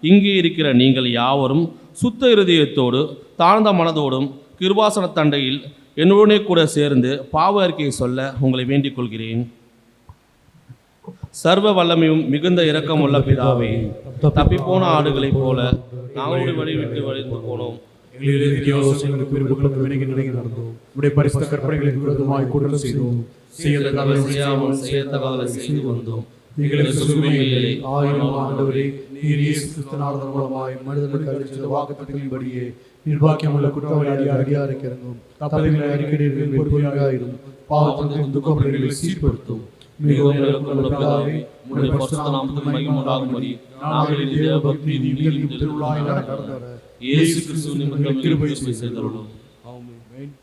இங்கே இருக்கிற நீங்கள் யாவரும் சுத்த இருதயத்தோடு தாழ்ந்த மனதோடும் கிருபாசன தண்டையில் என்னுடனே கூட சேர்ந்து பாவ அறிக்கையை சொல்ல உங்களை வேண்டிக் கொள்கிறேன். சர்வ வல்லமையும் மிகுந்த இரக்கம் உள்ள பிதாவே, தப்பிப்போன ஆடுகளைப் போல நாங்களோடு வழிவிட்டு வழிந்து போனோம். நிர்வாகியமுள்ள குற்றவாளி அடியாருக்கு இறங்கும். தப்பைகளை அறிக்கையிடும். பாவத்தை துக்கப்படுகளை சீர்படுத்தும். மிகவும் இரக்கமுள்ள பிதாவே, உம்முடைய பரிசுத்த நாமத்துக்கு மகிமை உண்டாகும்படி நாங்கள் தேவ பக்தி நீதியில் திருவிழாய் நடக்க இயேசு கிறிஸ்து நிமித்தம் கிருபை செய்தருளும். ஆமென்.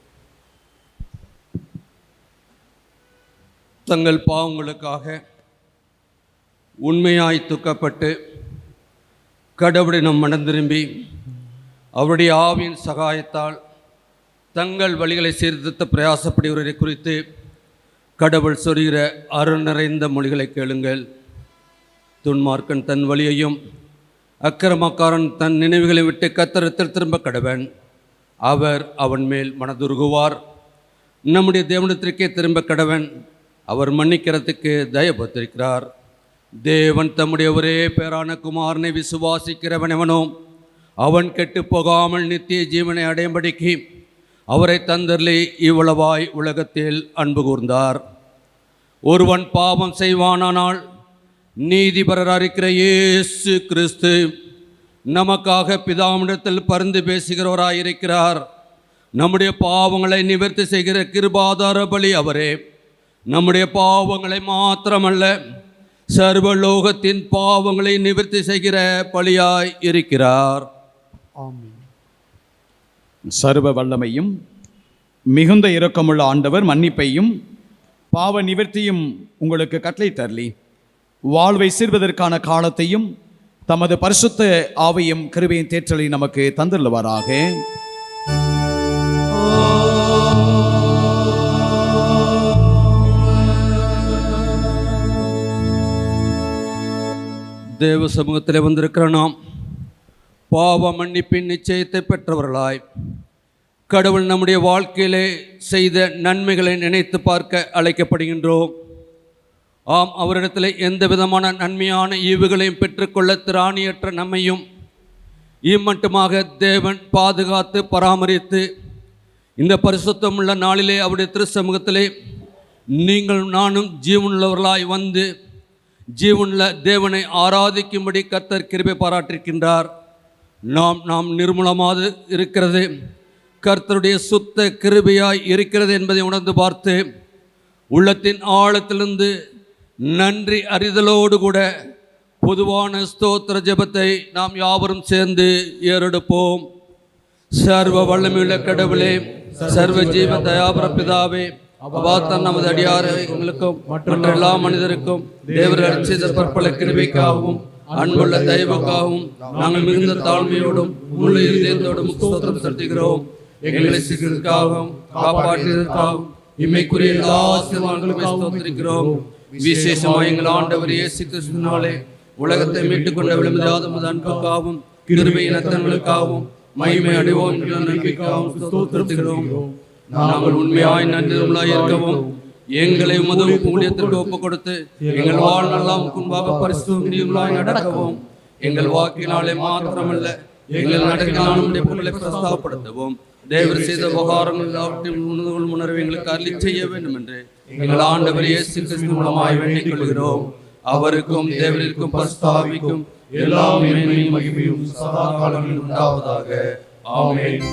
தங்கள் பாவங்களுக்காக உண்மையாய் துக்கப்பட்டு கடவுளிடம் மனம் திரும்பி அவருடைய ஆவியின் சகாயத்தால் தங்கள் வழிகளை சீர்திருத்த பிரயாசப்படுகிறவரை குறித்து கடவுள் சொல்கிற அருள் நிறைந்த மொழிகளை கேளுங்கள். துன்மார்க்கன் தன் வழியையும் அக்கிரமக்காரன் தன் நினைவுகளை விட்டு கத்தரத்தில் திரும்ப கடவன். அவர் அவன் மேல் மனதுருகுவார். நம்முடைய தேவனத்திற்கே திரும்ப கடவன். அவர் மன்னிக்கிறதுக்கு தயபத்திருக்கிறார். தேவன் தம்முடைய ஒரே பேரான குமாரனை விசுவாசிக்கிறவன் எவனோ அவன் கெட்டு போகாமல் நித்திய ஜீவனை அடையும்படிக்கு அவரை தந்தர்லி இவ்வளவாய் உலகத்தில் அன்பு கூர்ந்தார். ஒருவன் பாவம் செய்வானானால் நீதிபரராக இருக்கிற இயேசு கிறிஸ்து நமக்காக பிதாவிடத்தில் பரிந்து பேசுகிறவராயிருக்கிறார். நம்முடைய பாவங்களை நிவர்த்தி செய்கிற கிருபாதார பலி அவரே. நம்முடைய பாவங்களை மாத்திரமல்ல, சர்வலோகத்தின் பாவங்களை நிவர்த்தி செய்கிற பலியாய் இருக்கிறார். ஆமென். சர்வ வல்லமையும் மிகுந்த இரக்கமுள்ள ஆண்டவர் மன்னிப்பையும் பாவ நிவர்த்தியும் உங்களுக்கு கட்டளை தரலி வாழ்வை சீர்வதற்கான காலத்தையும் தமது பரிசுத்த ஆவையும் கிருபையின் தேற்றலை நமக்கு தந்துள்ளவராக. தேவ சமூகத்தில் வந்திருக்கிற நாம் பாவ மன்னிப்பின் நிச்சயத்தை பெற்றவர்களாய் கடவுள் நம்முடைய வாழ்க்கையிலே செய்த நன்மைகளை நினைத்து பார்க்க அழைக்கப்படுகின்றோம். ஆம், அவரிடத்தில் எந்த விதமான நன்மையான ஈவுகளையும் பெற்றுக்கொள்ள திராணியற்ற நம்மையும் இம்மட்டுமாக தேவன் பாதுகாத்து பராமரித்து இந்த பரிசுத்தமுள்ள நாளிலே அவருடைய திருச்சமூகத்திலே நீங்கள் நானும் ஜீவனுள்ளவர்களாய் வந்து ஜீவனுள்ள தேவனை ஆராதிக்கும்படி கர்த்தர் கிருபை பாராட்டியிருக்கின்றார். நாம் நிர்மூலமாக இருக்கிறது கர்த்தருடைய சுத்த கிருபையாய் இருக்கிறது என்பதை உணர்ந்து பார்த்து உள்ளத்தின் ஆழத்திலிருந்து நன்றி அறிதலோடு கூட பொதுவான ஸ்தோத்திர ஜெபத்தை நாம் யாவரும் சேர்ந்து ஏறெடுப்போம். சர்வ வல்லமையுள்ள கடவுளே, சர்வ ஜீவ தயாபர பிதாவே, அவாத்தான் நமது அடியார்களுக்கும் மற்ற எல்லா மனிதருக்கும் தேவர்கள் செய்த பற்பல கிருபைக்காகவும் அன்புள்ள தயவுக்காகவும் நாங்கள் மிகுந்த தாழ்மையோடும் முழு இருதயத்தோடும் ஸ்தோத்திரம் செலுத்துகிறோம். எங்களை சிறுக்காகவும் காப்பாற்றியதற்காகவும் இம்மைக்குரிய எல்லா ஆசீர்வாதங்களும் ஸ்தோத்திரிக்கிறோம். விசேஷமாக எங்கள் ஆண்டவர் இயேசு கிறிஸ்துவினாலே உலகத்தை மீட்டுக் கொண்ட விழுந்தாத நமது அன்புக்காகவும் கிருபையின் ரத்தங்களுக்காகவும் மகிமை அடைவோம் என்ற நம்பிக்கைக்காகவும் ஸ்தோத்திரிக்கிறோம். நாங்கள் உண்மையாய் நன்றியுள்ளவர்களாய் இருக்கவும் எங்களை உமது ஊழியத்திற்கு ஒப்புக் கொடுத்து எங்கள் வாழ்நாளாம் முன்பாக பரிசுத்தமாய் நடக்கவும் எங்கள் வாக்கினாலே மாத்திரமல்ல எங்கள் நடக்கினாலும் புகழை பிரஸ்தாபப்படுத்தவும் தேவர் செய்த உபகாரங்கள் எல்லாவற்றையும் உணர்வு எங்களுக்கு அருளி செய்ய வேண்டும் என்று எங்கள் ஆண்டவர் இயேசு கிறிஸ்து மூலமாய் வேண்டிக் கொள்கிறோம். அவருக்கும் தேவருக்கும் பரிசுத்தாவிக்கும் எல்லா மேன்மையும் மகிமையும் சதா காலங்களில் உண்டாவதாக. ஆமென்.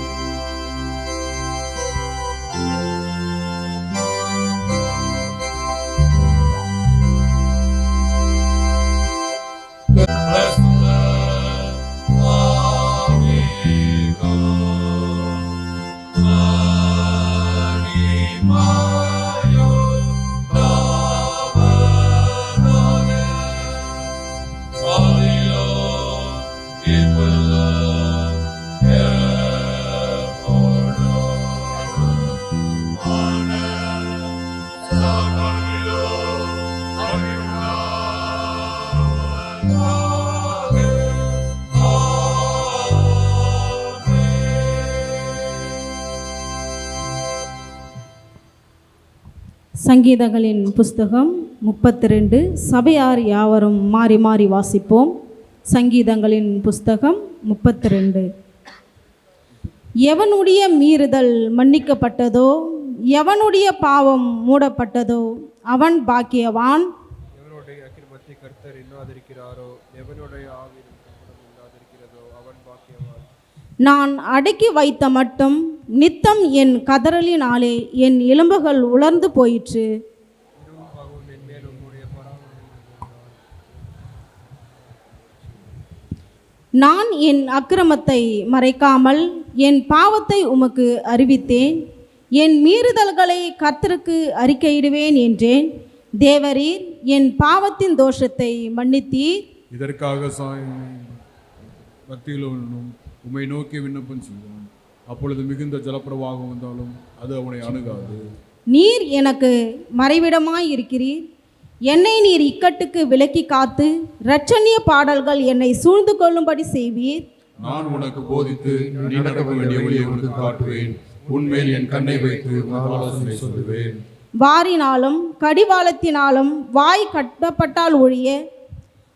சங்கீதங்களின் புஸ்தகம் 32. சபையார் யாவரும் மாறி மாறி வாசிப்போம். சங்கீதங்களின் புஸ்தகம் 32. எவனுடைய மீறுதல் மன்னிக்கப்பட்டதோ, எவனுடைய பாவம் மூடப்பட்டதோ அவன் பாக்கியவான். எவனுடைய அக்கிரமத்தை கர்த்தர் எண்ணாதிருக்கிறாரோ, எவனுடைய ஆவியில் இல்லாதிருக்கிறதோ அவன் பாக்கியவான். நான் அடக்கி வைத்த மட்டும் நித்தம் என் கதறலினாலே என் எலும்புகள் உலர்ந்து போயிற்று. நான் என் அக்கிரமத்தை மறைக்காமல் என் பாவத்தை உமக்கு அறிவித்தேன். என் மீறுதல்களை கர்த்தருக்கு அறிக்கையிடுவேன் என்றேன். தேவரீர் என் பாவத்தின் தோஷத்தை மன்னித்தீர். இதற்காக பக்தியிலும் உம்மை நோக்கி விண்ணப்பம் செய்வான். அப்பொழுது மிகுந்த ஜலப்பிரவாகம் வந்தாலும் அது அவனை அணுகாது. நீர் எனக்கு மறைவிடமாய் இருக்கிறீர். என்னை நீர் இக்கட்டுக்கு விலக்கி காத்து இரட்சணிய பாடல்கள் என்னை சூழ்ந்து கொள்ளும்படி செய்வீர். நான் உனக்கு போதித்து நீ நடக்க வேண்டிய வழியை உனக்கு காட்டுவேன். உன்மேல் என் கண்ணை வைத்து ஆலோசனை சொல்லுவேன். வாரினாலும் கடிவாளத்தினாலும் வாய் கட்டப்பட்டால் ஒழிய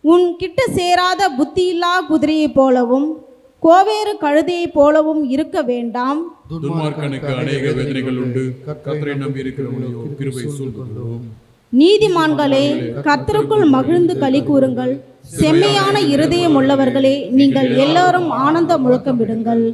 உன் கிட்ட சேராத புத்தியில்லா குதிரையைப் போலவும் கோவேறு கழுதையைப் போலவும் இருக்க வேண்டாம். துன்மார்க்கனுக்கு அநேக வேதனைகள் உண்டு. கர்த்தரை நம்பி இருக்கிறவர்களோ கிருபை சூழ்ந்துள்ளோம். நீதிமான்களே, கர்த்தருக்குள் மகிழ்ந்து களி கூறுங்கள். செம்மையான இருதயம் உள்ளவர்களே, நீங்கள் எல்லாரும் ஆனந்த முழக்கமிடுங்கள்.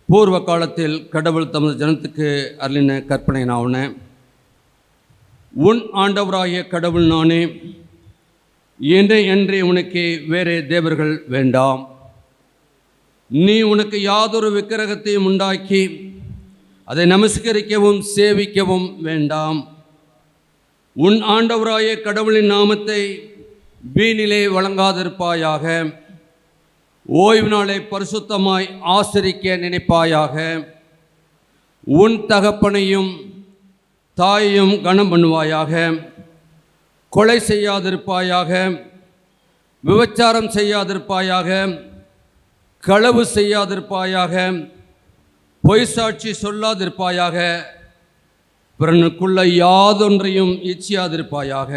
பூர்வ காலத்தில் கடவுள் தமது ஜனத்துக்கு அருளின கற்பனை நாவன. உன் ஆண்டவராகிய கடவுள் நானே, என்றே உனக்கு வேறே தேவர்கள் வேண்டாம். நீ உனக்கு யாதொரு விக்கிரகத்தையும் உண்டாக்கி அதை நமஸ்கரிக்கவும் சேவிக்கவும் வேண்டாம். உன் ஆண்டவராகிய கடவுளின் நாமத்தை வீணிலே வழங்காதிருப்பாயாக. ஓய்வு நாளை பரிசுத்தமாய் ஆசரிக்க நினைப்பாயாக. உன் தகப்பனையும் தாயையும் கனம் பண்ணுவாயாக. கொலை செய்யாதிருப்பாயாக. விபச்சாரம் செய்யாதிருப்பாயாக. களவு செய்யாதிருப்பாயாக. பொய் சாட்சி சொல்லாதிருப்பாயாக. பிறனுக்குள்ள யாதொன்றையும் இச்சியாதிருப்பாயாக.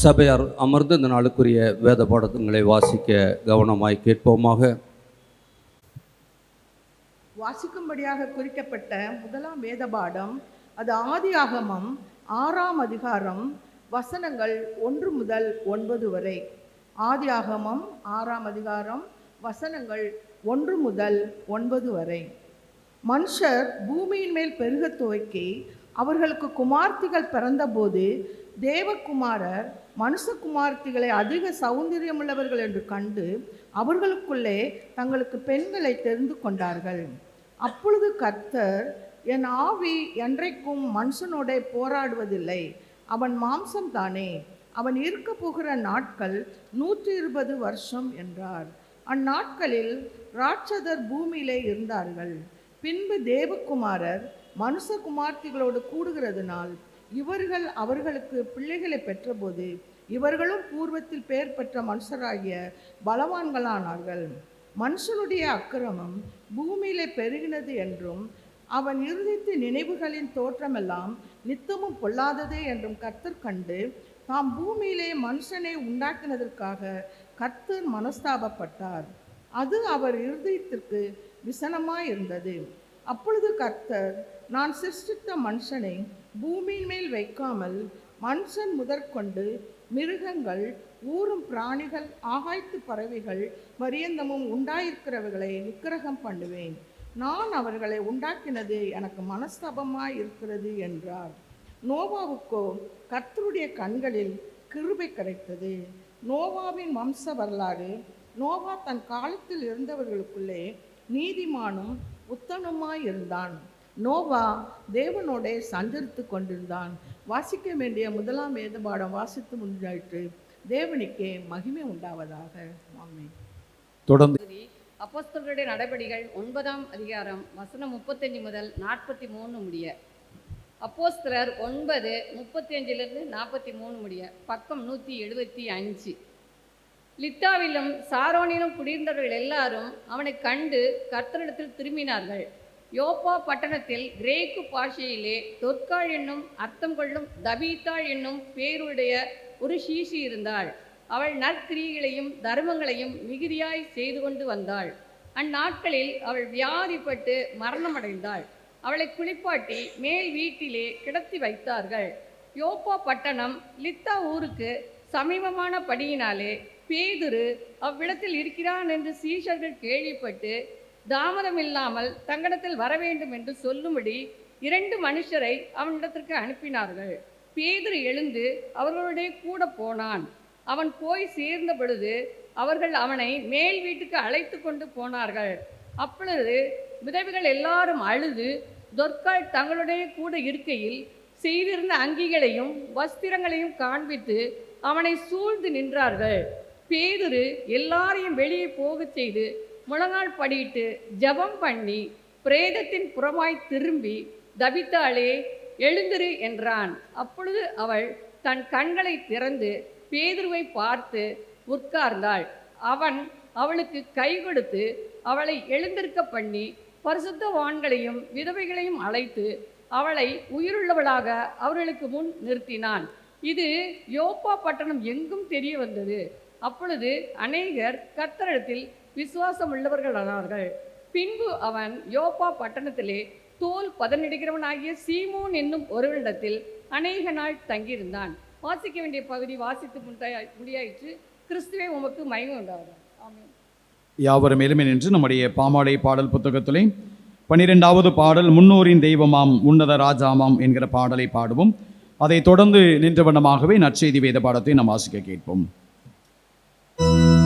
சபையார் அமர்ந்து இந்த நாளுக்குரிய வேத பாடங்களை வாசிக்க கவனமாய் கேட்போமாக. வாசிக்கும்படியாக குறிக்கப்பட்ட முதலாம் வேத பாடம் அது ஆதியாகமம் 6ஆம் அதிகாரம் வசனங்கள் 1 முதல் 9 வரை. ஆதியாகமம் 6ஆம் அதிகாரம் வசனங்கள் 1 முதல் 9 வரை. மனுஷர் பூமியின் மேல் பெருக துவக்கி அவர்களுக்கு குமார்த்திகள் பிறந்தபோது தேவகுமாரர் மனுஷகுமார்த்திகளை அதிக சௌந்தரியமுள்ளவர்கள் என்று கண்டு அவர்களுக்குள்ளே தங்களுக்கு பெண்களை தெரிந்து கொண்டார்கள். அப்பொழுது கர்த்தர், என் ஆவி என்றைக்கும் மனுஷனோட போராடுவதில்லை, அவன் மாம்சம் தானே, அவன் இருக்க போகிற நாட்கள் 120 வருஷம் என்றார். அந்நாட்களில் ராட்சதர் பூமியிலே இருந்தார்கள். பின்பு தேவகுமாரர் மனுஷகுமார்த்திகளோடு கூடுகிறதுனால் இவர்கள் அவர்களுக்கு பிள்ளைகளை பெற்றபோது இவர்களும் பூர்வத்தில் பெயர் பெற்ற மனுஷராகிய பலவான்களானார்கள். மனுஷனுடைய அக்கிரமம் பூமியிலே பெருகினது என்றும் அவன் இருதயத்து நினைவுகளின் தோற்றமெல்லாம் நித்தமும் பொல்லாததே என்றும் கர்த்தர் கண்டு தாம் பூமியிலே மனுஷனை உண்டாக்கினதற்காக கர்த்தர் மனஸ்தாபப்பட்டார். அது அவர் இருதயத்திற்கு விசனமாயிருந்தது. அப்பொழுது கர்த்தர், நான் சிருஷ்டித்த மனுஷனை பூமியின் மேல் வைக்காமல் மனுஷன் முதற்கொண்டு மிருகங்கள், ஊரும் பிராணிகள், ஆகாய்த்து பறவைகள் பரியந்தமும் உண்டாயிருக்கிறவர்களை நிக்கிரகம் பண்ணுவேன். நான் அவர்களை உண்டாக்கினது எனக்கு மனஸ்தாபமாய் இருக்கிறது என்றார். நோவாவுக்கோ கர்த்தருடைய கண்களில் கிருபை கிடைத்தது. நோவாவின் வம்ச வரலாறு: நோவா தன் காலத்தில் இருந்தவர்களுக்குள்ளே நீதிமானும் உத்தமமாய் இருந்தான். நோவா தேவனோடே சஞ்சரித்து கொண்டிருந்தான். வாசிக்க வேண்டிய முதலாம் வேதபாடம் வாசித்து முடிஞ்சாயிற்று. தேவனுக்கே மகிமை உண்டாவதாக. ஆமென். தொடர்ந்து அப்போஸ்தலர்களுடைய நடபடிகள் 9ஆம் அதிகாரம் வசனம் 35 முதல் 43 முடிய. அப்போஸ்தலர் 9:35 43 முடிய. பக்கம் 175. லித்தாவிலும் சாரோனிலும் குடியிருந்தவர்கள் எல்லாரும் அவனை கண்டு கர்த்தரிடத்தில் திரும்பினார்கள். யோப்பா பட்டணத்தில் கிரேக்கு பாஷையிலே தொற்காள் என்னும் அர்த்தம் கொள்ளும் தபீத்தாள் என்னும் பேருடைய ஒரு சீசி இருந்தாள். அவள் நற்கிரியைகளையும் தர்மங்களையும் மிகுதியாய் செய்து கொண்டு வந்தாள். அந்நாட்களில் அவள் வியாதிப்பட்டு மரணமடைந்தாள். அவளை குளிப்பாட்டி மேல் வீட்டிலே கிடத்தி வைத்தார்கள். யோப்பா பட்டணம் லித்தா ஊருக்கு சமீபமான படியினாலே பேதுரு அவ்விடத்தில் இருக்கிறான் என்று சீஷர்கள் கேள்விப்பட்டு தாமதமில்லாமல் தங்களிடத்தில் வர வேண்டும் என்று சொல்லும்படி 2 மனுஷரை அவனிடத்திற்கு அனுப்பினார்கள். பேதுரு எழுந்து அவர்களுடைய கூட போனான். அவன் போய் சேர்ந்த பொழுது அவர்கள் அவனை மேல் வீட்டுக்கு அழைத்து கொண்டு போனார்கள். அப்பொழுது விதவைகள் எல்லாரும் அழுது தொற்காள் தங்களுடைய கூட இருக்கையில் செய்திருந்த அங்கிகளையும் வஸ்திரங்களையும் காண்பித்து அவனை சூழ்ந்து நின்றார்கள். பேதுரு எல்லாரையும் வெளியே போகச் செய்து முழங்கால் படியிட்டு ஜெபம் பண்ணி பிரேதத்தின் புறமாய் திரும்பி, தபித்தாளே எழுந்திரு என்றான். அப்பொழுது அவள் தன் கண்களை திறந்து பேதுருவை பார்த்து உட்கார்ந்தாள். அவன் அவளுக்கு கை கொடுத்து அவளை எழுந்திருக்க பண்ணி பரிசுத்தவான்களையும் விதவைகளையும் அழைத்து அவளை உயிருள்ளவளாக அவர்களுக்கு முன் நிறுத்தினான். இது யோப்பா பட்டணம் எங்கும் தெரிய வந்தது. அப்பொழுது அநேகர் கர்த்தரிடத்தில் விசுவாசம் உள்ளவர்களானார்கள். பின்பு அவன் யோப்பா பட்டணத்திலே தோல் பதனிடுகிறவனாகிய சீமோன் என்னும் ஒருவனிடத்தில் அநேக நாள் தங்கியிருந்தான். வாசிக்க வேண்டிய பகுதி வாசித்து முடியாயிற்று. கிறிஸ்துவே உமக்கு மகிமை உண்டாவதாக. ஆமென். யாவரும் எளிமை நின்று நம்முடைய பாமாலை பாடல் புத்தகத்திலே 12வது பாடல் முன்னோரின் தெய்வமாம் உன்னத ராஜாமாம் என்கிற பாடலை பாடுவோம். அதை தொடர்ந்து நின்ற வண்ணமாகவே நற்செய்தி வேத பாடத்தை நாம் வாசிக்க கேட்போம். Amen.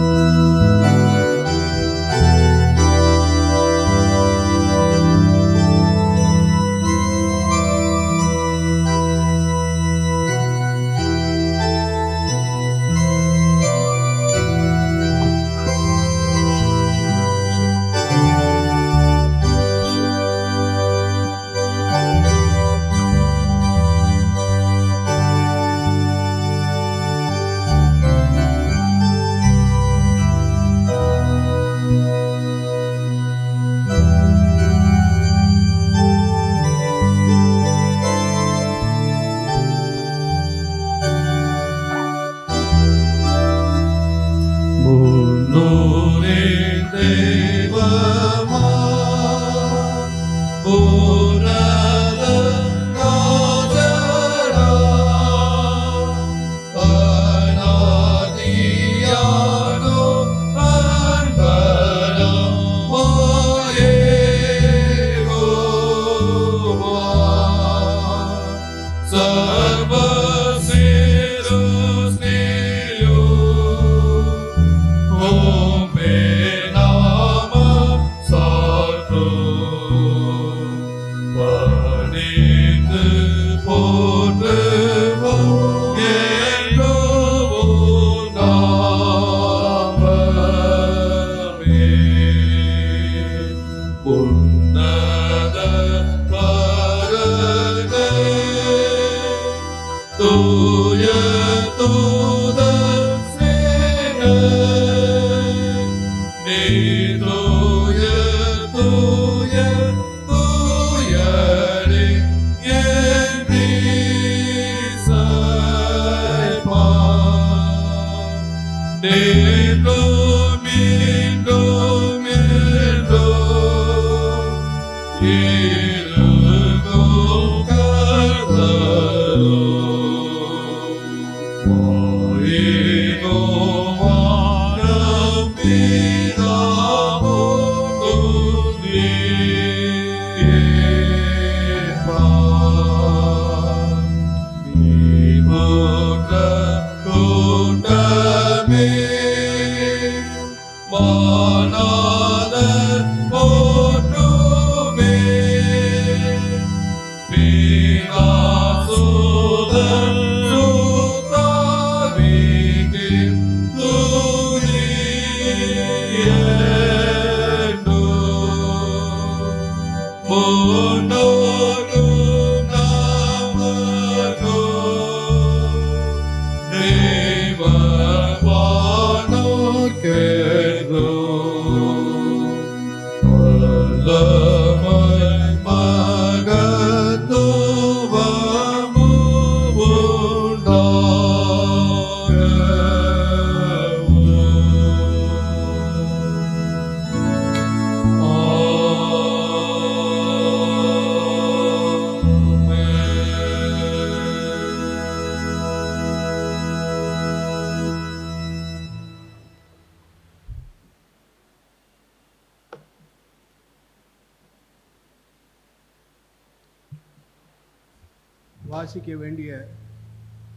வாசிக்க வேண்டிய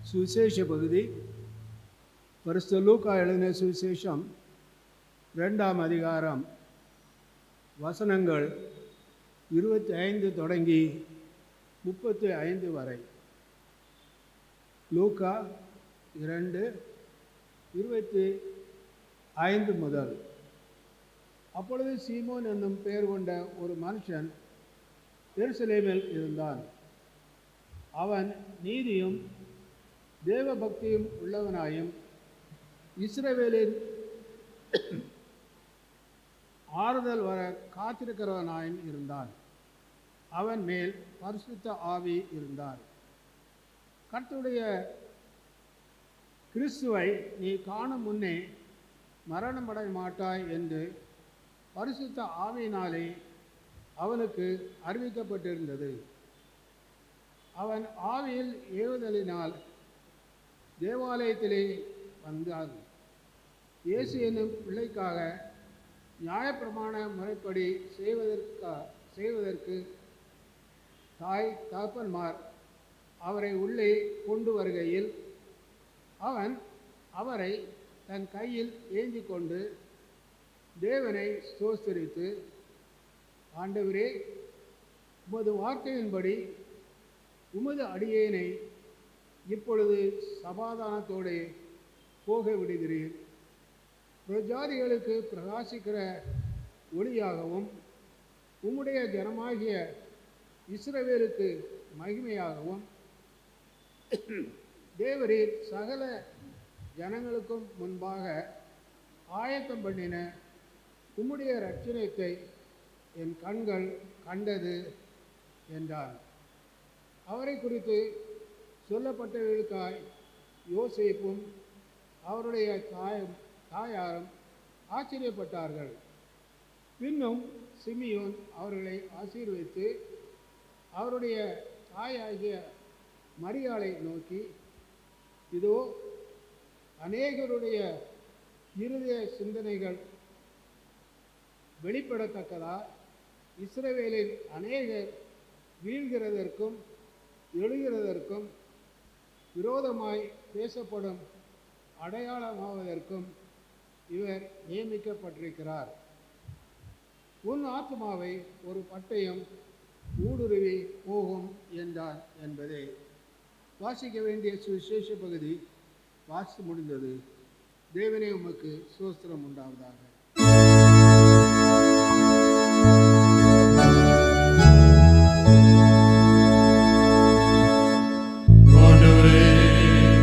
சுவிசேஷ பகுதி பரிசுத்த லூக்கா எழுதின சுவிசேஷம் 2ஆம் அதிகாரம் வசனங்கள் 25 தொடங்கி 35 வரை. லூக்கா 2:25 முதல். அப்பொழுது சீமோன் என்னும் பெயர் கொண்ட ஒரு மனுஷன் எருசலேமில் இருந்தான். அவன் நீதியும் தேவ பக்தியும் உள்ளவனாயும் இஸ்ரவேலின் ஆறுதல் வர காத்திருக்கிறவனாயும் இருந்தான். அவன் மேல் பரிசுத்த ஆவி இருந்தார். கர்த்தருடைய கிறிஸ்துவை நீ காணும் முன்னே மரணமடைய மாட்டாய் என்று பரிசுத்த ஆவியினாலே அவனுக்கு அறிவிக்கப்பட்டிருந்தது. அவன் ஆவியில் ஏவுதலினால் தேவாலயத்திலே வந்தான். இயேசு என்னும் பிள்ளைக்காக நியாயப்பிரமாண முறைப்படி செய்வதற்கு தாய் தகப்பன்மார் அவரை உள்ளே கொண்டு வருகையில் அவன் அவரை தன் கையில் ஏந்தி கொண்டு தேவனை ஸ்தோத்திரித்து, ஆண்டவரே, உமது வார்த்தையின்படி உமது அடியேனை இப்பொழுது சமாதானத்தோடு போக விடுகிறீர். பிரஜாதிகளுக்கு பிரகாசிக்கிற ஒளியாகவும் உம்முடைய ஜனமாகிய இஸ்ரவேலுக்கு மகிமையாகவும் தேவரீர் சகல ஜனங்களுக்கும் முன்பாக ஆயத்தம் பண்ணின உம்முடைய இரட்சணியத்தை என் கண்கள் கண்டது என்றார். அவரை குறித்து சொல்லப்பட்டவர்களுக்காய் யோசேப்பும் அவருடைய தாயாரும் ஆச்சரியப்பட்டார்கள். பின்னும் சிமியோன் அவர்களை ஆசீர்வதித்து அவருடைய தாயாகிய மரியாளை நோக்கி, இதோ அநேகருடைய இருதய சிந்தனைகள் வெளிப்படத்தக்கதா இஸ்ரவேலில் அநேகர் வீழ்கிறதற்கும் எழுகிறதற்கும் விரோதமாய் பேசப்படும் அடையாளமாவதற்கும் இவர் நியமிக்கப்பட்டிருக்கிறார். உன் ஆத்மாவை ஒரு பட்டயம் ஊடுருவி போகும் என்றான் என்பதே. வாசிக்க வேண்டிய சுவிசேஷ பகுதி வாசித்து முடிந்தது. தேவனே உமக்கு ஸ்தோத்திரம் உண்டாவதாக. Hallelujah.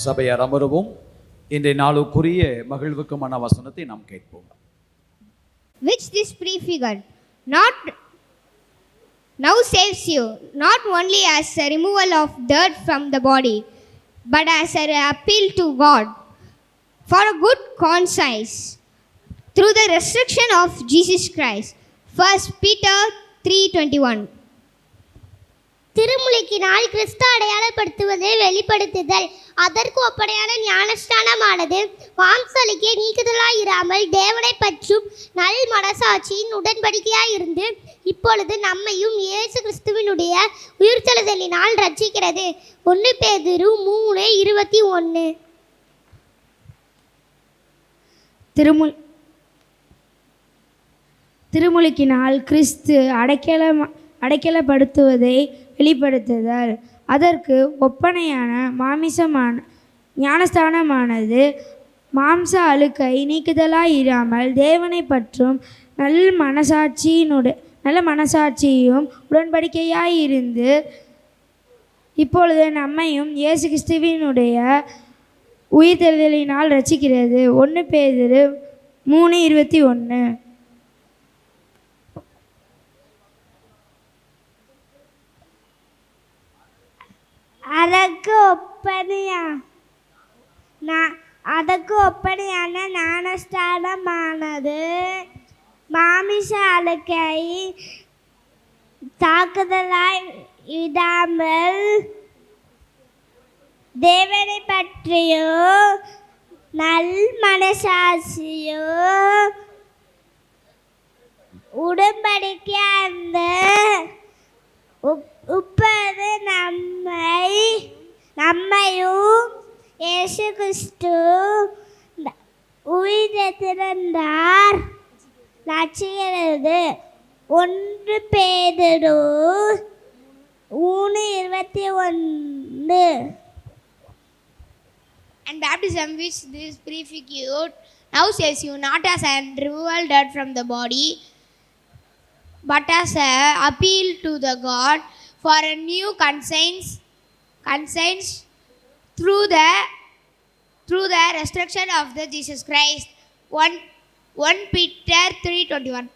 சபையார் அமருவோம். இன்றைய நாளுக்குரிய மகிழ்வுக்குமான வசனத்தை நாம் கேட்போம். Which this prefigure not now saves you, not only as a removal of dirt from the body, but as an appeal to God for a good conscience through the resurrection of Jesus Christ. 1 Peter 3:21. திருமுழுக்கினால் கிறிஸ்து அடையாளப்படுத்துவதை வெளிப்படுத்துதல், அதற்கு ஒப்படையான ஞானஸ்தானமானது மாம்சலிக்கே நீக்குதலாயிராமல் தேவனை பற்றும் நல் மனசாட்சியின் உடன்படிக்கையாயிருந்து இப்பொழுது நம்மையும் இயேசு கிறிஸ்துவினுடைய உயிர்த்தெழுதலினால் ரட்சிக்கிறது. 1 பேதுரு 3:21. திருமுழுக்கினால் கிறிஸ்து அடைக்கலப்படுத்துவதை வெளிப்படுத்துதல், அதற்கு ஒப்பனையான ஞானஸ்தானமானது மாம்ச அழுக்கை நீக்குதலாயிராமல் தேவனை பற்றும் நல்ல மனசாட்சியும் உடன்படிக்கையாயிருந்து இப்பொழுது நம்மையும் இயேசு கிறிஸ்துவினுடைய உயிர்த்தெழுதலினால் ரட்சிக்கிறது. 1 பேதுரு 3:21. அதற்கு ஒப்பனையான ஞானஸ்தானமானது மாமிச அழுக்கை தாக்குதலாய் விடாமல் தேவனை பற்றியோ நல் மனசாட்சியோ உடன்படிக்கையார்ந்த உப்பது நம்மையும் இயேசு கிறிஸ்து உயிர்த்தெழுந்தார் ரட்சிக்கிறது. 1 பேதுரு 3:21. And baptism, which this prefigure now saves you, not as a removal dirt from the body, but as a appeal to the God for a new conscience through the resurrection of the Jesus Christ. 1 Peter 3:21.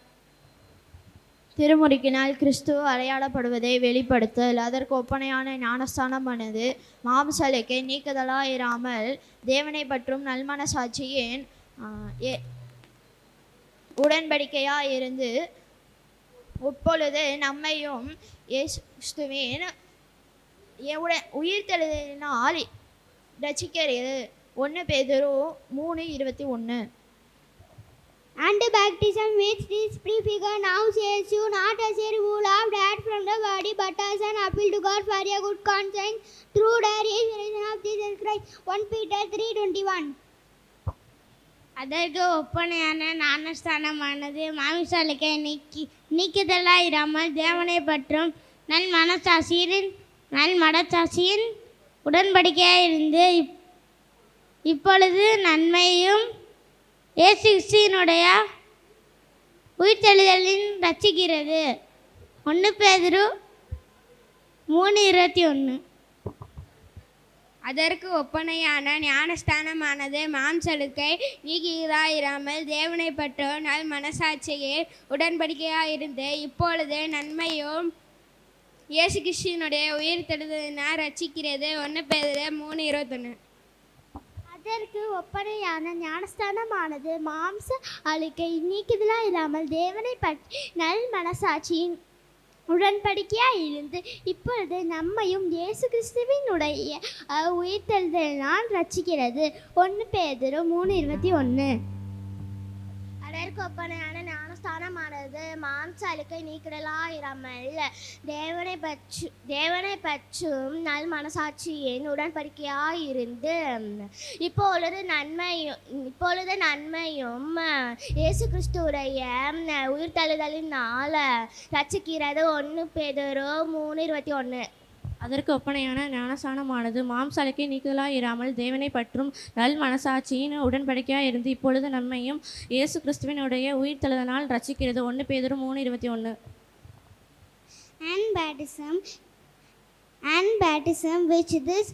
திருமுழுக்கினால் கிறிஸ்து அடையாளப்படுவதை வெளிப்படுத்தல், அதற்கு ஒப்பனையான ஞானஸ்தானமானது மாம்சலுக்கை நீக்குதலாயிராமல் தேவனை பற்றும் நல்மனசாட்சியின் உடன்படிக்கையாயிருந்து இப்பொழுது நம்மையும் இயேசு கிறிஸ்துவின் உயிர்த்தெழுதலினால் ரட்சிக்கிறது. 1 பேதுரு 3:21. And baptism, which this prefigure now saves you, not as a removal of dirt from the body, but as an appeal to God for a good conscience through the resurrection of Jesus Christ. 1 Peter 3:21. அதற்கு ஒப்பனையான ஞானஸ்தானமானது மாமிசலுக்கை நீக்குதலாயிராமல் தேவனை பற்றும் நல் மனசாட்சியின் உடன்படிக்கையாயிருந்து இப்பொழுது நன்மையும் இயேசு கிறிஸ்துவினுடைய உயிர்த்தெழுதலின் ரட்சிக்கிறது. 1 பேதுரு 3:21. அதற்கு ஒப்பனையான ஞானஸ்தானமானது மாம்சலுக்கை நீக்குகிறாயிராமல் தேவனை பற்றோ நல் மனசாட்சியே உடன்படிக்கையாயிருந்து இப்பொழுது நன்மையும் இயேசு கிறிஸ்துவினுடைய உயிர் தெழுதலினால் ரட்சிக்கிறது. 1 பேதுரு 3:21. அதற்கு ஒப்பனையான ஞானஸ்தானமானது மாம்ச அழுக்கை நீக்குதலாக இராமல் தேவனை பற்றி நல் மனசாட்சியின் உடன்படிக்கையாக இருந்து இப்பொழுது நம்மையும் இயேசு கிறிஸ்துவினுடைய உயிர்த்தெழுதலினால் ரட்சிக்கிறது. 1 பேதுரு 3:21. அதற்கு ஒப்பனையான ஞானஸ்தானமானது மாம்ச அழுக்கை நீக்குதலாயிராமல் தேவனை பற்றும் நல் மனசாட்சியின் உடன்படிக்கையாயிருந்து இப்பொழுது நன்மையும் இயேசு கிறிஸ்துவுடைய உயிர்த்தெழுதலினால் ரட்சிக்கிறது. 1 பேதுரு 3:21. அதற்கு ஒப்பனையான ஞானஸ்தானமானது மாம்சாலுக்கை நீக்குதலாக இராமல் தேவனை பற்றும் நல் மனசாட்சியின் உடன்படிக்கையாக இருந்து இப்பொழுது நம்மையும் இயேசு கிறிஸ்துவினுடைய உயிர்த்தெழுதலினால் ரட்சிக்கிறது. 1 பேதுரு 3:21. And baptism which this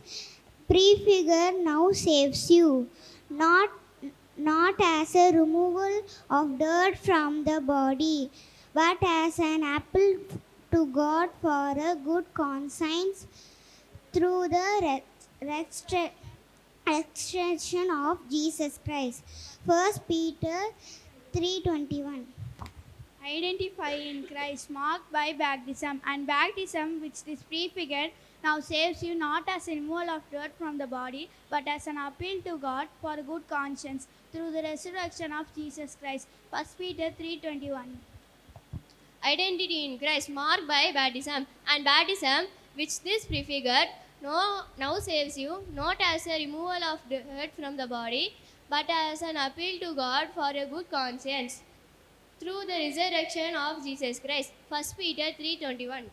prefigure now saves you, not as a removal of dirt from the body, but as an appeal to God for a good conscience through the resurrection of Jesus Christ. 1 Peter 3:21. Identify in Christ, marked by baptism, and baptism which this prefigured now saves you not as a removal of dirt from the body, but as an appeal to God for a good conscience through the resurrection of Jesus Christ. 1 Peter 3:21. Identity in Christ, marked by baptism, and baptism which this prefigured now saves you not as a removal of dirt from the body, but as an appeal to God for a good conscience through the resurrection of Jesus Christ. 1 Peter 3:21.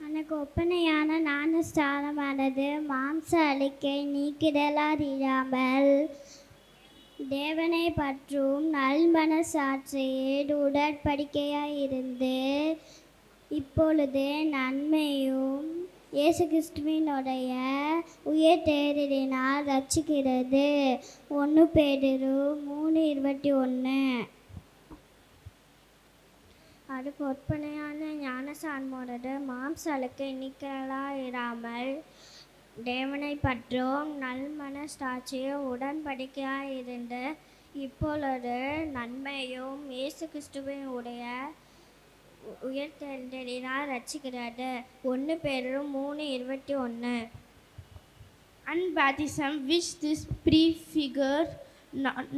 எனக்கு ஒப்பனையான ஞானஸ்தானமானது மாம்ச அழுக்கை நீக்குதலாயிராமல் தேவனை பற்றும் நல் மனசாட்சியின் உடன்படிக்கையாயிருந்து இப்பொழுது நன்மையும் இயேசு கிறிஸ்துவினுடைய உயிர்த்தெழுதலினால் ரட்சிக்கிறது. 1 பேதுரு 3:21. அதுக்கு ஒப்பனையான ஞானஸ்தானமானது மாம்ச அழுக்கை நீக்குதலாயிராமல் தேவனை பற்றும் நல் மனசாட்சியை உடன்படிக்கையாயிருந்து இப்பொழுது நன்மையும் இயேசு கிறிஸ்துவினுடைய உயிர்த்தெழுதலினால் ரட்சிக்கிறது. 1 பேதுரு 3:21. And baptism which this prefigure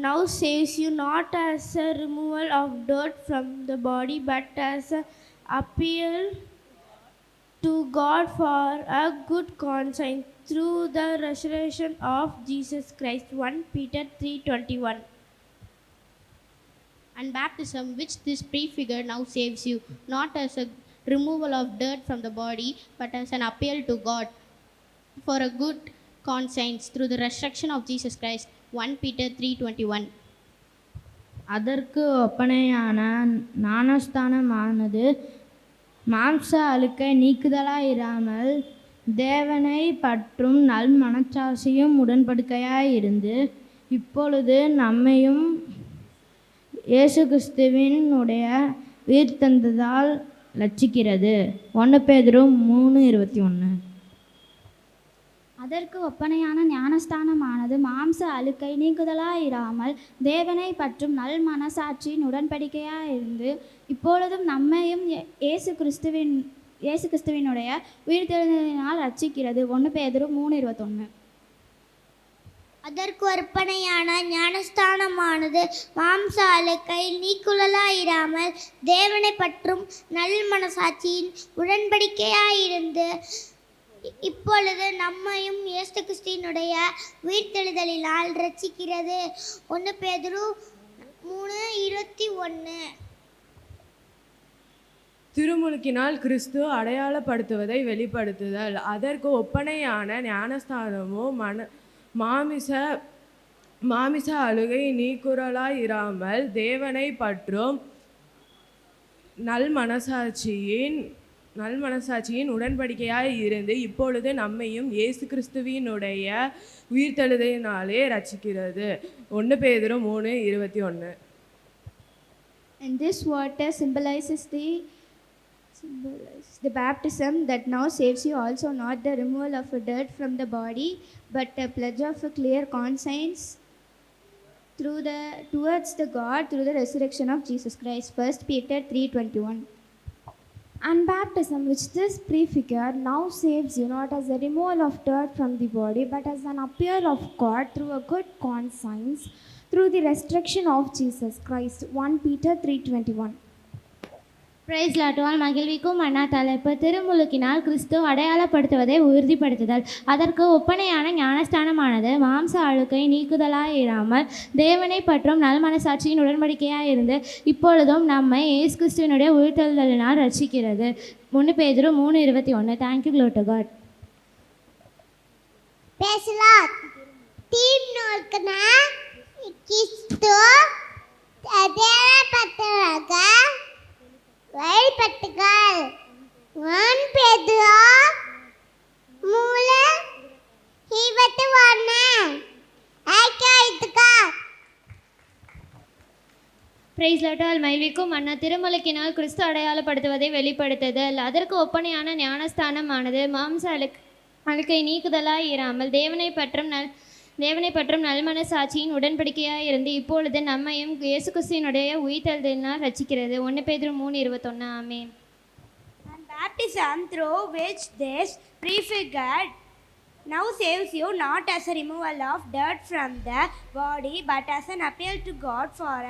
now saves you not as a removal of dirt from the body, but as an appeal to God for a good conscience through the resurrection of Jesus Christ. 1 Peter 3:21. And baptism which this prefigure now saves you not as a removal of dirt from the body, but as an appeal to God for a good conscience through the resurrection of Jesus Christ. 1 Peter 3:21. அதற்கு ஒப்பனையான ஞானஸ்தானமானது மாம்ச அழுக்கை நீக்குதலாயிராமல் தேவனை பற்றும் நல் மனச்சாட்சியும் உடன்படிக்கையாயிருந்து இப்பொழுது நம்மையும் இயேசு கிறிஸ்துவினுடைய உயிர்த்தெழுதலினால் ரட்சிக்கிறது. 1 பேதுரு 3:21. அதற்கு ஒப்பனையான ஞானஸ்தானமானது மாம்ச அழுக்கை நீக்குதலாயிராமல் தேவனை பற்றும் நல் மனசாட்சியின் உடன்படிக்கையாயிருந்து இப்பொழுதும் நம்மையும் இயேசு கிறிஸ்துவினுடைய உயிர்த்தெழுதலினால் ரட்சிக்கிறது. 1 பேதுரு 3:21. அதற்கு ஒப்பனையான ஞானஸ்தானமானது மாம்ச அழுக்கை நீக்குதலாயிராமல் தேவனை பற்றும் நல் மனசாட்சியின் உடன்படிக்கையாயிருந்து இப்பொழுது நம்மையும் இயேசு கிறிஸ்துவினுடைய உயிர்த்தெழுதலினால் ரட்சிக்கிறது. 1 பேதுரு 3:21. திருமுழுக்கினால் கிறிஸ்து அடையாளப்படுத்துவதை வெளிப்படுத்துதல். அதற்கு ஒப்பனையான ஞானஸ்தானமோ மாமிச அழுகை நீக்குதலாயிராமல் தேவனை பற்றும் நல் மனசாட்சியின் நல் மனசாட்சியின் உடன்படிக்கையாய் இருந்து இப்பொழுது நம்மையும் இயேசு கிறிஸ்துவினுடைய உயிர்த்தெழுதலினாலே ரட்சிக்கிறது. 1 பேதுரு 3:21. And this water symbolizes the baptism that now saves you, also not the removal of a dirt from the body, but a pledge of a clear conscience towards the God through the resurrection of Jesus Christ. 1 Peter 3:21. And baptism, which this prefigure, now saves you not as a removal of dirt from the body, but as an appeal of God through a good conscience, through the resurrection of Jesus Christ. 1 Peter 3:21. Price லாட்டுவால் மகிழ்விக்கும் அண்ணா தலைப்பு திருமுழுக்கினால் கிறிஸ்துவ அடையாளப்படுத்துவதை உறுதிப்படுத்துதல். அதற்கு ஒப்பனையான ஞானஸ்தானமானது மாம்ச அழுக்கை நீக்குதலாயிராமல் தேவனை பற்றும் நல் மனசாட்சியின் உடன்படிக்கையாயிருந்து இப்பொழுதும் நம்மை இயேசு கிறிஸ்துவினுடைய உயிர்த்தெழுதலினால் ரட்சிக்கிறது. 1 பேதுரு 3:21. Thank you glory to God. பேசலாம் திருமுழுக்கின கிறிஸ்து அடையாளப்படுத்துவதாக வெளிப்பட்டுகள். 1 பேதுரு 3:21. பிரைஸ் லாட்டால் மகிழ்விக்கும் அண்ணா திருமுழுக்கினால் கிறிஸ்து அடையாளப்படுத்துவதை வெளிப்படுத்துதல். அதற்கு ஒப்பனையான ஞானஸ்தானமானது மாம்ச அழுக்கை நீக்குதலாய் இராமல் தேவனை பற்றும் நல்மனசாட்சியின் உடன்படிக்கையாக இருந்து இப்பொழுது நம்மையும் இயேசு கிறிஸ்துவினுடைய உயிர்த்தெழுதலினால் ரட்சிக்கிறது. 1 பேதுரு 3:21. ஆமென். And baptism through which this prefigured now saves you not as a removal of dirt from the body, but as an appeal to God for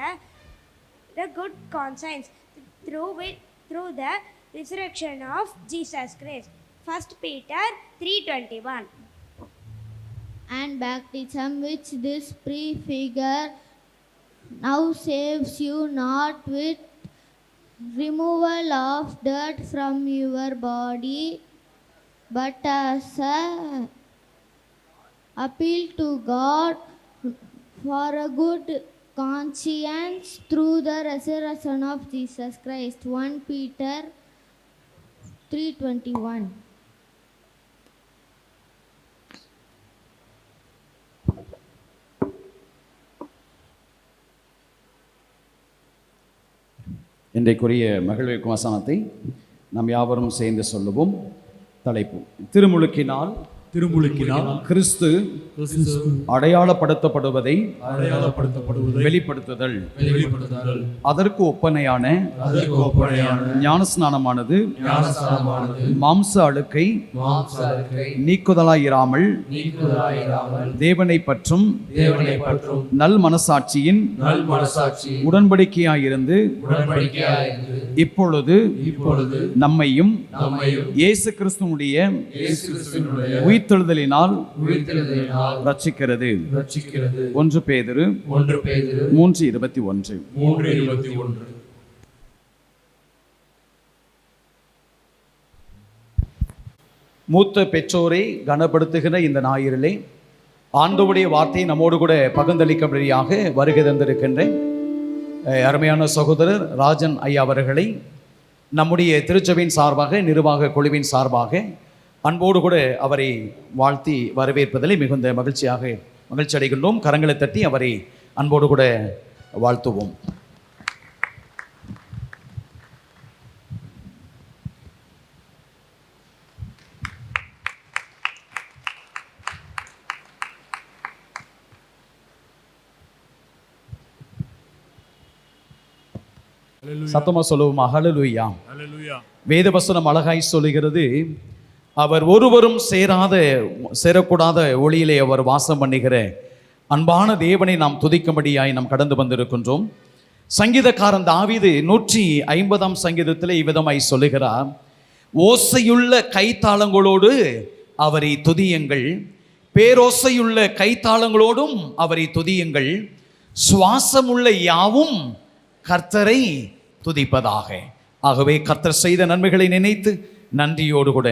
the good conscience through the resurrection of Jesus Christ. 1 Peter 3:21. And baptism, which this prefigure, now saves you not with removal of dirt from your body, but as a appeal to God for a good conscience through the resurrection of Jesus Christ. 1 Peter 3:21. இன்றைக்குரிய மகிழ்விக்கும் வசனத்தை நாம் யாவரும் சேர்ந்து சொல்லுவோம். தலைப்பு திருமுழுக்கினால் கிறிஸ்து அடையாளப்படுத்தப்படுவதை வெளிப்படுத்துதல். அதற்கு ஒப்பனையான ஞானஸ்நானமானது மாம்ச அழுக்கை நீக்குதலாயிராமல் தேவனை பற்றும் நல் மனசாட்சியின் உடன்படிக்கையாயிருந்து இப்பொழுது நம்மையும் இயேசு கிறிஸ்துவுடைய உயிர்த்தெழுதலினால் ரட்சிக்கிறது. 1 பேதுரு 3:21. மூத்த பெற்றோரை கனப்படுத்துகிற இந்த ஞாயிறிலே ஆண்டவருடைய வார்த்தையை நம்மோடு கூட பகிர்ந்தளிக்கும்படியாக வருகை தந்திருக்கின்றேன் அருமையான சகோதரர் ராஜன் ஐயா அவர்களை நம்முடைய திருச்சபையின் சார்பாக நிர்வாக குழுவின் சார்பாக அன்போடு கூட அவரை வாழ்த்தி வரவேற்பதிலே மிகுந்த மகிழ்ச்சி அடைகின்றோம். கரங்களை தட்டி அவரை அன்போடு கூட வாழ்த்துவோம். சத்தமா சொல்லுவோமா? ஹல்லேலூயா. வேதவசனம் அழகாய் சொல்லுகிறது, அவர் ஒருவரும் சேரக்கூடாத ஒளியிலே அவர் வாசம் பண்ணுகிற அன்பான தேவனை நாம் துதிக்கும்படியாய் நாம் கடந்து வந்திருக்கின்றோம். சங்கீதக்காரன் தாவீது 150 சங்கீதத்தில் இவ்விதமாய் சொல்லுகிறார், ஓசையுள்ள கைத்தாளங்களோடு அவரை துதியுங்கள், பேரோசையுள்ள கைத்தாளங்களோடும் அவரை துதியுங்கள், சுவாசமுள்ள யாவும் கர்த்தரை துதிப்பதாக. ஆகவே கர்த்தர் செய்த நன்மைகளை நினைத்து நன்றியோடு கூட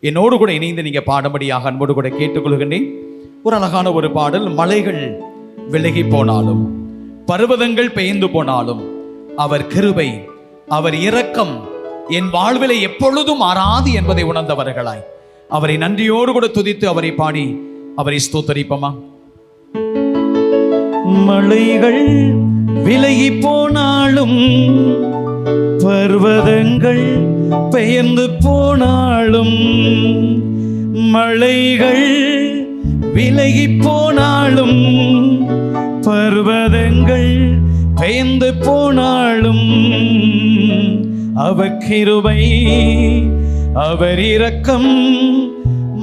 என்னோடு கூட இணைந்து நீங்கள் பாடும்படியாக அன்போடு கூட கேட்டுக்கொள்கின்றேன். ஒரு அழகான ஒரு பாடல். மலைகள் விலகி போனாலும் பர்வதங்கள் பெயர்ந்து போனாலும் அவர் கிருபை அவர் இரக்கம் என் வாழ்விலே எப்பொழுதும் மாறாது என்பதை உணர்ந்தவர்களாய் அவரை நன்றியோடு கூட துதித்து அவரை பாடி அவரை ஸ்தோத்தரிப்போமா. மலைகள் விலகி போனாலும் பர்வதங்கள் பெயர்ந்து போனாலும், மலைகள் விலகி போனாலும் பர்வதங்கள் பெயர்ந்து போனாலும், அவர் கிருபை அவர் இரக்கம்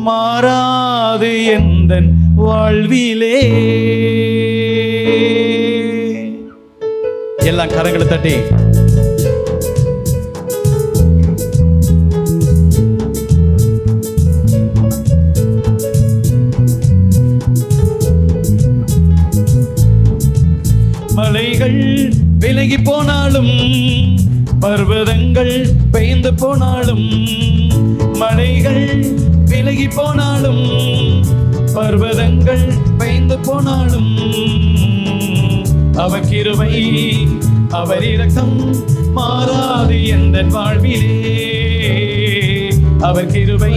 மாறாது எந்தன் வாழ்விலே. எல்லாம் கரங்களை தட்டி மலைகள் விலகி போனாலும் பர்வதங்கள் பெயர்ந்து போனாலும், மலைகள் விலகி போனாலும் பர்வதங்கள் பெயர்ந்து போனாலும், அவர் கிருபை அவர் இரக்கம் மாறாது எந்தன் வாழ்விலே. அவர் கிருபை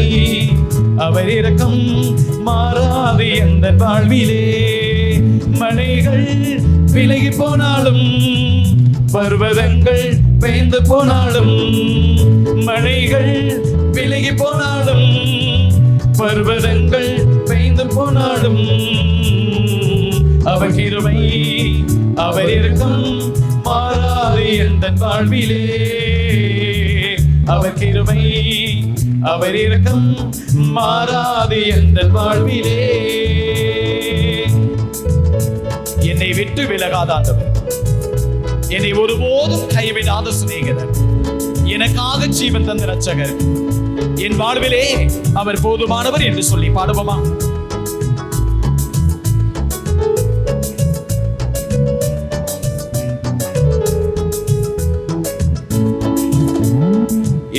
அவர் இரக்கம் மாறாது எந்தன் வாழ்விலே. மலைகள் விலகி போனாலும் பர்வதங்கள் பெயர்ந்து போனாலும், மலைகள் விலகி போனாலும் பர்வதங்கள் பெயர்ந்து போனாலும், அவர் கிருபை அவர் இரக்கம் மாறாது எந்தன் வாழ்விலே. அவர் கிருபை அவர் இரக்கம் மாறாது எந்தன் வாழ்விலே. என்னை விட்டு விலகாத ஆண்டவர், என்னை ஒருபோதும் கைவிடாத சிநேகிதர், எனக்காக ஜீவன் தந்த இரட்சகர், என் வாழ்விலே அவர் போதுமானவர் என்று சொல்லி பாடுவோமா.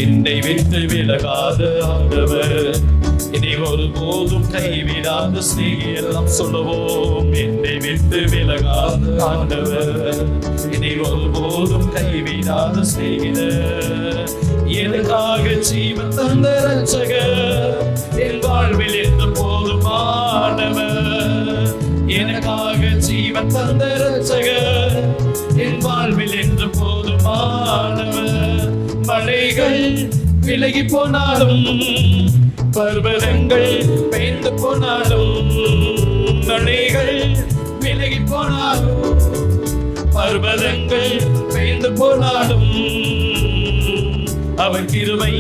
என்னை விட்டு விலகாத ஆண்டவர், என்னை ஒருபோதும் கைவிடாத சிநேகிதர். எல்லாம் சொல்லுவோம். என்னை விட்டு விலகாத ஆண்டவர், என்னை ஒருபோதும் கைவிடாத சிநேகிதர், எனக்காக ஜீவன் தந்த இரட்சகர், என் வாழ்வில் என்று போதுமானவர். எனக்காக ஜீவன் தந்த இரட்சகர், என் வாழ்வில் என்று போதுமானவர். மலைகள் விலகி போனாலும் பர்வதங்கள் பெயர்ந்து போனாலும், மலைகள் விலகி போனாலும் பர்வதங்கள் பெயர்ந்து போனாலும், அவர் கிருபை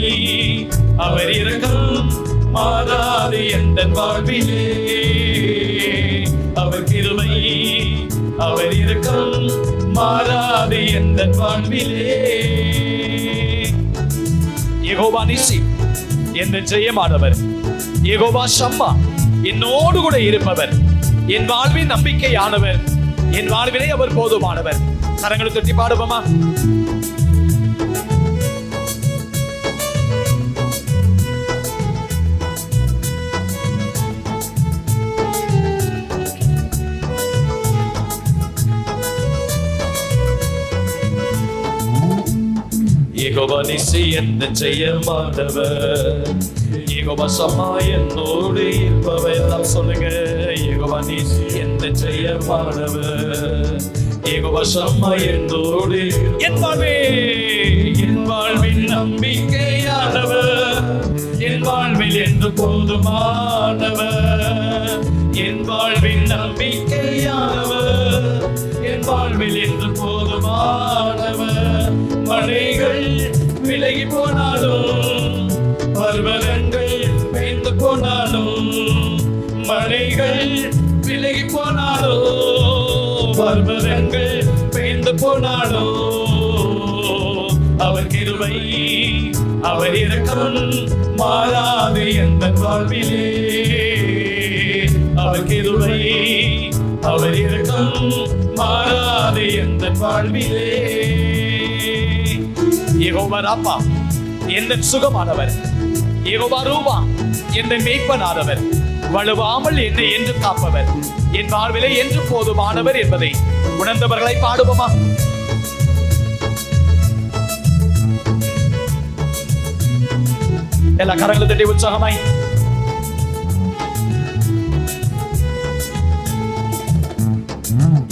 அவர் இரக்கம் மாறாது எந்தன் வாழ்விலே. அவர் கிருபை அவர் இரக்கம் மாறாது எந்தன் வாழ்விலே. யெகோவா நிசி என்ற ஜெயமானவர், யெகோவா ஷம்மா என்னோடு கூட இருப்பவர், என் வாழ்வின் நம்பிக்கையானவர், என் வாழ்விலே அவர் போதுமானவர். கரங்களை தட்டி பாடுவோமா. யெகோவா நிசி எந்த ஜெயமானவர், யெகோவா ஷம்மா என்னோடு இருப்பவர். எல்லாம் சொல்லுங்க. யெகோவா நிசி எந்த ஜெயமானவர், யெகோவா ஷம்மா என்னோடு. என் வாழ்வே என் வாழ்வின் நம்பிக்கையானவர், என் வாழ்வில் என்று போதுமானவர். என் வாழ்வின் நம்பிக்கையானவர், என் வாழ்வில் என்று போதுமானவர். மலைகள் விலகி போனாலும் பர்வதங்கள் பெயர்ந்து போனாலும், மலைகள் விலகி போனாலும் பர்வதங்கள் பெயர்ந்து போனாலும், அவர் கிருபை அவர் இரக்கம் மாறாது எந்தன் வாழ்விலே. அவர் கிருபை அவர் இரக்கம் மாறாது எந்தன் வாழ்விலே. யெகோவா ராப்பா எந்தன் சுகமானவர், யெகோவா ரூபா எந்தன் மேய்ப்பனானவர், வலுவாமல் என்னை என்று காப்பவர், என் வாழ்விலே என்று போதுமானவர் என்பதை உணர்ந்தவர்களை பாடுவோமா. எல்லா கரங்களை தட்டி உற்சாகமாய்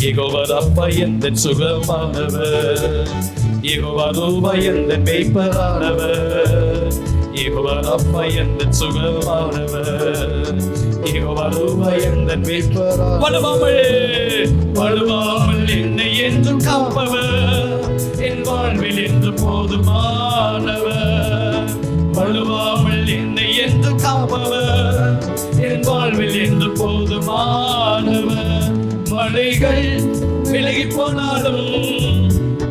யெகோவா ரப்பா எந்தன் சுகமானவர், யெகோவா ரூபா எந்தன் மேய்ப்பரானவர், யெகோவா ரப்பா எந்தன் சுகமானவர், யெகோவா ரூபா எந்தன் மேய்ப்பரானவர். வலுவாமல் என்னை என்றும் காப்பவர், என் வாழ்வில் என்று போதுமானவர். வலுவாமல் என்னை என்று காப்பவர், என் வாழ்வில் என்று போதுமானவர். மலைகள் விலகி போனாலும்,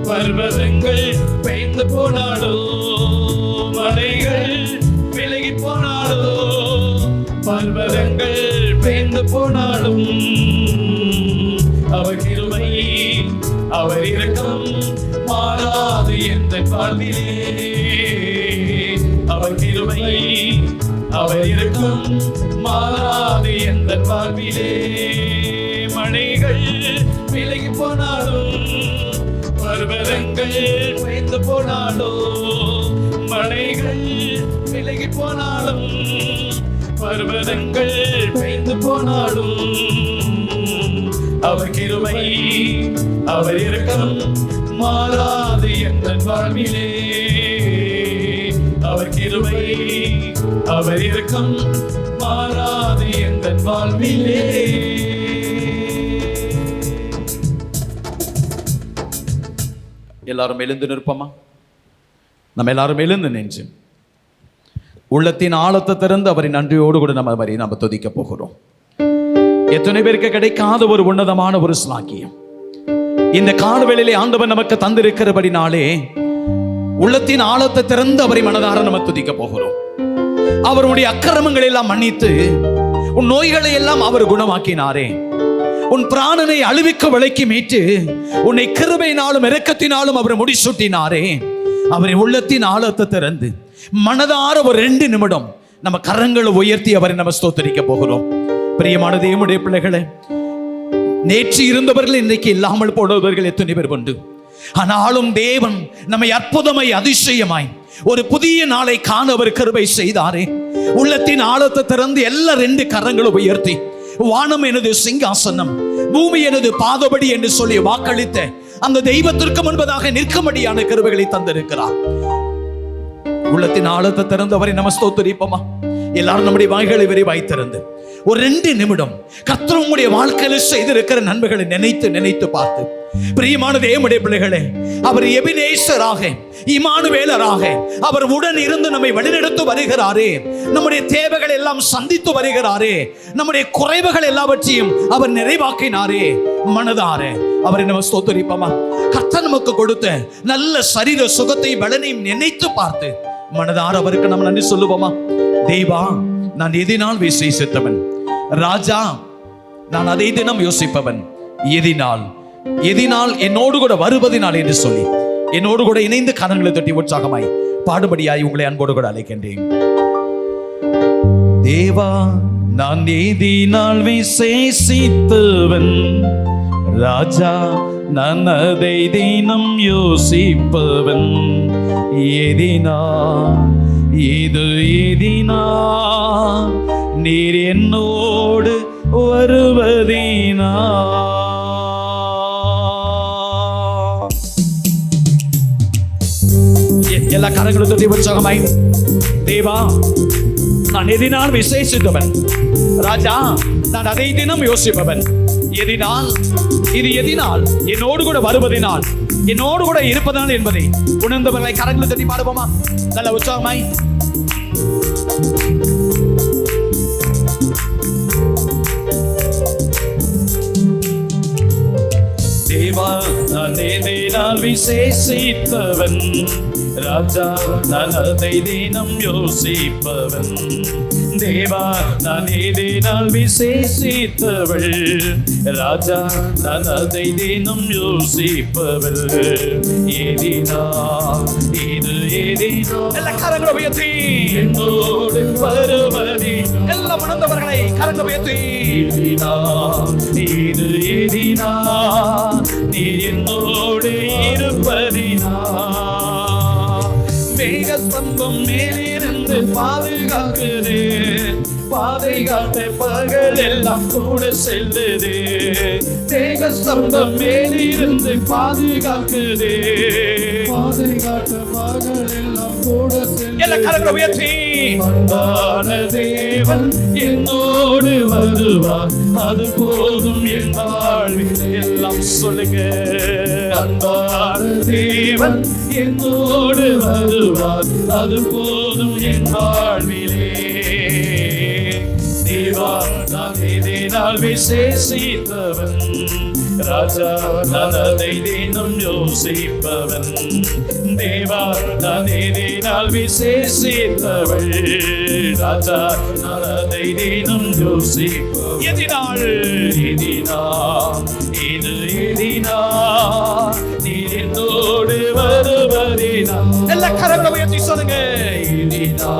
பர்வதங்கள் பெய்ந்து போனாலும், மலைகள் விலகி போனாலும், பர்வதங்கள் பெய்ந்து போனாலும், அவர் கிருபை அவர் இரக்கம் மாறாது என்ற வாழ்விலே. அவர் கிருபை அவர் இரக்கம் மாறாது என்ற வாழ்விலே. மலைகள் விலகி போனாலும், பர்வதங்கள் பெய்ந்து போனாலும், மலைகள் விலகி போனாலும், பர்வதங்கள் பெய்ந்து போனாலும், அவர் கிருபை அவர் இரக்கம் மாறாது என்ற வாழ்விலே. அவர் கிருபை அவர் இரக்கம் மாறாது என்ற வாழ்விலே. எல்லாரும் எழுந்து நிற்போமா? நம்ம எல்லாரும் எழுந்து நின்று உள்ளத்தின் ஆழத்தை திறந்து அவரை நன்றியோடு கூட நம்ம துதிக்க போகிறோம். எத்தனை பேருக்கு கிடைக்காத ஒரு உன்னதமான ஒரு ஸ்லாக்கியம் இந்த காலவேளையிலே ஆண்டவர் நமக்கு தந்திருக்கிறபடினாலே உள்ளத்தின் ஆழத்தை திறந்து அவரை மனதார நம்ம துதிக்க போகிறோம். அவருடைய அக்கிரமங்களை எல்லாம் மன்னித்து உன் நோய்களை எல்லாம் அவர் குணமாக்கினாரே. உன் பிராணனை அழிவுக்கு விலைக்கு மீட்டு உன்னை கிருபையினாலும் இரக்கத்தினாலும் அவர் முடிசூட்டினாரே. அவரை உள்ளத்தின் ஆழத்தை திறந்து மனதார ஒரு 2 நிமிடம் நம்ம கரங்களை உயர்த்தி அவரை நம்ம ஸ்தோத்தரிக்க போகிறோம். பிரியமான தேவனுடைய பிள்ளைகளே, நேற்று இருந்தவர்கள் இன்றைக்கு இல்லாமல் போனவர்கள் எத்தனை பேர் உண்டு. ஆனாலும் தேவன் நம்மை அற்புதமாய் அதிசயமாய் ஒரு புதிய நாளை காண அவர் கிருபை செய்தாரே. உள்ளத்தின் ஆழத்தை திறந்து எல்லா 2 கரங்களும் உயர்த்தி வானம் எனது சிங்காசனம், பூமி எனது பாதபடி என்று சொல்லி வாக்களித்த அந்த தெய்வத்திற்கு முன்பதாக நிற்கும்படியான கிருபைகளை தந்திருக்கிறார். உள்ளத்தின் ஆழத்தை திறந்து அவரை நம்ம ஸ்தோத்திரிப்போமா? எல்லாரும் நம்முடைய வாய்களை விரைவாய் திறந்து ஒரு 2 நிமிடம் கர்த்தர் உங்களுடைய வாழ்க்கையில செய்திருக்கிற நன்மைகளை நினைத்து பார்த்து, பிரியமான தேவனுடைய பிள்ளைகளே, அவர் எபினேசராக இமானுவேலராக அவர் உடன் இருந்து நம்மை வழிநடத்தி வருகிறாரே. நம்முடைய தேவைகள் எல்லாம் சந்தித்து வருகிறாரே. நம்முடைய குறைவுகள் எல்லாவற்றையும் அவர் நிறைவாக்கினாரே. மனதார அவரை நம்ம ஸ்தோத்திரிப்போமா? கர்த்தர் நமக்கு கொடுத்த நல்ல சரீர சுகத்தை பலனையும் நினைத்து பார்த்து மனதார அவருக்கு நம்ம நன்றி சொல்லுவோமா? தேவா, நான் எதினால் விசேஷித்தவன், ராஜா நான் அதை தினம் யோசிப்பவன், எதினால் என்னோடு கூட வருவதினால் என்று சொல்லி என்னோடு கூட இணைந்து கரங்களை தட்டி உற்சாகமாய் பாடுபடியாய் உங்களை அன்போடு கூட அழைக்கின்றேன். தேவா, நான் எதினால் விசேஷித்தவன், ராஜா நான் அதை தினம் யோசிப்பவன், எதினா நீர் என்னோடு வருவதினா. எல்லா கரங்களும் தட்டி உற்சாகமாய், தேவா நான் எதினால் விசேஷித்தவன், ராஜா நான் அதை தினம் யோசிப்பவன், எதினால் என்னோடு கூட வருவதினால், என்னோடு கூட இருப்பதால் என்பதை உணர்ந்தவர்களை கரங்களை தட்டி பாடுவோமா? நல்ல உற்சாகமாய். தேவா நான் எதினால் விசேஷித்தவன், ராஜா நான் அதை தினம் யோசிப்பவன், தேவா நான் எதினால் விசேஷித்தவள், ராஜா நான் அதை தினம் யோசிப்பவள், எதினா எல்லா கரங்களை உயர்த்தி என்னோடு வருவதி, எல்லா உணர்ந்தவர்களை கரங்களை உயர்த்தி, எதினா நீ என்னோடு இருப்பதினா, மேக ஸ்தம்பம் மேலிருந்த இருந்து பாதுகாக்குதே, பாதை காட்ட பகல் எல்லாம் கூட செல்லுதே, தேக ஸ்தம்பம் மேலிருந்து பாதுகாக்குதே, பாதை காட்ட பகல் எல்லாம் கூட எல்லா கரங்களை உயர்த்தி அன்பான தேவன் என்னோடு வருவார், அது போதும் என் வாழ்வில். எல்லாம் சொல்லுங்க, அன்பான தேவன் என்னோடு வருவார், அது போதும் என் வாழ்விலே. தேவா நான் இதனால் விசேஷித்தவன், ராஜா நான் அதை தினம் யோசிப்பவன். தேவா நான் இதனால் விசேஷித்தவள், ராஜா நான் அதை தினம் யோசிப்பவன். எதினால் எதினா இது எதினா நீர் என்னோடு வருவதினா. எல்லா கரங்களை உயர்த்தி சொல்லுங்க, எதினா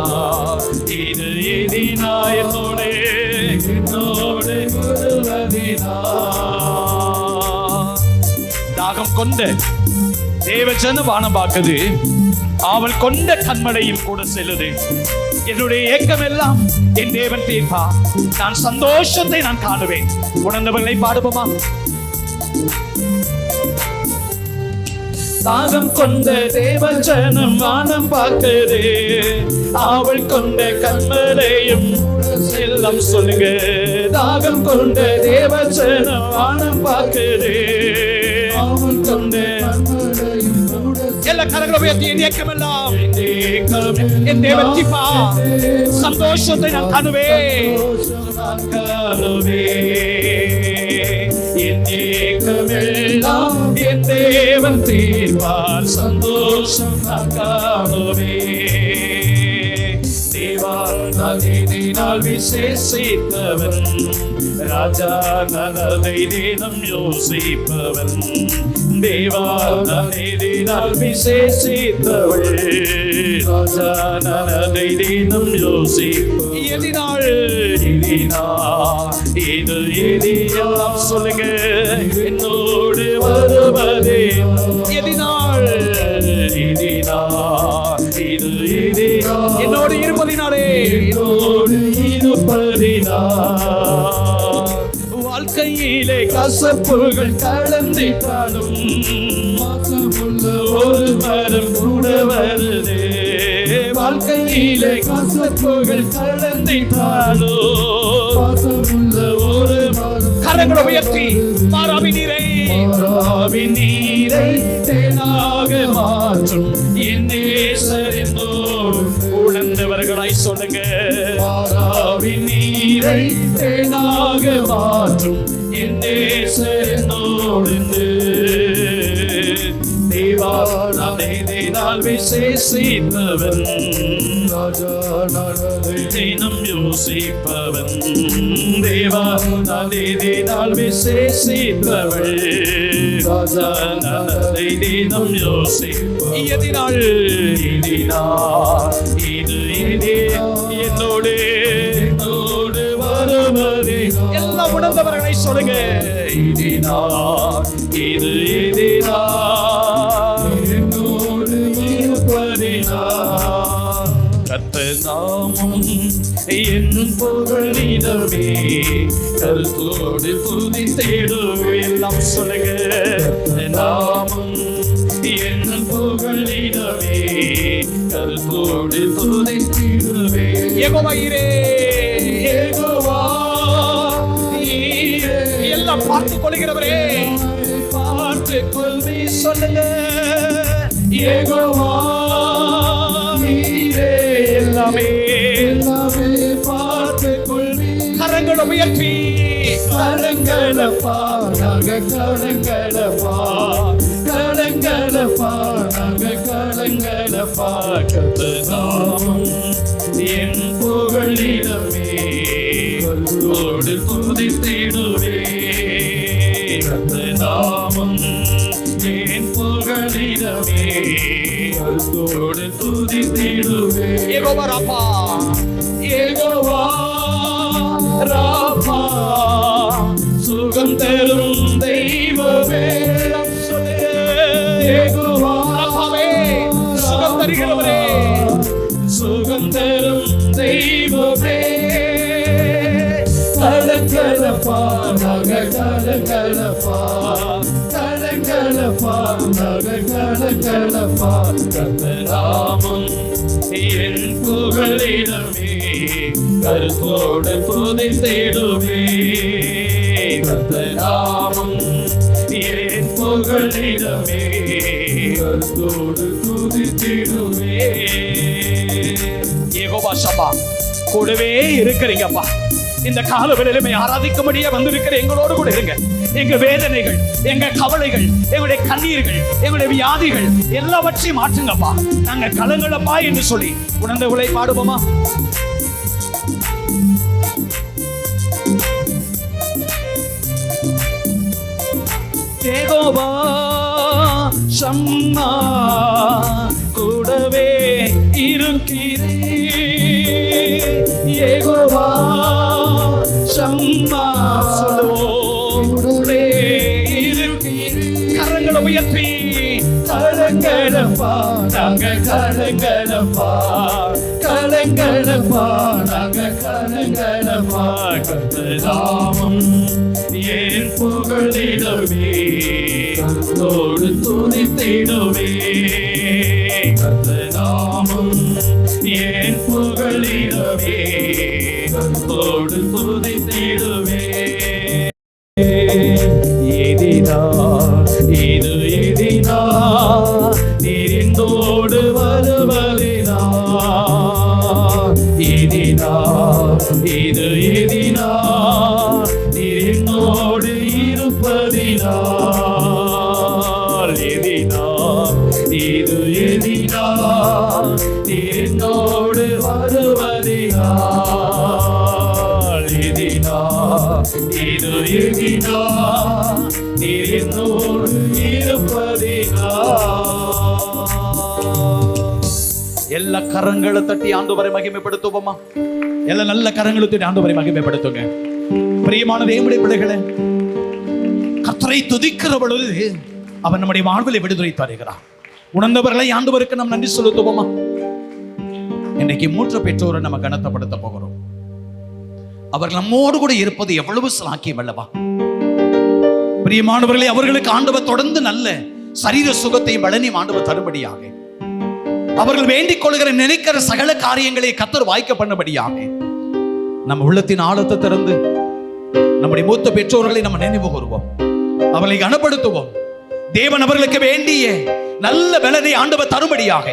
இது எதினா என்னோடு என்னோடு வருவதினா. தாகம் கொண்ட தேவஜன வானம் பார்க்குது, அவள் கொண்ட கண்மலையில் கூட செல்லுது. என்னுடைய ஏக்கம் எல்லாம் என் தேவன் தீர்ப்பா, நான் சந்தோஷத்தை நான் காணுவேன். உணர்ந்தவர்களை பாடுவோமா? தாகம் கொண்ட தேவஜனம் வானம் பார்க்குது, அவள் கொண்ட கண்மலையும் செல்லம் சொல்லுங்க. தாகம் கொண்ட தேவஜனம் வானம் பார்க்குது, அவள் கொண்ட எல்லா கரங்களை உயர்த்தி என் ஏக்கமெல்லாம் என் தேவன் தீர்ப்பா, சந்தோஷத்தை நான் காணுவேன். என் ஏக்கமெல்லாம் என் தேவன் தீர்ப்பார், சந்தோஷம் நான் காணுவேன். தேவா நான் இதனால் விசேஷித்தவன், ராஜா நான் அதை தினம் யோசிப்பவன். தேவா நான் இதனால் விசேஷித்தவள், ராஜா நான் அதை தினம் யோசிப்பவன். எதினால் எதினா இது எதியெல்லாம் சொல்லுங்க, என்னோடு வருவதே. எதினால் எதினா இது எதினா என்னோடு இருப்பதினாலே, என்னோடு இருப்பதினா. வாழ்க்கையிலே கசப்புகள் கலந்திட்டாலும் மாசமுள்ள ஒரு மரம் கூட வருதே. வாழ்க்கையிலே கசப்புகள் கலந்திட்டாலும் மாசமுள்ள ஒரு மரம். கரங்களை உயர்த்தி மாறாவி நீரை, மாறாவி நீரை தேனாக மாற்றும் என் நேசர் என்னோடு. உணர்ந்தவர்களாய் சொல்லுங்க, மாறாவி நீரை தேனாக மாற்றும் என் நேசர் என்னோடு. தேவா நான் இதனால் விசேஷித்தவன், ராஜா நான் அதை தினம் யோசிப்பவன். தேவா நான் இதனால் விசேஷித்தவள், ராஜா நான் அதை தினம் யோசிப்பவன். எதினால் எதினா இது எதே என்னோடு என்னோடு வருவதே. எல்லா உணர்ந்தவர்களை சொல்லுங்க, எதினா இது எதினா என்னோடு இருப்பதினா. கர்த்தர் நாமம் என்னும் புகழிடமே, கருத்தோடு துதித்திடுவே. எல்லாம் சொல்லுங்க, நாமம் என்னும் புகழிடமே, கருத்தோடு துதித்திடுவே. யெகோவா ஈரே, யெகோவா ஈரே. எல்லாம் பார்த்துக் கொள்கிறவரே, பார்த்துக் கொள்வி சொல்லுங்க. யெகோவா ஈரே, எல்லாமே எல்லாமே பார்த்துக் கொள்வி. கரங்களை உயர்த்தி, கரங்களப்பா நாங்க கரங்களப்பா, கரங்களப்பா நாங்க கரங்களப்பா. கர்த்தர் நாமம் என் புகழிடமே, கருத்தோடு துதித்திடுவே. கர்த்தர் நாமம் என் புகழிடமே, கருத்தோடு துதித்திடுவே. யெகோவா ராபா, யெகோவா ராபா, சுகம் தரும் தெய்வமே. யெகோவா ராபாவே, சுகம் தருகிறவரே, சுகம் தரும் நாங்கள் கலங்கலப்பா, கலங்கலப்பா, நாங்கள் கலங்கலப்பா. கர்த்தராமம் என் புகழிடமே, கருத்தோடு துதித்திடுவே. கர்த்தராமம் என் புகழிடமே, கருத்தோடு துதித்திடுவே. யெகோவா ஷமா, கூடவே இருக்கிறீங்கப்பா. இந்த காலவெளியிலுமே ஆராதிக்கும்படியே வந்திருக்கிற எங்களோடு கூட இருங்க. எங்க வேதனைகள், எங்க கவலைகள், எங்களுடைய கண்ணீர்கள், எங்களுடைய வியாதிகள் எல்லாவற்றையும் மாற்றுங்கப்பா. நாங்க கலங்களப்பா என்று சொல்லி உணர்ந்தவளை பாடுவோமா? யெகோவா ஷம்மா, கூடவே இருக்கிறே. யெகோவா ஷம்மா, கூடவே இருக்கிறே. கரங்களை உயர்த்தி கலங்கலப்பா, நாங்கள் கலங்கலப்பா, கலங்கலப்பா, நாங்கள் கலங்கலப்பா. கர்த்தராமம் என் புகழிடமே, கருத்தோடு துதித்திடுவே. கர்த்தராமம் என் புகழிடமே, கருத்தோடு துதித்திடுவே. எதினா இது எதினா, நீரிந்தோடு வருவதினா. எதினா இது எதினா, நீரின்னோடு இருப்பதினால். எதினா இது எதினா, நீரின்னோடு வருவதினால். எதினா இது எதினா, நீரின்னோடு இருப்பதினால். எல்லா கரங்களை தட்டி ஆண்டவரை மகிமைப்படுத்துவோமா? எல்லா நல்ல கரங்களை தட்டி ஆண்டவரை மகிமைப்படுத்துங்க. பிரியமான தேவனுடைய பிள்ளைகளே, கர்த்தரை துதிக்கிற பொழுது அவன் நம்முடைய வாழ்விலை விடுதலை தருகிறான். உணர்ந்தவர்களை ஆண்டவருக்கு நாம் நன்றி செலுத்துவோமா? இன்னைக்கு 3 பெற்றோரை நம்ம கனத்தப்படுத்த போகிறோம். அவர்கள் நம்மோடு கூட இருப்பது எவ்வளவு சாக்கியம் அல்லவா? பிரியமானவர்களே, அவர்களுக்கு ஆண்டவர் தொடர்ந்து நல்ல சரீர சுகத்தையும் பலனையும் ஆண்டவர் தரும்படியாக, அவர்கள் வேண்டிக் கொள்கிற நினைக்கிற சகல காரியங்களை கர்த்தர் வாய்க்க பண்ணபடியாக, நம்ம உள்ளத்தின் ஆழத்தை திறந்து நம்முடைய மூத்த பெற்றோர்களை நம்ம நினைவு கூறுவோம், அவர்களை கனப்படுத்துவோம். தேவன் அவர்களுக்கு வேண்டிய நல்ல பலனை ஆண்டவர் தரும்படியாக,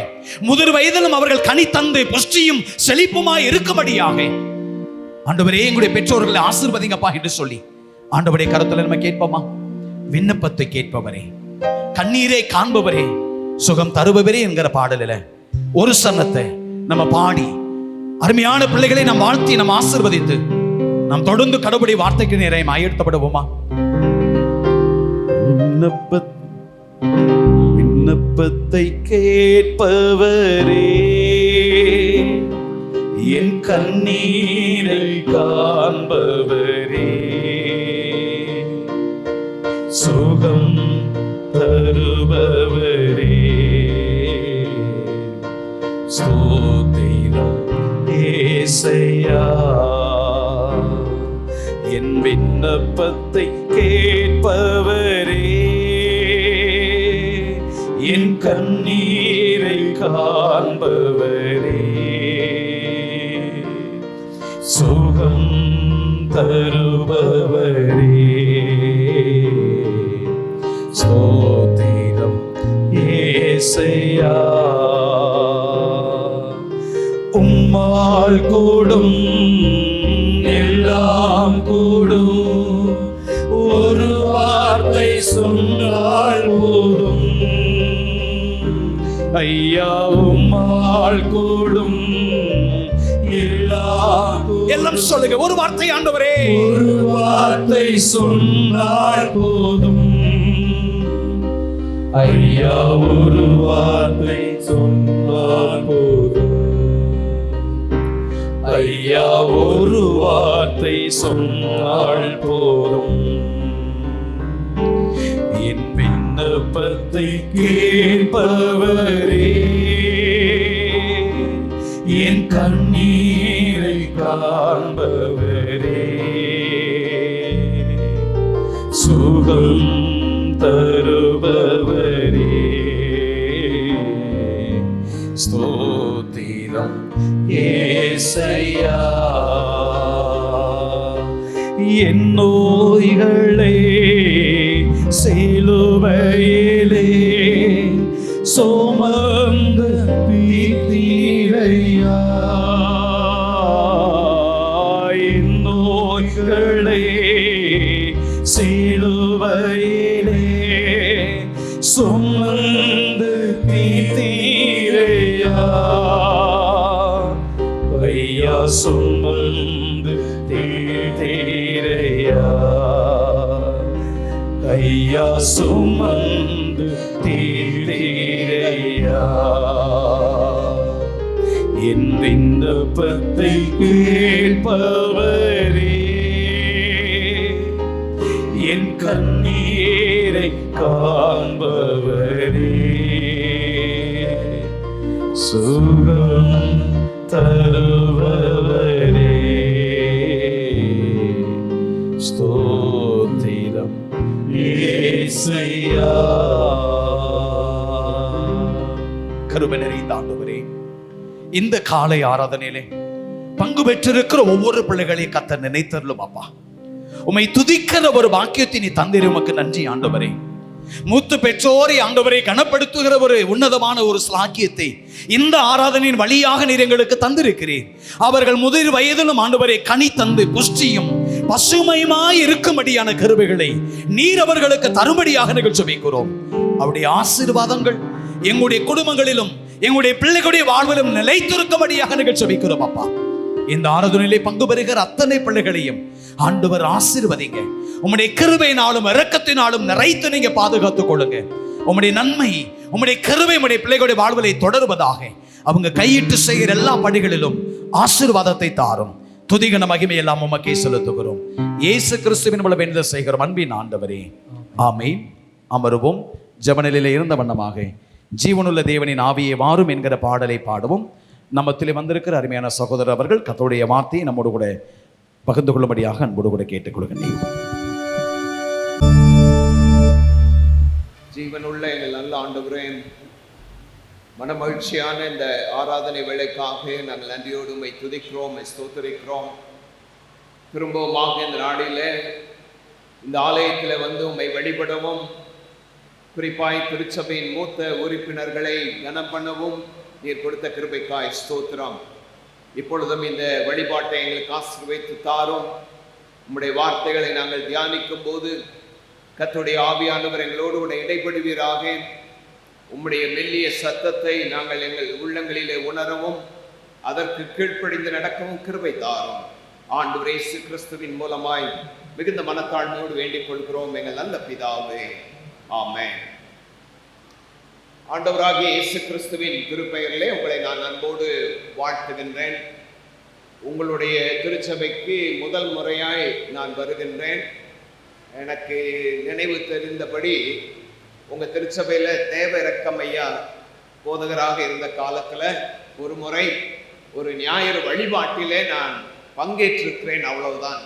முதிர் வயதிலும் அவர்கள் கனி தந்து புஷ்டியும் செழிப்புமாய் இருக்கும்படியாக ஆண்டவரே எங்களுடைய பெற்றோர்களை ஆசீர்வதிங்கப்பா என்று சொல்லி ஆண்டவருடைய கருத்துல நம்ம கேட்போமா? விண்ணப்பத்தை கேட்பவரே, கண்ணீரை காண்பவரே, சுகம் தருபவரே என்கிற பாடலில் ஒரு சரணத்தை நம்ம பாடி அருமையான பிள்ளைகளை நாம் வாழ்த்தி நாம் ஆசீர்வதித்து நாம் தொடர்ந்து கடவுளுடைய வார்த்தைக்கு நேரம் ஆயத்தப்படுவோமா? விண்ணப்பத்தை கேட்பவரே, என் கண்ணீரை காண்பவரே, சுகம் தருபவரே, ஸ்தோத்திரம் ஏசையா. என் விண்ணப்பத்தை கேட்பவரே, என் கண்ணீரை காண்பவரே, சுகம் தருபவரே, ஸ்தோத்திரம் ஏசையா. உம்மால் கூடும் எல்லாம் கூடும், ஒரு வார்த்தை சொன்னால் போதும். ஐயா உம்மால் கூடும் எல்லாம் சொல்லுங்க. ஒரு வார்த்தை ஆண்டவரே, ஒரு வார்த்தை சொன்னால் போதும். ஐயா ஒரு வார்த்தை சொன்னால் போதும். ஐயா ஒரு வார்த்தை சொன்னால் போதும். என் விண்ணப்பத்தை கேட்பவரே, என் கண்ணீரை காண்பவரே, சுகம் தருபவரே ஸ்தோத்திரம் ஏசையா. என் நோய்களை சிலுவையிலே சுமந்து தீர்த்தீரையா. என் நோய்களை சிலுவையிலே சுமந்து தீர்த்தீரையா. ஐயா சுமந்து தீர்த்தீரையா. ஐயா சுமந்து தீர்த்தீரையா. என் விண்ணப்பத்தை கேட்பவரே, என் கண்ணீரை காண்பவரே, சுகம் தருபவரே, ஸ்தோத்திரம் ஏசையா. கிருபை நிறைந்த ஆண்டவரே, இந்த காலை ஆராதனையிலே பங்கு பெற்றிருக்கிற ஒவ்வொரு பிள்ளைகளையும் கர்த்தர் நினைத்தருளும் அப்பா. உம்மை துதிக்கிற ஒரு பாக்கியத்தை நீ தந்தீர், உமக்கு நன்றி ஆண்டவரே. மூத்த பெற்றோரை ஆண்டவரை கனப்படுத்துகிற ஒரு உன்னதமான ஒரு ஸ்லாக்கியத்தை இந்த ஆராதனையின் வழியாக நீர் எங்களுக்கு தந்திருக்கிறீர். அவர்கள் முதிர் வயதிலும் ஆண்டவரை கனி தந்து புஷ்டியும் பசுமையுமாய் இருக்கும்படியான கிருபைகளை நீர் அவர்களுக்கு தரும்படியாக நிகழ்ச்சி வைக்கிறோம். அவருடைய ஆசீர்வாதங்கள் எங்களுடைய குடும்பங்களிலும் எங்களுடைய பிள்ளைகளுடைய வாழ்விலும் நிலைத்திருக்கும்படியாக நிகழ்ச்சி வைக்கிறோம் அப்பா. இந்த ஆராதனையிலே பங்கு பெறுகிற அத்தனை பிள்ளைகளையும் ஆண்டவர் ஆசீர்வதிங்க. உம்முடைய கிருபையினாலும் இரக்கத்தினாலும் நிறைத்து நீங்க பாதுகாத்துக் கொள்ளுங்க. உம்முடைய நன்மை, உம்முடைய கிருபை உம்முடைய பிள்ளைகளுடைய வாழ்விலை தொடருவதாக. அவங்க கையிட்டு செய்கிற எல்லா படிகளிலும் ஆசீர்வாதத்தை தாரும். துதிகன மகிமை எல்லாம் உமக்கே செலுத்துகிறோம். இயேசு கிறிஸ்துவின் மூலம் வேண்டுதல் செய்கிறோம் அன்பின் ஆண்டவரே, ஆமென். அமருவோம். ஜெபநிலையிலே இருந்த வண்ணமாக ஜீவனுள்ள தேவனின் ஆவியை வாரும் என்கிற பாடலை பாடுவோம். நம்மத்திலே வந்திருக்கிற அருமையான சகோதரர் அவர்கள் கர்த்தருடைய வார்த்தையை நம்மோடு கூட பகிர்ந்து கொள்ளும்படியாக அன்போடு கூட கேட்டுக்கொள்கின்றேன். ஜீவனுள்ள எங்கள் நல்ல ஆண்டவரே, மனமகிழ்ச்சியான இந்த ஆராதனை வேளைக்காக நாங்கள் நன்றியோடு உம்மை துதிக்கிறோம், ஸ்தோத்திரிக்கிறோம். திரும்பவுமாக இந்த நாளிலே இந்த ஆலயத்தில் வந்து உம்மை வழிபடவும், குறிப்பாய் திருச்சபையின் மூத்த உறுப்பினர்களை கனம் பண்ணவும் நீர் கொடுத்த கிருபைக்காய் ஸ்தோத்திரம். இப்பொழுதும் இந்த வழிபாட்டை எங்களுக்கு ஆசீர்வதித்து தாரும். உம்முடைய வார்த்தைகளை நாங்கள் தியானிக்கும் போது கர்த்தருடைய ஆவியானவர் எங்களோடு கூட இடைப்படுவீராக. உம்முடைய மெல்லிய சத்தத்தை நாங்கள் எங்கள் உள்ளங்களிலே உணரவும் அதற்கு கீழ்ப்படிந்து நடக்கவும் கிருபை தாரும். ஆண்டவர் இயேசு கிறிஸ்துவின் மூலமாய் மிகுந்த மனத்தாழ்மையோடு வேண்டிக் கொள்கிறோம் எங்கள் நல்ல பிதாவே, ஆமென். ஆண்டவராகிய இயேசு கிறிஸ்துவின் திருப்பெயரிலே உங்களை நான் அன்போடு வாழ்த்துகின்றேன். உங்களுடைய திருச்சபைக்கு முதல் முறையாய் நான் வருகின்றேன். எனக்கு நினைவு தெரிந்தபடி உங்கள் திருச்சபையில் தேவ இரக்கம் ஐயா போதகராக இருந்த காலத்தில் ஒரு முறை ஒரு ஞாயிறு வழிபாட்டிலே நான் பங்கேற்றிருக்கிறேன், அவ்வளவுதான்.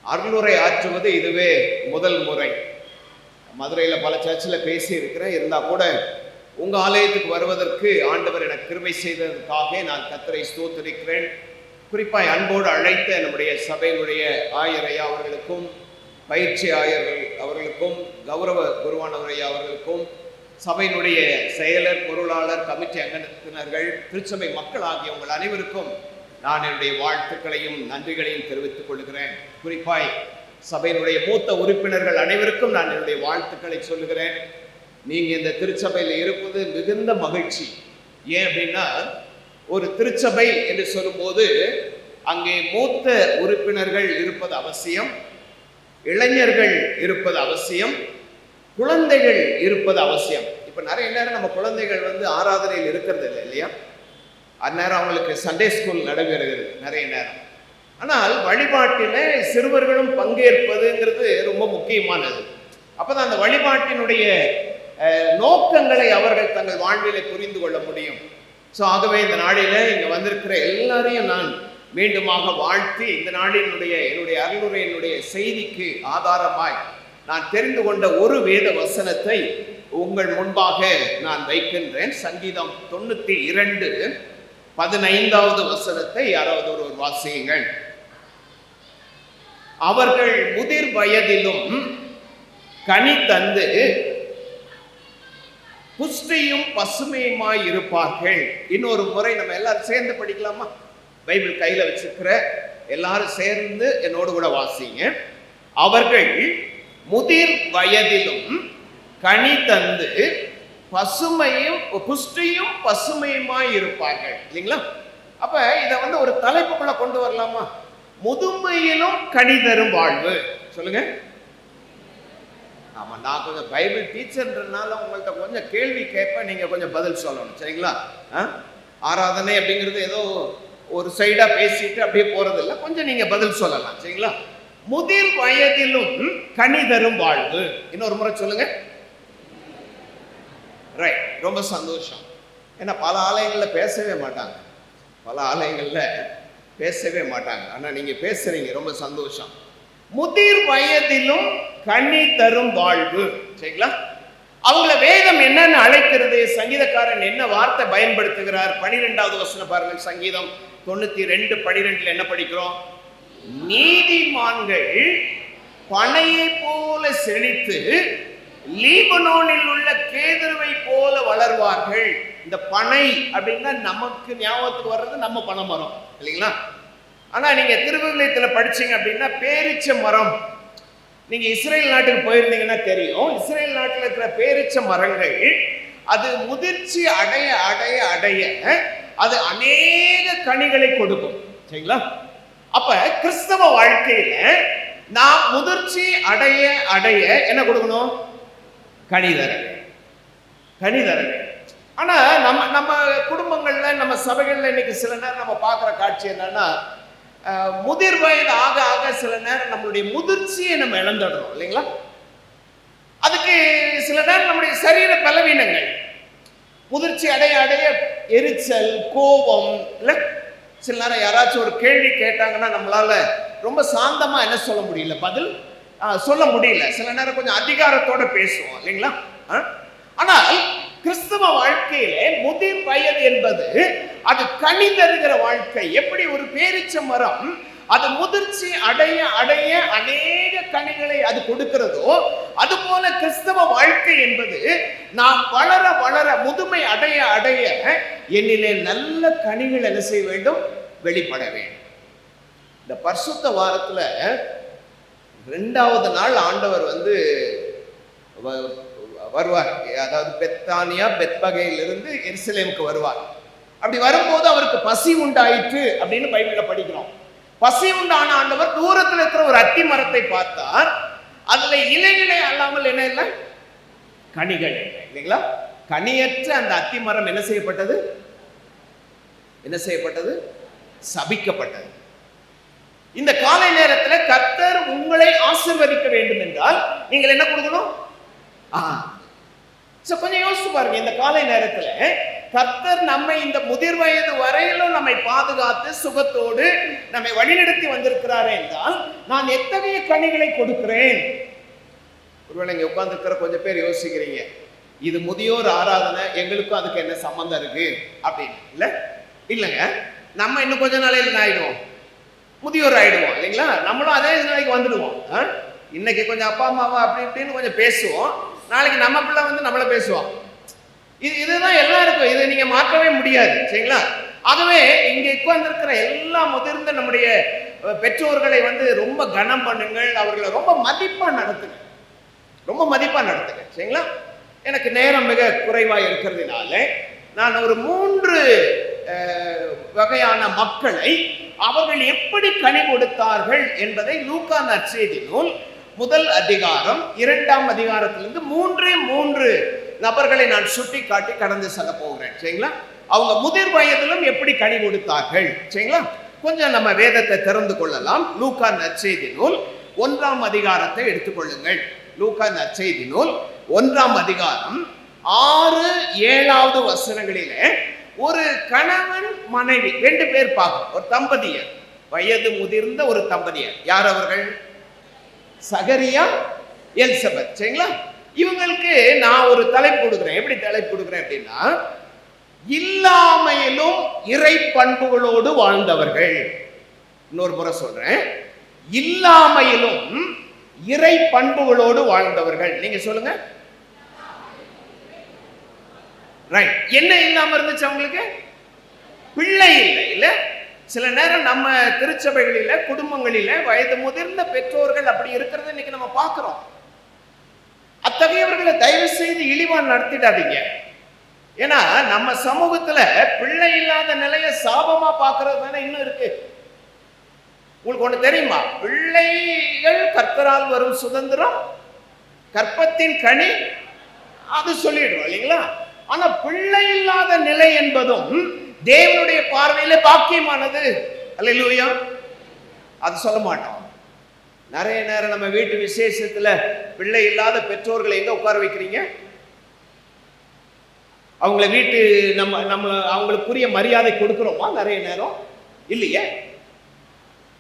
அருளுரை ஆற்றுவது இதுவே முதல் முறை. மதுரையில் பல சர்ச்சில் பேசி இருக்கிறேன். இருந்தால் கூட உங்கள் ஆலயத்துக்கு வருவதற்கு ஆண்டவர் எனக்கு கிருபை செய்ததற்காக நான் கர்த்தரை ஸ்தோத்திரிக்கிறேன். குறிப்பாக அன்போடு அழைத்த நம்முடைய சபையினுடைய ஆயர் ஐயா அவர்களுக்கும், பயிற்சி ஆயர்கள் அவர்களுக்கும், கௌரவ குருவானவர் ஐயா அவர்களுக்கும், சபையினுடைய செயலர், பொருளாளர், கமிட்டி அங்கத்தினர்கள், திருச்சபை மக்கள் ஆகிய உங்கள் அனைவருக்கும் நான் என்னுடைய வாழ்த்துக்களையும் நன்றிகளையும் தெரிவித்துக் கொள்கிறேன். குறிப்பாய் சபையினுடைய மூத்த உறுப்பினர்கள் அனைவருக்கும் நான் என்னுடைய வாழ்த்துக்களை சொல்லுகிறேன். நீங்கள் இந்த திருச்சபையில் இருப்பது மிகுந்த மகிழ்ச்சி. ஏன் அப்படின்னா, ஒரு திருச்சபை என்று சொல்லும்போது அங்கே மூத்த உறுப்பினர்கள் இருப்பது அவசியம், இளைஞர்கள் இருப்பது அவசியம், குழந்தைகள் இருப்பது அவசியம். இப்போ நிறைய நேரம் நம்ம குழந்தைகள் வந்து ஆராதனையில் இருக்கிறது இல்லை இல்லையா? அந்நேரம் அவங்களுக்கு சண்டே ஸ்கூல் நடைபெறுகிறது நிறைய நேரம். ஆனால் வழிபாட்டில் சிறுவர்களும் பங்கேற்பதுங்கிறது ரொம்ப முக்கியமானது. அப்போதான் அந்த வழிபாட்டினுடைய நோக்கங்களை அவர்கள் தங்கள் வாழ்விலே புரிந்து கொள்ள முடியும். ஸோ ஆகவே இந்த நாளில் இங்கே வந்திருக்கிற எல்லாரையும் நான் மீண்டுமாக வாழ்த்தி இந்த நாளினுடைய என்னுடைய அருளுரையினுடைய செய்திக்கு ஆதாரமாய் நான் தெரிந்து கொண்ட ஒரு வேத வசனத்தை உங்கள் முன்பாக நான் வைக்கின்றேன். சங்கீதம் 92 15வது வசனத்தை யாராவது ஒருவர் வாசியுங்கள். அவர்கள் முதிர் வயதிலும் கனி தந்து புஷ்டியும் பசுமையுமாய் இருப்பார்கள். இன்னொரு முறை நம்ம எல்லாரும் சேர்ந்து படிக்கலாமா? பைபிள் கையில வச்சிருக்கிற எல்லாரும் சேர்ந்து என்னோடு கூட வாசிங்க. அவர்கள் முதிர் வயதிலும் கனி தந்து புஷ்டியும் பசுமையுமாய் இருப்பார்கள். இல்லைங்களா? அப்ப இதை ஒரு தலைப்புக்குள்ள கொண்டு வரலாமா? முதுமையிலும் கனி தரும் வாழ்வு. சொல்லுங்க. ஆமா, நான் கொஞ்சம் பைபிள் டீச்சர்ன்றனால உங்கள்கிட்ட கொஞ்சம் கேள்வி கேட்பேன், நீங்க கொஞ்சம் பதில் சொல்லணும். சரிங்களா? ஆராதனை அப்படிங்கிறது ஏதோ ஒரு சைடா பேசிட்டு அப்படியே போறது இல்லை, கொஞ்சம் நீங்க பதில் சொல்லலாம். சரிங்களா? முதிர் வயதிலும் கனி தரும் வாழ்வு. இன்னொரு முறை சொல்லுங்க. ரைட், ரொம்ப சந்தோஷம். ஏன்னா பல ஆலயங்கள்ல பேசவே மாட்டாங்க, ஆனா நீங்க பேசுறீங்க, ரொம்ப சந்தோஷம். முதிர் வயதிலும் கனி தரும் வாழ்வு. சரிங்களா? அவங்கள வேதம் என்னன்னு அழைக்கிறது? சங்கீதக்காரன் என்ன வார்த்தை பயன்படுத்துகிறார்? 12வது வசனம் பாருங்க. சங்கீதம் 92 12 என்ன படிக்கிறோம்? நீதிமான்கள் பனையை போல செழித்து லீபனோனில் உள்ள கேதுருவை போல வளர்வார்கள். இந்த பனை அப்படின்னா நமக்கு ஞாபகத்துக்கு வர்றது நம்ம பனை மரம், இல்லைங்களா? ஆனா நீங்க திருவிவிலியத்துல படிச்சீங்க அப்படின்னா பேரிச்ச மரம். நீங்க இஸ்ரேல் நாட்டுக்கு போயிருந்தீங்கன்னா தெரியும், இஸ்ரேல் நாட்டில் இருக்கிற பேரிச்ச மரங்கள் அது முதிர்ச்சி அடைய அடைய அடைய அது அநேக கனிகளை கொடுக்கும். சரிங்களா? அப்ப கிறிஸ்தவ வாழ்க்கையில நாம் முதிர்ச்சி அடைய அடைய என்ன கொடுக்கணும்? கனிதரன். ஆனா நம்ம குடும்பங்கள்ல, நம்ம சபைகள்ல இன்னைக்கு சில நேரம் நம்ம பார்க்குற காட்சி என்னன்னா, முதிர் வயது ஆக ஆக சில நேரம் நம்மளுடைய முதிர்ச்சியை நம்ம இழந்துடுறோம், இல்லைங்களா? அதுக்கு சில நேரம் நம்முடைய சரீர பலவீனங்கள், முதிர்ச்சி அடைய அடைய எரிச்சல், கோபம், இல்லை சில நேரம் யாராச்சும் ஒரு கேள்வி கேட்டாங்கன்னா நம்மளால ரொம்ப சாந்தமா என்ன சொல்ல முடியல, பதில் சொல்ல முடியல. சில நேரம் கொஞ்சம் அதிகாரத்தோட பேசுவோம், இல்லைங்களா? ஆனால் கிறிஸ்தவ வாழ்க்கையில முதிர் வயது என்பது அது கனி தருகிற வாழ்க்கை. எப்படி ஒரு பேரிச்ச மரம் அது முதிர்ச்சி அடைய அடைய அநேக கனிகளை அது கொடுக்கிறதோ, அது போல கிறிஸ்தவ வாழ்க்கை என்பது நாம் வளர வளர, முதுமை அடைய அடைய என்னிலே நல்ல கனிகள் என்ன செய்ய வேண்டும்? வெளிப்பட வேண்டும். இந்த பரிசுத்த வாரத்துல 2வது நாள் ஆண்டவர் வருவார். அதாவது பெத்தானியா பெத்பகையிலிருந்து எருசலேமுக்கு வருவார். அப்படி வரும்போது அவருக்கு பசி உண்டாயிற்று அப்படின்னு பைபிள்ல படிக்கிறோம். பசி உண்டான ஆண்டவர் தூரத்தில் இருக்கிற ஒரு அத்தி மரத்தை பார்த்தார். அதுல இலைகளே அல்லாமல் என்ன இல்லை? கனிகள், இல்லைங்களா? கனியற்ற அந்த அத்தி மரம் என்ன செய்யப்பட்டது? சபிக்கப்பட்டது. இந்த காலை நேரத்தில் கர்த்தர் உங்களை ஆசீர்வதிக்க வேண்டும் என்றால் நீங்கள் என்ன கொடுக்கணும்? கொஞ்சம் யோசிச்சு பாருங்க. இந்த காலை நேரத்துல கர்த்தர் நம்மை இந்த முதிர் வயது வரையிலும் நம்மை பாதுகாத்து சுகத்தோடு நம்மை வழிநடத்தி வந்திருக்கிறாரே என்றால் நான் எத்தகைய கனிகளை கொடுக்கிறேன்? ஒருவேளை இங்க உட்கார்ந்து இருக்கிற கொஞ்சம் பேர் யோசிக்கிறீங்க, இது முதியோர் ஆராதனை, எங்களுக்கும் அதுக்கு என்ன சம்பந்தம் இருக்கு அப்படின்னு. இல்லைங்க, நம்ம இன்னும் கொஞ்ச நாளையில் என்ன ஆயிடுவோம்? முதியோர் ஆயிடுவோம், இல்லைங்களா? நம்மளும் அதே நாளைக்கு வந்துடுவோம். இன்னைக்கு கொஞ்சம் அப்பா அம்மாவா அப்படி இப்படின்னு கொஞ்சம் பேசுவோம், நாளைக்கு நம்ம பிள்ளை நம்மளை பேசுவோம். இதுதான் எல்லாருக்கும், இதை நீங்க மாற்றவே முடியாது. சரிங்களா? ஆகவே இங்க உட்கார்ந்திருக்கிற எல்லா முதிர்ந்த நம்முடைய பெற்றோர்களை ரொம்ப கனம் பண்ணுங்கள், அவர்களை ரொம்ப மதிப்பா நடத்துங்க. சரிங்களா? எனக்கு நேரம் மிக குறைவா இருக்கிறதுனால நான் ஒரு 3 வகையான மக்களை அவர்கள் எப்படி கனி கொடுத்தார்கள் என்பதை லூக்கா நற்செய்தி நூல் 1 அதிகாரம் 2ஆம் அதிகாரத்திலிருந்து 3 நபர்களை நான் சுட்டி காட்டி கடந்து செல்ல போகிறேன். சரிங்களா? அவங்க முதிர் வயதிலும் எப்படி கனி கொடுத்தார்கள். சரிங்களா? கொஞ்சம் நம்ம வேதத்தை திறந்து கொள்ளலாம். லூக்கா நற்செய்தி நூல் 1ஆம் அதிகாரத்தை எடுத்துக்கொள்ளுங்கள். லூக்கா நற்செய்தி நூல் 1ஆம் அதிகாரம் 6-7வது வசனங்களிலே ஒரு கணவன் மனைவி 2 பேர் பார்க்கும். ஒரு தம்பதியர், வயது முதிர்ந்த ஒரு தம்பதியர். யார் அவர்கள்? சகரியா எலிசபெத். சரிங்களா? இவங்களுக்கு நான் ஒரு தலைப்பு கொடுக்குறேன். எப்படி தலைப்பு கொடுக்குறேன் அப்படின்னா, இல்லாமையிலும் இறை பண்புகளோடு வாழ்ந்தவர்கள். இன்னொரு முறை சொல்றேன், இல்லாமையிலும் இறை பண்புகளோடு வாழ்ந்தவர்கள். நீங்க சொல்லுங்க. ரைட். என்ன இல்லாம இருந்துச்சு அவங்களுக்கு? பிள்ளை இல்லை. இல்ல, சில நேரம் நம்ம திருச்சபைகளில, குடும்பங்களில வயது முதிர்ந்த பெற்றோர்கள் அப்படி இருக்கிறத இன்னைக்கு நம்ம பார்க்கிறோம். அத்தகையவர்களை தயவு செய்து இழிவா நடத்திடாதீங்க. ஏன்னா நம்ம சமூகத்துல பிள்ளை இல்லாத நிலையை சாபமா பார்க்கறது தானே இன்னும் இருக்கு. உங்களுக்கு ஒண்ணு தெரியுமா? பிள்ளைகள் கர்த்தரால் வரும் சுதந்திரம், கற்பத்தின் கனி, அது சொல்லிடுறோம் இல்லைங்களா? ஆனா பிள்ளை இல்லாத நிலை என்பதும் தேவனுடைய பார்வையில பாக்கியமானது. அல்லேலூயா. அது சொல்ல மாட்டோம். நிறைய நேரம் நம்ம வீட்டு விசேஷத்துல பிள்ளை இல்லாத பெற்றோர்களை எங்க உட்கார வைக்கிறீங்க? அவங்கள வீட்டு நம்ம அவங்களுக்குரிய மரியாதை கொடுக்கிறோமா? நிறைய நேரம் இல்லையே.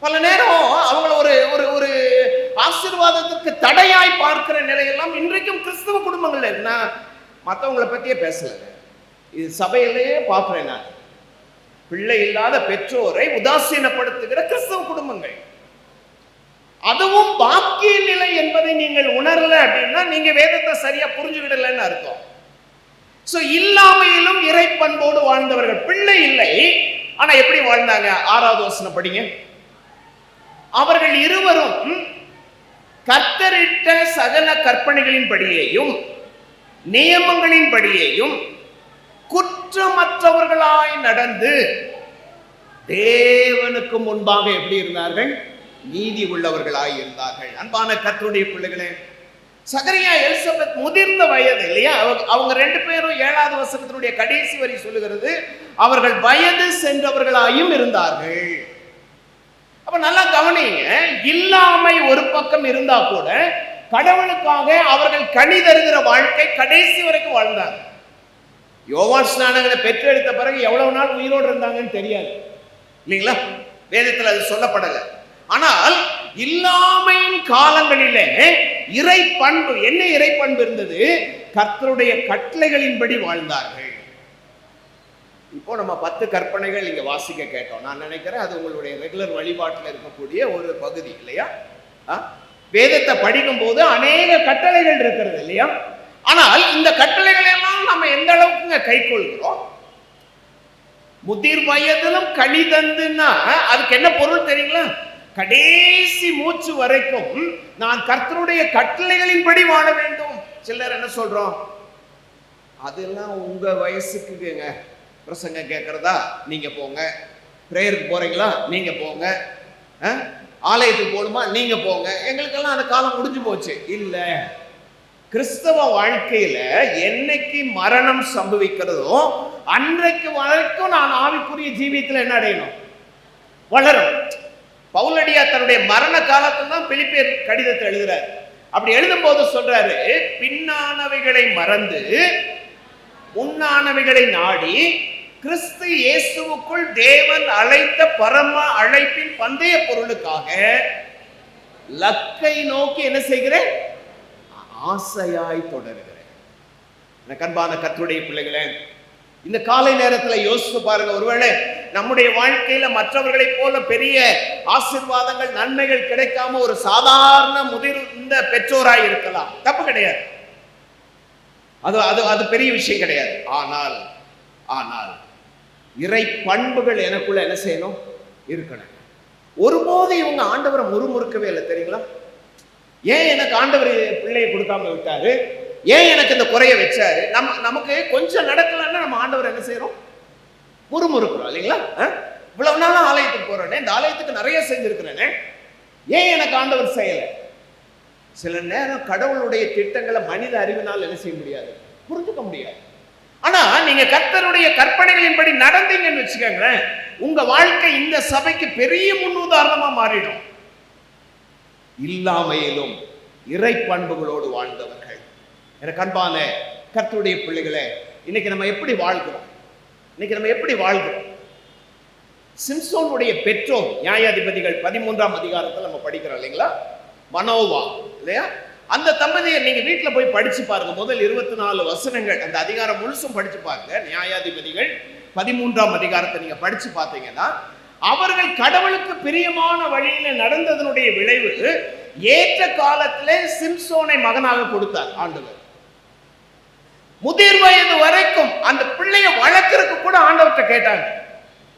பல நேரம் அவங்கள ஒரு ஒரு ஒரு ஆசீர்வாதத்திற்கு தடையாய் பார்க்கிற நிலையெல்லாம் இன்றைக்கும் கிறிஸ்தவ குடும்பங்கள்ல இருக்கு. நான் மற்றவங்களை பத்தியே பேசல, இது சபையிலேயே பார்க்கிறேன் நான். பிள்ளை இல்லாத பெற்றோரை உதாசீனப்படுத்துகிற கிறிஸ்தவ குடும்பங்கள். அதுவும் பாக்கிய நிலை என்பதை நீங்கள் உணரல அப்படின்னா நீங்க வேதத்தை சரியா புரிஞ்சுவிடலன்னு அர்த்தம். சோ இல்லாமையிலும் இறை பண்போடு வாழ்ந்தவர்கள். பிள்ளை இல்லை, ஆனா எப்படி வாழ்ந்தாங்க? 6வது வசனம் படிங்க. அவர்கள் இருவரும் கர்த்தரிட்ட சகல கற்பனைகளின் படியேயும் நியமங்களின் படியேயும் குற்றமற்றவர்களாய் நடந்து தேவனுக்கு முன்பாக எப்படி இருந்தார்கள்? நீதி உள்ளவர்களாய் இருந்தார்கள். அன்பான கர்த்தருடைய பிள்ளைகளே, சகரியா எலிசபெத் முதிர்ந்த வயது இல்லையா? அவங்க 2 பேரும் 7வது வசனத்தினுடைய கடைசி வரி சொல்லுகிறது, அவர்கள் வயது சென்றவர்களாயும் இருந்தார்கள். அப்ப நல்லா கவனிங்க, இல்லாமை ஒரு பக்கம் இருந்தா கூட கடவுளுக்காக அவர்கள் கனி தருகிற வாழ்க்கை கடைசி வரைக்கும் வாழ்ந்தாங்க. யோவான் ஸ்நானகனை பெற்றெடுத்த பிறகு எவ்வளவு நாள் உயிரோடு இருந்தாங்கன்னு தெரியாது இல்லைங்களா? வேதத்தில் அது சொல்லப்படலை. ஆனால் இல்லாமையின் காலங்களிலே இறை பண்பு, என்ன இறை பண்பு இருந்தது? கர்த்தருடைய கட்டளைகளின்படி வாழ்ந்தார்கள். இப்போ நம்ம 10 கற்பனைகள் இங்க வாசிக்க கேட்டோம். நான் நினைக்கிறேன் அது உங்களுடைய ரெகுலர் வழிபாட்டில் இருக்கக்கூடிய ஒரு பகுதி இல்லையா? வேதத்தை படிக்கும் போது அநேக கட்டளைகள் இருக்கிறது இல்லையா? ஆனால் இந்த கட்டளைகள் எல்லாம் நம்ம எந்த அளவுக்கு கை கொள்கிறோம்? முதிர் வயதிலும் கனி தந்துன்னா அதுக்கு என்ன பொருள் தெரியுங்களா? கடைசி மூச்சு வரைக்கும் நான் கர்த்தருடைய கட்டளைகளின்படி வாழ வேண்டும். சிலர் என்ன சொல்றோம்? அதெல்லாம் உங்க வயசுக்குங்க. பிரசங்க கேட்கறதா நீங்க போங்க, பிரேயருக்கு போறீங்களா நீங்க போங்க, ஆலயத்துக்கு போகணுமா நீங்க போங்க, எங்களுக்கெல்லாம் அந்த காலம் முடிஞ்சு போச்சு. இல்ல, கிறிஸ்தவ வாழ்க்கையில என்னைக்கு மரணம் சம்பவிக்கிறதோ அன்றைக்கு வரைக்கும் நான் ஆவிக்குரிய ஜீவியத்தில் என்ன அடையணும்? வளரும். பவுலடியா தன்னுடைய மரண காலத்தில் தான் பிலிப்பியர் கடிதத்தை எழுதுறாரு. அப்படி எழுதும் போது சொல்றாரு, பின்னானவைகளை மறந்து முன்னானவைகளை நாடி கிறிஸ்து இயேசுவுக்குள் தேவன் அழைத்த பரம அழைப்பின் பந்தய பொருளுக்காக லக்கை நோக்கி என்ன செய்கிறேன்? ஆசையாய் தொடர்கிறேன். எனக்கு அன்பான கர்த்தருடைய பிள்ளைகளே, இந்த காலை நேரத்தில் யோசித்து பாருங்க. ஒருவேளை நம்முடைய வாழ்க்கையில மற்றவர்களை போல பெரிய ஆசீர்வாதங்கள் நன்மைகள் கிடைக்காம ஒரு சாதாரண முதிர்ந்த பெற்றோராய் இருக்கலாம், தப்பு கிடையாது. அது அது அது பெரிய விஷயம் கிடையாது. ஆனால் ஆனால் இறை பண்புகள் எனக்குள்ள என்ன செய்யணும்? இருக்கணும். ஒருபோது இவங்க ஆண்டவரை முறுமுறுக்கவே இல்லை தெரியுங்களா? ஏன் எனக்கு ஆண்டவர் பிள்ளையை கொடுக்காம விட்டாரு? ஏன் எனக்கு இந்த குறைய வச்சாரு? நமக்கு கொஞ்சம் நடக்கலன்னா நம்ம ஆண்டவர் என்ன செய்யறோம்? முறுமுறுக்கிறோம் இல்லைங்களா? இவ்வளவு நாளும் ஆலயத்துக்கு போறேனே, இந்த ஆலயத்துக்கு நிறைய செஞ்சிருக்கிறேனே, ஏன் எனக்கு ஆண்டவர் செய்யலை? சில நேரம் கடவுளுடைய திட்டங்களை மனித அறிவினால் என்ன செய்ய முடியாது, புரிஞ்சுக்க முடியாது. ஆனா நீங்க கர்த்தருடைய கற்பனைகளின்படி நடந்தீங்கன்னு வச்சுக்கோங்களேன், உங்க வாழ்க்கை இந்த சபைக்கு பெரிய முன்னுதாரணமா மாறிடும். இல்லாமையிலும் இறை பண்புகளோடு வாழ்ந்தவர்கள். எனக்கு அன்பான கர்த்தருடைய பிள்ளைகளே, இன்னைக்கு நம்ம எப்படி வாழ்கிறோம்? இன்னைக்கு நம்ம எப்படி வாழ்கிறோம்? சிம்சோனுடைய பெற்றோர் நியாயாதிபதிகள் 13ஆம் அதிகாரத்தில் நம்ம படிக்கிறோம் இல்லைங்களா? மனோவா இல்லையா? அந்த தம்பதியை நீங்க வீட்டுல போய் படிச்சு பாருங்க. முதல் 24 வசனங்கள் அந்த அதிகாரம் முழுசும் படிச்சு பாருங்க. நியாயாதிபதிகள் 13ஆம் அதிகாரத்தை நீங்க படிச்சு பார்த்தீங்கன்னா, அவர்கள் கடவுளுக்கு பிரியமான வழியில நடந்ததனுடைய விளைவு ஏற்ற காலத்திலே சிம்சோனை மகனாக கொடுத்தார் ஆண்டவர். முதிர் வயது வரைக்கும் அந்த பிள்ளையை வளர்க்கறதுக்கு கூட ஆண்டவர்கிட்ட கேட்டாங்க,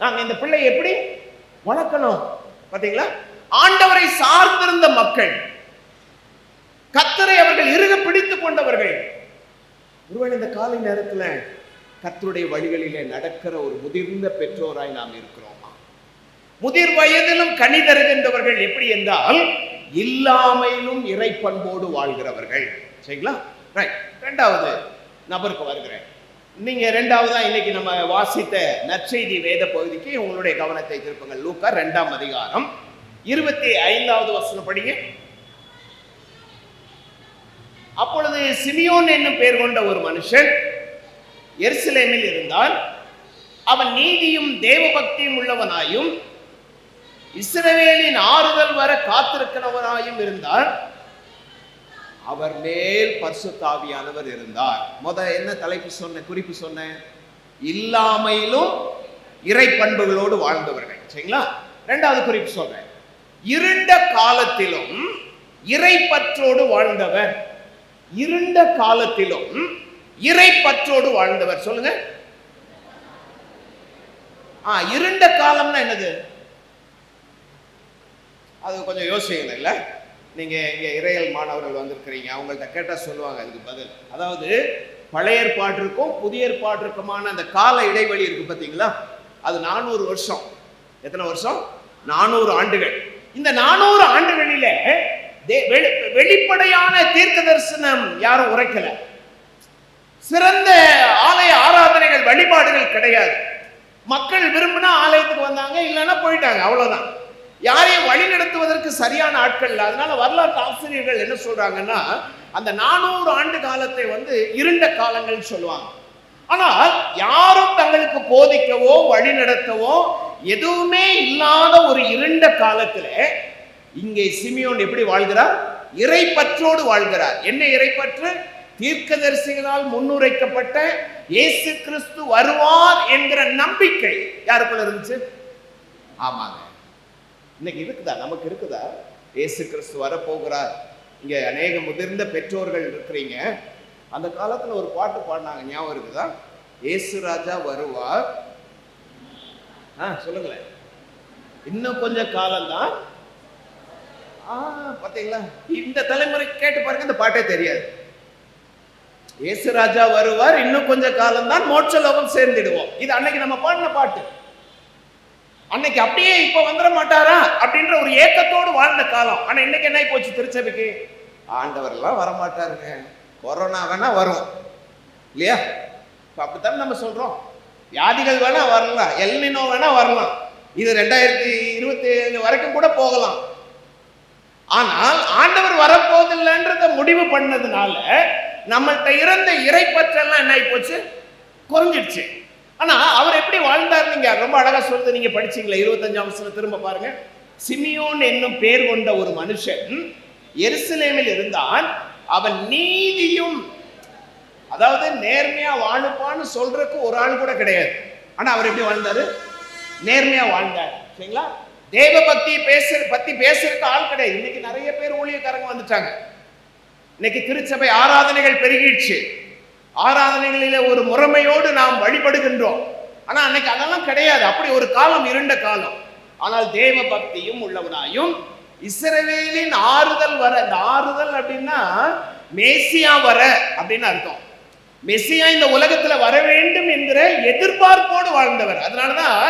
நாங்க இந்த பிள்ளையை எப்படி வளர்க்கணும். பாத்தீங்களா, ஆண்டவரை சார்ந்திருந்த மக்கள், கர்த்தரை அவர்கள் இறுக பிடித்துக் கொண்டவர்கள். ஒருவேளை இந்த காலை நேரத்துல கர்த்தருடைய வழிகளிலே நடக்கிற ஒரு முதிர்ந்த பெற்றோராய் நாம் இருக்கிறோமா? முதிர் வயதிலும் கனி தருகின்றவர்கள் எப்படி என்றால், இல்லாமையிலும் இறை பண்போடு வாழ்கிறவர்கள். சரிங்களா? ரைட். இரண்டாவது நபருக்கு வருகிறேன். நீங்க இரண்டாவதா இன்னைக்கு நம்ம வாசித்த நற்செய்தி வேத பகுதிக்கு உங்களுடைய கவனத்தை திருப்புங்கள். லூக்கா 2ஆம் அதிகாரம் 25வது வசனம் படிங்க. அப்பொழுது சிமியோன் என்னும் பெயர் கொண்ட ஒரு மனுஷன் எருசலேமில் இருந்தான். அவன் நீதியும் தேவபக்தியும் உள்ளவனாயும் இஸ்ரவேலின் ஆறுதல் வர காத்திருக்கிறவனாயும் இருந்தார். அவர் மேல் பரிசுத்த ஆவியானவர் இருந்தார். என்ன தலைப்பு சொன்ன, குறிப்பு சொன்ன? இல்லாமையிலும் இறை பண்புகளோடு வாழ்ந்தவர்கள். சரிங்களா? இரண்டாவது குறிப்பு சொல்றேன், இருண்ட காலத்திலும் இறை பற்றோடு வாழ்ந்தவர். இருண்ட காலத்திலும் இறை பற்றோடு வாழ்ந்தவர். சொல்லுங்க. இருண்ட காலம்னா என்னது? அது கொஞ்சம் யோசிக்கணும் இல்ல? நீங்க இங்க இறையல் மாணவர்கள் வந்திருக்கிறீங்க, அவங்கள்ட்ட கேட்டா சொல்லுவாங்க அதுக்கு பதில். அதாவது பழைய ஏற்பாட்டிற்கும் புதிய ஏற்பாட்டிற்குமான அந்த கால இடைவெளி இருக்கு பாத்தீங்களா, அது 400 வருஷம். எத்தனை வருஷம்? 400 ஆண்டுகள். இந்த 400 ஆண்டுகளிலே வெளிப்படையான தீர்க்க தரிசனம் யாரும் உரைக்கல. சிறந்த ஆலய ஆராதனைகள் வழிபாடுகள் கிடையாது. மக்கள் விரும்பினா ஆலயத்துக்கு வந்தாங்க, இல்லைன்னா போயிட்டாங்க, அவ்வளவுதான். யாரையும் வழி நடத்துவதற்கு சரியான ஆட்கள் இல்லை. அதனால வரலாற்று ஆசிரியர்கள் என்ன சொல்றாங்கன்னா, அந்த 400 ஆண்டு காலத்தை இருண்ட காலங்கள் சொல்லுவாங்க. ஆனால் யாரும் தங்களுக்கு போதிக்கவோ வழி நடத்தவோ எதுவுமே இல்லாத ஒரு இருண்ட காலத்துல இங்கே சிமியோன் எப்படி வாழ்கிறார்? இறை பற்றோடு வாழ்கிறார். என்ன இறைப்பற்று? தீர்க்கதரிசிகளால் முன்னுரைக்கப்பட்ட இயேசு கிறிஸ்து வருவார் என்கிற நம்பிக்கை யாருக்குள்ள இருந்துச்சு? ஆமாங்க. இன்னைக்கு இருக்குதா? நமக்கு இருக்குதா? இயேசு கிறிஸ்து வரப்போகிறார். இங்க அநேக முதிர்ந்த பெற்றோர்கள் இருக்கிறீங்க. அந்த காலத்துல ஒரு பாட்டு பாடினாங்க, ஞாபகம் இருக்குதா? இயேசு ராஜா வருவார். சொல்லுங்களேன். இன்னும் கொஞ்சம் காலம்தான். பாத்தீங்களா? இந்த தலைமுறை கேட்டு பாருங்க, இந்த பாட்டே தெரியாது. இயேசு ராஜா வருவார், இன்னும் கொஞ்சம் காலம் தான், மோட்ச லோகம் சேர்ந்துடுவோம். இது அன்னைக்கு நம்ம பாடின பாட்டு. அன்னைக்கு அப்படியே இப்ப வந்துட மாட்டாரா அப்படின்ற ஒரு ஏக்கத்தோடு வாழ்ந்த காலம். ஆனா இன்னைக்கு என்ன போச்சு? திருச்சபைக்கு ஆண்டவர் எல்லாம் வரமாட்டாருங்க, கொரோனா வேணா வரும் இல்லையா? அப்படித்தான் நம்ம சொல்றோம். வியாதிகள் வேணா வரலாம், எல்னினோ வேணா வரலாம், இது 2027 வரைக்கும் கூட போகலாம். ஆனால் ஆண்டவர் வரப்போதில்லைன்றத முடிவு பண்ணதுனால நம்மள்கிட்ட இருந்த இறைப்பற்றெல்லாம் என்ன ஆகி போச்சு? குறைஞ்சிடுச்சு. ஆனா அவர் எப்படி வாழ்ந்தார்? நீங்க ரொம்ப அழகா சொல்றது, நீங்க படிச்சீங்களா? 25ஆம் வசனம் திரும்ப பாருங்க. சிமியோன் என்னும் பேர் கொண்ட ஒரு மனுஷன் எருசலேமில் இருந்தான். அவன் நீதியும், அதாவது நேர்மையா வாழுப்பான்னு சொல்றதுக்கு ஒரு ஆள் கூட கிடையாது. ஆனா அவர் எப்படி வாழ்ந்தாரு? நேர்மையா வாழ்ந்தார். சரிங்களா? தேவ பக்தி பத்தி பேசுறதுக்கு ஆள் கிடையாது. இன்னைக்கு நிறைய பேர் ஊழியக்காரங்க வந்துட்டாங்க. இன்னைக்கு திருச்சபை ஆராதனைகள் பெருகிடுச்சு. ஆராதனைகளிலே ஒரு முறைமையோடு நாம் வழிபடுகின்றோம். ஆனா அன்னைக்கு அதெல்லாம் கிடையாது. அப்படி ஒரு காலம், இருண்ட காலம். ஆனால் தேவ பக்தியும் உள்ளவனாயும் இஸ்ரவேலின் ஆறுதல் வர. இந்த ஆறுதல் அப்படின்னா மேசியா வர அப்படின்னு அர்த்தம். மெசியா இந்த உலகத்துல வர வேண்டும் என்கிற எதிர்பார்ப்போடு வாழ்ந்தவர். அதனாலதான்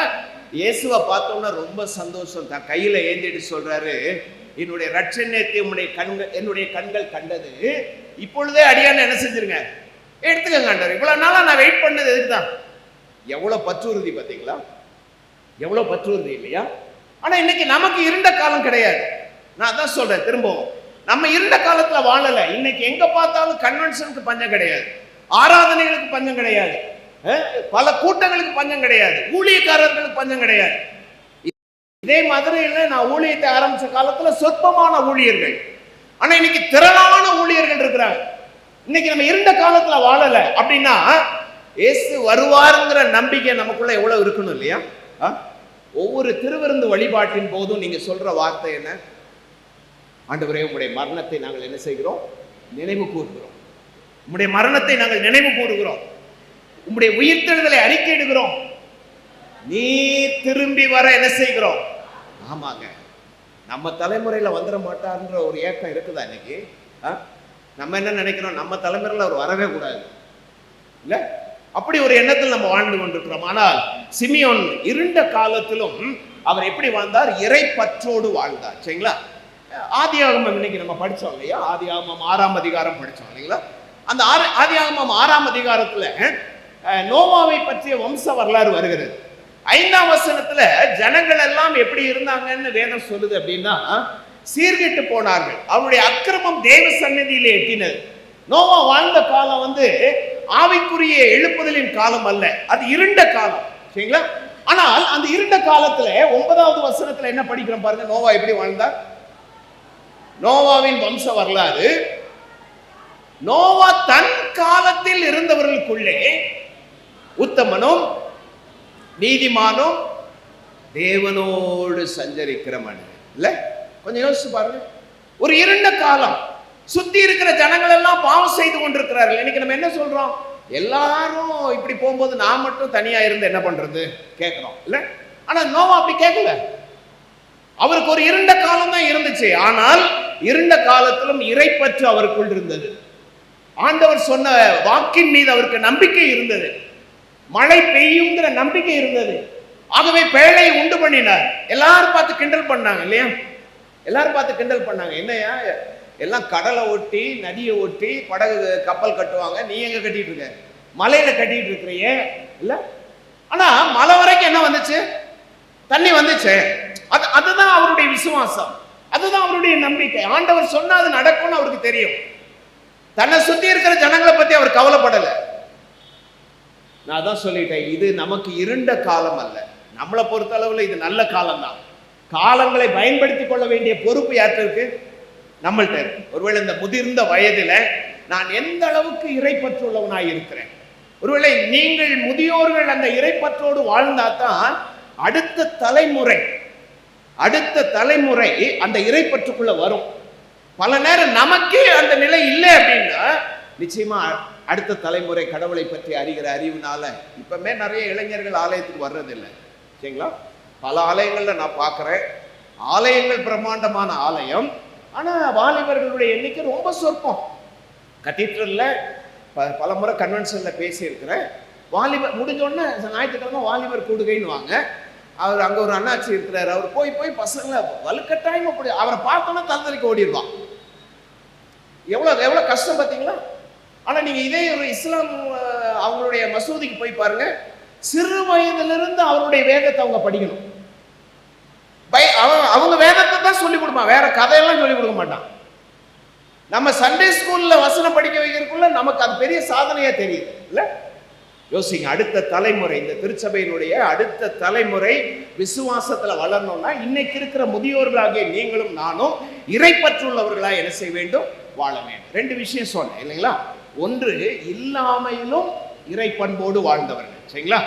இயேசுவை பார்த்தோம்னா ரொம்ப சந்தோஷம். தான் கையில ஏந்திட்டு சொல்றாரு, என்னுடைய ரட்சணியத்தை என்னுடைய கண்கள் கண்டது, இப்பொழுதே அடியான என்ன செஞ்சிருங்க, எடுத்துக்கங்க ஆண்டவர். இவ்வளவு நாளா நான் வெயிட் பண்ணது எதுக்குதான்? எவ்வளவு பற்றுறுதி பார்த்தீங்களா? எவ்வளவு பற்றுறுதி இல்லையா? ஆனா இன்னைக்கு நமக்கு இருண்ட காலம் கிடையாது. நான் தான் சொல்றேன் திரும்பவும், நம்ம இருண்ட காலத்துல வாழல. இன்னைக்கு எங்க பார்த்தாலும் கன்வென்ஷனுக்கு பஞ்சம் கிடையாது, ஆராதனைகளுக்கு பஞ்சம் கிடையாது, பல கூட்டங்களுக்கு பஞ்சம் கிடையாது, ஊழியக்காரர்களுக்கு பஞ்சம் கிடையாது. இதே மதுரையில் நான் ஊழியத்தை ஆரம்பிச்ச காலத்துல சொற்பமான ஊழியர்கள், ஆனா இன்னைக்கு திரளான ஊழியர்கள் இன்னைக்கு நம்ம இருண்ட காலத்துல வாழல அப்படின்னா இயேசு வருவாருங்கிற நம்பிக்கை நமக்குள்ள எவ்வளவு இருக்கணும் இல்லையா? ஒவ்வொரு திருவிருந்து வழிபாட்டின் போதும் நீங்க சொல்ற வார்த்தை என்ன? ஆண்டவரே, உங்களுடைய மரணத்தை நாங்கள் என்ன செய்கிறோம்? நினைவு கூறுகிறோம். உங்களுடைய மரணத்தை நாங்கள் நினைவு கூறுகிறோம். உங்களுடைய உயிர்த்தெழுதலை அறிக்கையிடுகிறோம். நீ திரும்பி வர என்ன செய்கிறோம்? ஆமாங்க, நம்ம தலைமுறையில வந்துட மாட்டார்ன்ற ஒரு ஏக்கம் இருக்குதா இன்னைக்கு? நம்ம என்ன நினைக்கிறோம்? நம்ம தலைமுறையில் அவர் வரவே கூடாது இல்ல, அப்படி ஒரு எண்ணத்தில் நம்ம வாழ்ந்து கொண்டிருக்கிறோம். ஆனால் சிமியோன் இருண்ட காலத்திலும் அவர் எப்படி வாழ்ந்தார்? இறை பற்றோடு வாழ்ந்தார். சரிங்களா? ஆதியாகமம் இன்னைக்கு நம்ம படிச்சோம் இல்லையா? ஆதியாகமம் 6ஆம் அதிகாரம் படிச்சோம் இல்லைங்களா? அந்த ஆதியாகமம் 6ஆம் அதிகாரத்துல நோவாவை பற்றிய வம்ச வரலாறு வருகிறது. 5ஆம் வசனத்துல ஜனங்கள் எல்லாம் எப்படி இருந்தாங்கன்னு வேதம் சொல்லுது அப்படின்னா, சீர்கெட்டு போனார்கள், அவருடைய அக்கிரமம் தேவ சந்நிதியிலே எட்டினது. நோவா வாழ்ந்த காலம் ஆவிக்குரிய எழுப்புதலின் காலம் அல்ல, அது இருண்ட காலம். சரிங்களா? ஆனால் அந்த இருண்ட காலத்துல 9வது வசனத்துல என்ன படிக்கிறோம் பாருங்க. நோவா எப்படி வாழ்ந்தார்? நோவாவின் வம்ச வரலாறு. நோவா தன் காலத்தில் இருந்தவர்களுக்குள்ளே உத்தமனும் நீதிமானும் தேவனோடு சஞ்சரிக்கிற மனிதன் இல்ல. கொஞ்சம் யோசிச்சு பாருங்க. ஒரு இருண்ட காலம், சுத்தி இருக்கிற ஜனங்கள் எல்லாம் பாவம் செய்து கொண்டிருக்கிறார்கள். இன்னைக்கு நம்ம என்ன சொல்றோம்? எல்லாரும் இப்படி போகும்போது நான் மட்டும் தனியா இருந்து என்ன பண்றது கேட்கிறோம் இல்ல. ஆனா நோவா அப்படி கேட்கல. அவருக்கு ஒரு இருண்ட காலம் தான் இருந்துச்சு. ஆனால் இருண்ட காலத்திலும் இறைப்பற்று அவருக்குள் இருந்தது. ஆண்டவர் சொன்ன வாக்கின் மீது அவருக்கு நம்பிக்கை இருந்தது. மழை பெய்யுங்கிற நம்பிக்கை இருந்தது. ஆகவே பேழையை உண்டு பண்ணினார். எல்லாரும் பார்த்து கிண்டல் பண்ணாங்க இல்லையா? எல்லாரும் பார்த்து கிண்டல் பண்ணாங்க. என்னையா எல்லாம் கடலை ஒட்டி நதியை ஒட்டி படகு கப்பல் கட்டுவாங்க, நீ எங்க கட்டிட்டு இருக்க? மலையில கட்டிட்டு இருக்கிறியே இல்ல. ஆனா மலை வரைக்கும் என்ன வந்துச்சு? தண்ணி வந்துச்சு. அதுதான் அவருடைய விசுவாசம், அதுதான் அவருடைய நம்பிக்கை. ஆண்டவர் சொன்னா அது நடக்கும்னு அவருக்கு தெரியும். தன்னை சுத்தி இருக்கிற ஜனங்களை பத்தி அவர் கவலைப்படல. நான் தான் சொல்லிட்டேன், இது நமக்கு இருண்ட காலம் அல்ல. நம்மளை பொறுத்த அளவுல இது நல்ல காலம் தான். காலங்களை பயன்படுத்தி கொள்ள வேண்டிய பொறுப்பு யார்கிட்ட இருக்கு? நம்மள்கிட்ட இருக்கு. ஒருவேளை இந்த முதிர்ந்த வயதுல நான் எந்த அளவுக்கு இறைப்பற்றுள்ளவனாய் இருக்கிறேன். ஒருவேளை நீங்கள் முதியோர்கள் அந்த இறைப்பற்றோடு வாழ்ந்தாதான் அடுத்த தலைமுறை அந்த இறைப்பற்றுக்குள்ள வரும். பல நேரம் நமக்கே அந்த நிலை இல்லை அப்படின்னா நிச்சயமா அடுத்த தலைமுறை கடவுளை பற்றி அறிகிற அறிவுனால இப்பமே நிறைய இளைஞர்கள் ஆலயத்துக்கு வர்றதில்லை. சரிங்களா? பல ஆலயங்கள்ல நான் பார்க்குறேன். ஆலயங்கள் பிரம்மாண்டமான ஆலயம், ஆனா வாலிபர்களுடைய எண்ணிக்கை ரொம்ப சொற்பம். கத்தீட்ரல்ல பல முறை கன்வென்ஷன்ல பேசியிருக்கிறேன். வாலிபர் முடிஞ்சோடனே ஞாயிற்றுக்கிழமை வாலிபர் கூடுகைன்னு வாங்க. அவர் அங்கே ஒரு அண்ணாச்சி இருக்கிறார். அவர் போய் பசங்களை வலுக்கட்டாயம் அப்படி அவரை பார்த்தோன்னா தந்தரிக்க ஓடிடுவான். எவ்வளோ கஷ்டம் பார்த்தீங்களா? ஆனால் நீங்கள் இதே ஒரு இஸ்லாம் அவங்களுடைய மசூதிக்கு போய் பாருங்க. சிறு வயதிலிருந்து அவருடைய வேதத்தை அவங்க படிக்கணும். அவங்க வேதத்தை தான் சொல்லிக் கொடுப்பான், வேற கதையெல்லாம் சொல்லிக் கொடுக்க மாட்டான். நம்ம சண்டே ஸ்கூல்ல வசனம் படிக்க வைக்கிறதுக்குள்ள நமக்கு அது பெரிய சாதனையா தெரியுது இல்ல. யோசிங்க, அடுத்த தலைமுறை, இந்த திருச்சபையினுடைய அடுத்த தலைமுறை விசுவாசத்துல வளரணும்னா இன்னைக்கு இருக்கிற முதியோர்களாகிய நீங்களும் நானும் இறைப்பற்றுள்ளவர்களா என்ன செய்ய வேண்டும்? வாழ வேண்டும். 2 விஷயம் சொன்னேன் இல்லைங்களா? ஒன்று, இல்லாமையிலும் இறை பண்போடு வாழ்ந்தவர்கள். சரிங்களா?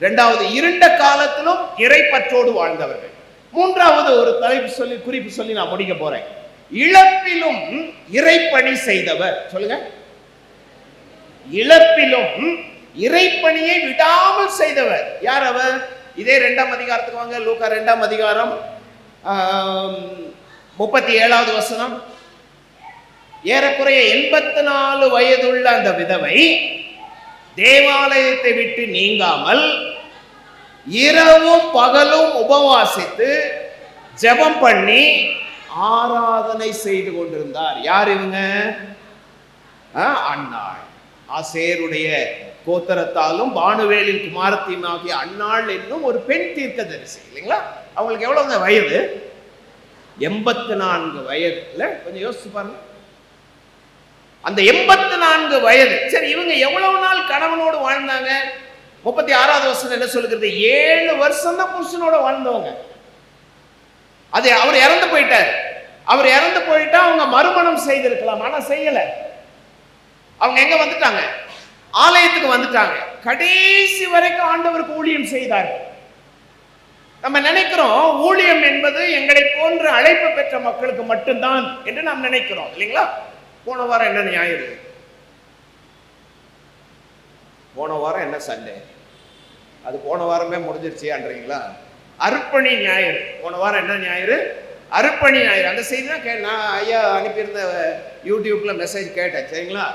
2வது, இருண்ட காலத்திலும் இறைப்பற்றோடு வாழ்ந்தவர்கள். 3வது ஒரு தலைப்பு குறிப்பு சொல்லி நான் முடிக்க போறேன். இழப்பிலும் இறைப்பணி செய்தவர். சொல்லுங்க. இழப்பிலும் இறைப்பணியை விடாமல் செய்தவர் யார் அவர்? இதே 2ஆம் அதிகாரத்துக்கு வாங்க. லூக்கா 2ஆம் அதிகாரம் 37வது வசனம். ஏறக்குறைய 84 வயதுள்ள அந்த விதவை தேவாலயத்தை விட்டு நீங்காமல் இரவும் பகலும் உபவாசித்து ஜெபம் பண்ணி ஆராதனை செய்து கொண்டிருந்தார். யார் இவங்க? அன்னாள். ஆசேருடைய கோத்திரத்தாலும் பானுவேலின் குமாரத்தையும் ஆகிய அன்னாள் என்னும் ஒரு பெண் தீர்க்கதரிசி இல்லைங்களா? அவங்களுக்கு எவ்வளவு வயது? 84 வயதுல. கொஞ்சம் யோசிச்சு பாருங்க. அந்த 84 வயது. சரி, இவங்க எவ்வளவு நாள் கணவனோடு வாழ்ந்தாங்க? 36வது வசனம் என்ன சொல்லுகிறது? 7 வருஷம் தான் புருஷனோட வாழ்ந்தவங்க. அது அவர் இறந்து போயிட்டார். அவர் இறந்து போயிட்டா அவங்க மறுமணம் செய்திருக்கலாம், ஆனா செய்யல. அவங்க எங்க வந்துட்டாங்க? ஆலயத்துக்கு வந்துட்டாங்க. கடைசி வரைக்கும் ஆண்டவருக்கு ஊழியம் செய்தார்கள். நம்ம நினைக்கிறோம் ஊழியம் என்பது எங்களை போன்ற அழைப்பு பெற்ற மக்களுக்கு மட்டும்தான் என்று நாம் நினைக்கிறோம், இல்லைங்களா? போன வாரம் என்ன ஞாயிறு? போன வாரம் என்ன சண்டே? அது போன வாரமே முடிஞ்சிருச்சியான்றீங்களா? அர்ப்பணி ஞாயிறு. போன வாரம் என்ன ஞாயிறு? அர்ப்பணி ஞாயிறு. அந்த செய்தி தான் நான் ஐயா அனுப்பியிருந்த யூடியூப்ல மெசேஜ் கேட்டேன், சரிங்களா?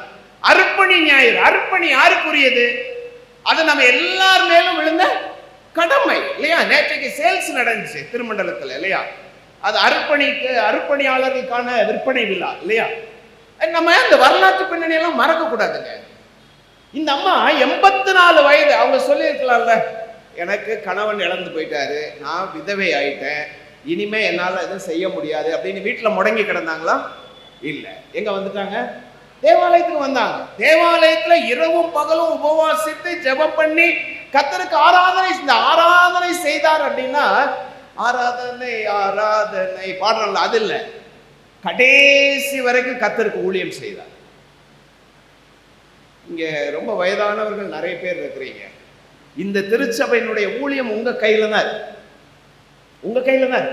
அர்ப்பணி ஞாயிறு. அர்ப்பணி யாருக்குரியது? அது நம்ம எல்லார் மேலும் விழுந்த கடமை, இல்லையா? நேற்றைக்கு சேல்ஸ் நடந்துச்சு திருமண்டலத்தில், இல்லையா? அது அர்ப்பணியாளர்களுக்கான விற்பனை விழா, இல்லையா? நம்ம இந்த வரலாற்று பின்னணி எல்லாம் மறக்க கூடாதுங்க. இந்த அம்மா 84 வயது. அவங்க சொல்லியிருக்கலாம்ல, எனக்கு கணவன் இழந்து போயிட்டாரு, நான் விதவை ஆயிட்டேன், இனிமே என்னால் எதுவும் செய்ய முடியாது அப்படின்னு வீட்டில் முடங்கி கிடந்தாங்களா? இல்லை. எங்க வந்துட்டாங்க? தேவாலயத்துக்கு வந்தாங்க. தேவாலயத்தில் இரவும் பகலும் உபவாசித்து ஜெபம் பண்ணி கர்த்தருக்கு ஆராதனை செய்தார். அப்படின்னா ஆராதனை ஆராதனை பாடுறாங்க, அது இல்லை, கடைசி வரைக்கும் கர்த்தருக்கு ஊழியம் செய்தார். இங்க ரொம்ப வயதானவர்கள் நிறைய பேர் இருக்கிறீங்க. இந்த திருச்சபையினுடைய ஊழியம் உங்க கையில தான், உங்க கையில தான்.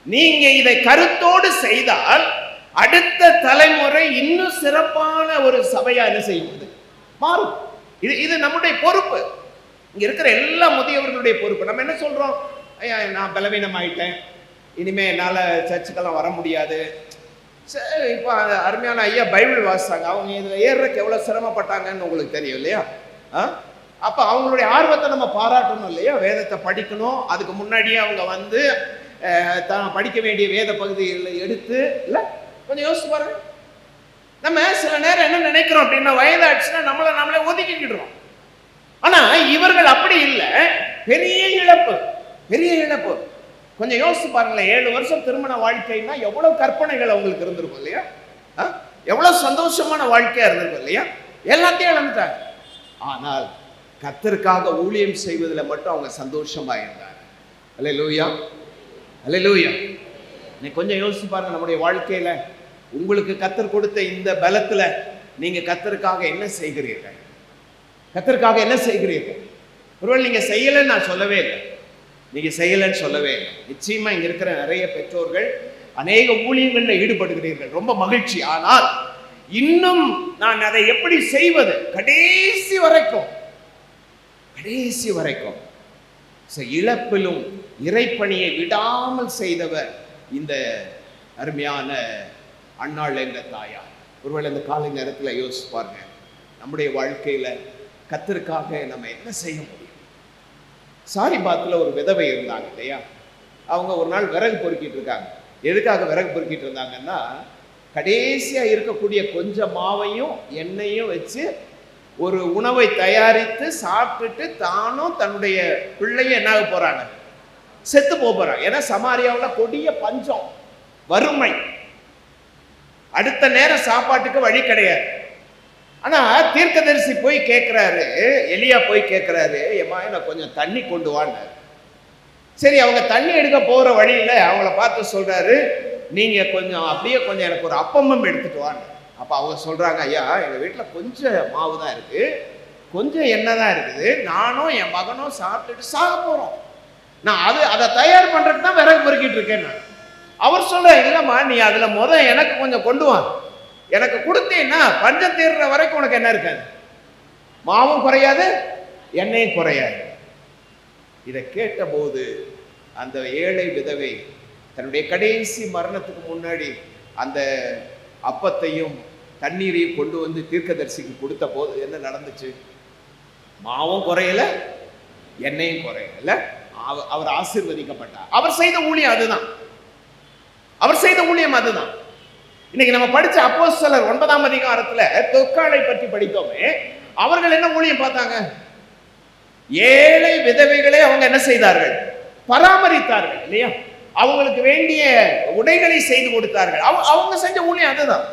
நீங்க இதை கருத்தோடு செய்தால் அடுத்த தலைமுறை இன்னும் சிறப்பான ஒரு சபையா என்ன செய்யுது? மாறும். இது நம்முடைய பொறுப்பு. இங்க இருக்கிற எல்லா முதியவர்களுடைய பொறுப்பு. நம்ம என்ன சொல்றோம்? ஐயா, நான் பலவீனம் ஆயிட்டேன், இனிமே என்னால் சர்ச்சுக்கெல்லாம் வர முடியாது. சரி, இப்போ அருமையான ஐயா பைபிள் வாசித்தாங்க. அவங்க இதில் ஏறுறதுக்கு எவ்வளோ சிரமப்பட்டாங்கன்னு உங்களுக்கு தெரியும், இல்லையா? அப்போ அவங்களுடைய ஆர்வத்தை நம்ம பாராட்டணும், இல்லையா? வேதத்தை படிக்கணும். அதுக்கு முன்னாடியே அவங்க வந்து தான் படிக்க வேண்டிய வேத பகுதிகளை எடுத்து, இல்லை, கொஞ்சம் யோசிச்சு பாருங்க. நம்ம சில நேரம் என்ன நினைக்கிறோம் அப்படின்னா, வயதாச்சுன்னா நம்மளே ஒதுக்கிக்கிடுறோம். ஆனா இவர்கள் அப்படி இல்லை. பெரிய இழப்பு, பெரிய இழப்பு. கொஞ்சம் யோசிச்சு பாருங்களேன். 7 வருஷம் திருமண வாழ்க்கைன்னா எவ்வளவு கற்பனைகள் அவங்களுக்கு இருந்திருக்கும், இல்லையா? எவ்வளவு சந்தோஷமான வாழ்க்கையா இருந்திருக்கும், இல்லையா? எல்லாத்தையும் இழந்துட்டாங்க. ஆனால் கர்த்தருக்காக ஊழியம் செய்வதில் மட்டும் அவங்க சந்தோஷமா இருந்தாங்க. அல்லேலூயா, அல்லேலூயா. நீ கொஞ்சம் யோசிச்சு பாருங்க. நம்முடைய வாழ்க்கையில உங்களுக்கு கர்த்தர் கொடுத்த இந்த பலத்துல நீங்க கர்த்தருக்காக என்ன செய்கிறீர்கள்? கர்த்தருக்காக என்ன செய்கிறீர்கள்? ஒருவேளை நீங்க செய்யலைன்னு நான் சொல்லவே இல்லை, நீங்க செய்யலைன்னு சொல்லவே இல்லை. நிச்சயமா இங்க இருக்கிற நிறைய பெற்றோர்கள் அநேக ஊழியங்களில் ஈடுபடுகிறீர்கள், ரொம்ப மகிழ்ச்சி. ஆனால் இன்னும் நான் அதை எப்படி செய்வது? கடைசி வரைக்கும் இழப்பிலும் இறைப்பணியை விடாமல் செய்தவர் இந்த அருமையான அன்னாள் என்ற தாயார். ஒருவேளை இந்த காலை நேரத்தில் யோசிச்சு பாருங்க, நம்முடைய வாழ்க்கையில கர்த்தருக்காக நம்ம என்ன செய்ய முடியும்? சாரிபாத்தில் ஒரு விதவை இருந்தாங்க, இல்லையா? அவங்க ஒரு நாள் விறகு பொறுக்கிட்டு இருக்காங்க. எதுக்காக விறகு பொறுக்கிட்டு இருந்தாங்கன்னா, கடைசியா இருக்கக்கூடிய கொஞ்சம் மாவையும் எண்ணெயும் வச்சு ஒரு உணவை தயாரித்து சாப்பிட்டுட்டு தானும் தன்னுடைய பிள்ளையும் என்ன ஆக போறாங்க? செத்து போறாங்க. ஏன்னா சமாரியாவில் கொடிய பஞ்சம், வறுமை, அடுத்த நேரம் சாப்பாட்டுக்கு வழி கிடையாது. ஆனா தீர்க்கதரிசி போய் கேட்கிறாரு, எலியா போய் கேட்கிறாரு, ஏமா நான் கொஞ்சம் தண்ணி கொண்டு வான்னு. சரி, அவங்க தண்ணி எடுக்க போற வழியில அவங்கள பார்த்து சொல்றாரு, நீங்க கொஞ்சம் அப்படியே கொஞ்சம் எனக்கு ஒரு அப்பமும் எடுத்துட்டு வான்னு. அப்ப அவங்க சொல்றாங்க, ஐயா எங்க வீட்டுல கொஞ்சம் மாவு தான் இருக்கு, கொஞ்சம் எண்ணெய் தான் இருக்குது, நானும் என் மகனும் சாப்பிட்டுட்டு சாக போறோம், நான் அதை தயார் பண்றதுக்கு தான் விறகு பொறுக்கிட்டு இருக்கேன். நான் அவர் சொல்ற, இல்லம்மா நீ அதுல எனக்கு கொஞ்சம் கொண்டு வா, எனக்கு கொடுத்தேன்னா பஞ்சம் தீர்ற வரைக்கும் உனக்கு என்ன இருக்காது, மாவும் குறையாது எண்ணெயும் குறையாது. இதை கேட்டபோது அந்த ஏழை விதவை தன்னுடைய கடைசி மரணத்துக்கு முன்னாடி அந்த அப்பத்தையும் தண்ணீரையும் கொண்டு வந்து தீர்க்கதரிசிக்கு கொடுத்த போது என்ன நடந்துச்சு? மாவும் குறையல, எண்ணெயும் குறையல. அவர் ஆசீர்வதிக்கப்பட்டார். அவர் செய்த ஊழியம் அதுதான், அவர் செய்த ஊழியம் அதுதான். இன்னைக்கு நம்ம படிச்ச அப்போஸ்தலர் 9ஆம் அதிகாரத்துல தொக்காளை பற்றி படித்தோமே, அவர்கள் என்ன ஊழியம் பார்த்தாங்க? ஏழை விதவைகளை அவங்க என்ன செய்தார்கள்? பராமரித்தார்கள், இல்லையா? அவங்களுக்கு வேண்டிய உடைகளை செய்து கொடுத்தார்கள். அவங்க செஞ்ச ஊழியம் அதுதான்.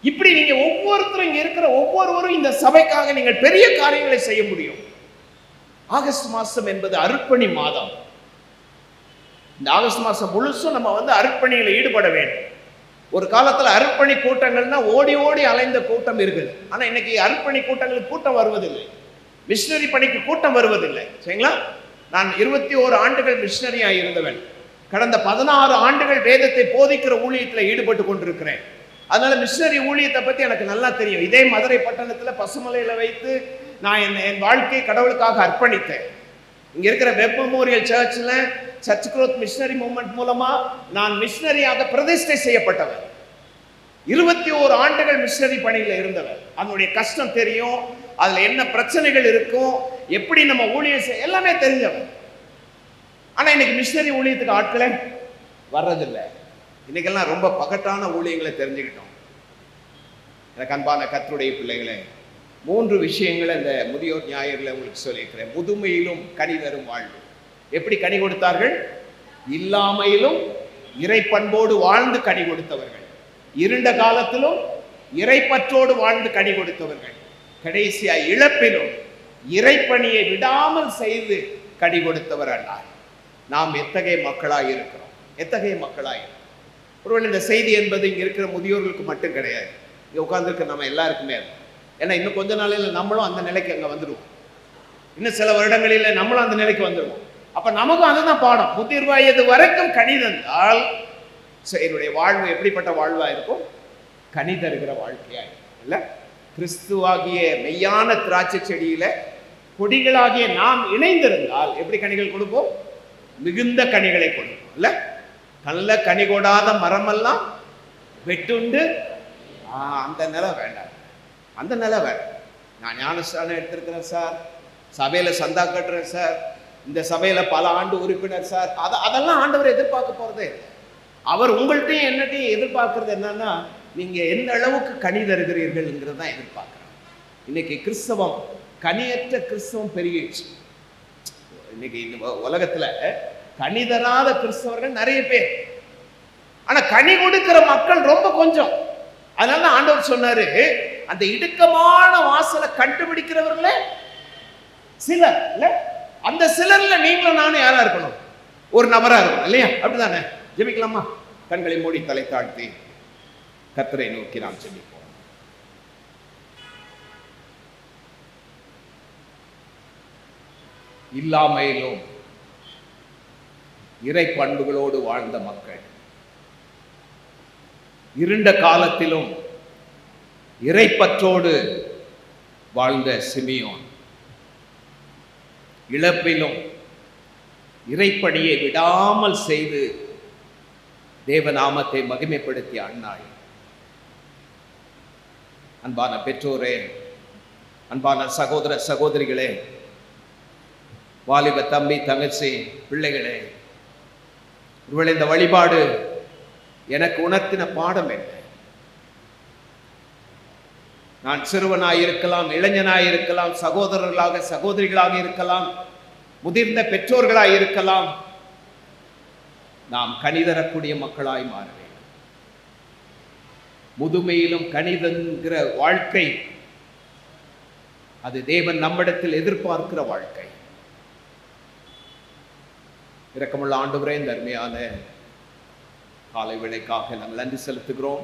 இப்படி நீங்க ஒவ்வொருத்தரும், இங்க இருக்கிற ஒவ்வொருவரும் இந்த சபைக்காக நீங்கள் பெரிய காரியங்களை செய்ய முடியும். ஆகஸ்ட் மாசம் என்பது அர்ப்பணி மாதம். இந்த ஆகஸ்ட் மாசம் முழுசும் நம்ம அர்ப்பணியில் ஈடுபட வேண்டும். ஒரு காலத்தில் அர்ப்பணி கூட்டங்கள்னா ஓடி ஓடி அலைந்த கூட்டம் இருக்குது. ஆனால் இன்னைக்கு அர்ப்பணி கூட்டங்களுக்கு கூட்டம் வருவதில்லை, மிஷினரி பணிக்கு கூட்டம் வருவதில்லை. சரிங்களா? நான் 21 ஆண்டுகள் மிஷினரியாக இருந்தவன். கடந்த 16 ஆண்டுகள் வேதத்தை போதிக்கிற ஊழியத்தில் ஈடுபட்டு கொண்டிருக்கிறேன். அதனால மிஷினரி ஊழியத்தை பற்றி எனக்கு நல்லா தெரியும். இதே மதுரை பட்டணத்தில் பசுமலையில் வைத்து நான் என் வாழ்க்கையை கடவுளுக்காக அர்ப்பணித்தேன். இங்கே இருக்கிற வெப் மெமோரியல் சர்ச்சில் சர்ச் குரோத் மிஷினரி மூவ்மெண்ட் மூலமாக நான் மிஷினரியாக பிரதிஷ்டை செய்யப்பட்டவர். 21 ஆண்டுகள் மிஷினரி பணியில் இருந்தவர். அதனுடைய கஷ்டம் தெரியும், அதில் என்ன பிரச்சனைகள் இருக்கும், எப்படி நம்ம ஊழியம் செய்ய எல்லாமே தெரிஞ்சவர். ஆனால் இன்னைக்கு மிஷினரி ஊழியத்துக்கு ஆட்களே வர்றதில்லை. இன்னைக்கெல்லாம் ரொம்ப பகட்டான ஊழியங்களை தெரிஞ்சுக்கிட்டோம். எனக்கு அன்பான கர்த்தருடைய பிள்ளைகளே, 3 விஷயங்களை இந்த முதியோர் ஞாயிறில் உங்களுக்கு சொல்லியிருக்கிறேன். முதுமையிலும் கனி தரும் வாழ்வு. எப்படி கனி கொடுத்தார்கள்? இல்லாமையிலும் இறை பண்போடு வாழ்ந்து கனி கொடுத்தவர்கள், இருண்ட காலத்திலும் இறைப்பற்றோடு வாழ்ந்து கனி கொடுத்தவர்கள், கடைசியா இழப்பிலும் இறைப்பணியை விடாமல் செய்து கனி கொடுத்தவர் அண்ணார். நாம் எத்தகைய மக்களாய் இருக்கிறோம், எத்தகைய மக்களாய் இருக்கிறோம். ஒருவேளை இந்த செய்தி என்பது இங்கே இருக்கிற முதியோர்களுக்கு மட்டும் கிடையாது, இங்கே உட்கார்ந்துருக்க நம்ம எல்லாருக்குமே. ஏன்னா இன்னும் கொஞ்ச நாளில் நம்மளும் அந்த நிலைக்கு அங்கே வந்துடுவோம். இன்னும் சில வருடங்களில் நம்மளும் அந்த நிலைக்கு வந்துடுவோம். அப்போ நமக்கும் அதுதான் பாடம். முதிர் வயது வரைக்கும் கனி தந்தால் என்னுடைய வாழ்வு எப்படிப்பட்ட வாழ்வாக இருக்கும்? கனி தருகிற வாழ்க்கையா இல்லை? கிறிஸ்துவாகிய மெய்யான திராட்சை செடியில கொடிகளாகிய நாம் இணைந்திருந்தால் எப்படி கனிகள் கொடுப்போம்? மிகுந்த கனிகளை கொடுப்போம். இல்ல, நல்ல கனி கொடாத மரமெல்லாம் வெட்டுண்டு அந்த நிலை வேண்டாம், அந்த நிலை வேண்டாம். நான் ஞானஸ்தானம் எடுத்திருக்கிறேன் சார், சபையில சந்தா கட்டுறேன் சார், இந்த சபையில பல ஆண்டு உறுப்பினர் சார், அதெல்லாம் ஆண்டவர் எதிர்பார்க்க போறதே. அவர் உங்கள்கிட்டையும் என்னட்டையும் எதிர்பார்க்கறது என்னன்னா, நீங்க எந்த அளவுக்கு கனி தருகிறீர்கள்ங்கிறது தான் எதிர்பார்க்குறாங்க. இன்னைக்கு கிறிஸ்தவம், கனியற்ற கிறிஸ்தவம் பெருகிடுச்சு. இன்னைக்கு இந்த உலகத்துல கனி தராத கிறிஸ்தவர்கள் நிறைய பேர், ஆனா கனி கொடுக்கிற மக்கள் ரொம்ப கொஞ்சம். அதனால தான் ஆண்டவர் சொன்னாரு, அந்த இடுக்கமான வாசலை கண்டுபிடிக்கிறவர்களே சிலர் இல்ல, அந்த சிலர்ல நீங்களும் நானும் யாரா இருக்கணும்? ஒரு நபரா இருக்கணும் இல்லையா? அப்படிதானே? ஜெபிக்கலாமா? கண்களை மூடி தலை தாழ்த்தி கர்த்தரை நோக்கி நாம் ஜெபிப்போம். இல்லாமையிலும் இறை பண்புகளோடு வாழ்ந்த மக்கள், இருண்ட காலத்திலும் இறைப்பற்றோடு வாழ்ந்த சிமியோன், இழப்பிலும் இறைப்பணியை விடாமல் செய்து தேவநாமத்தை மகிமைப்படுத்திய அன்னாள். அன்பான பெற்றோரே, அன்பான சகோதர சகோதரிகளே, வாலிப தம்பி தங்கச்சி பிள்ளைகளே, ஒருவேளை இந்த வழிபாடு எனக்கு உணர்த்தின பாடம் என்ன? நான் சிறுவனாயிருக்கலாம், இளைஞனாயிருக்கலாம், சகோதரர்களாக சகோதரிகளாக இருக்கலாம், முதிர்ந்த பெற்றோர்களாய் இருக்கலாம், நாம் கனிதரக்கூடிய மக்களாய் மாற வேண்டும். முதுமையிலும் கனிதன்கிற வாழ்க்கை, அது தேவன் நம்மிடத்தில் எதிர்பார்க்கிற வாழ்க்கை. இரக்கமுள்ள ஆண்டவரே, இந்த அருமையான காலை வேளைக்காக நாங்கள் நன்றி செலுத்துகிறோம்.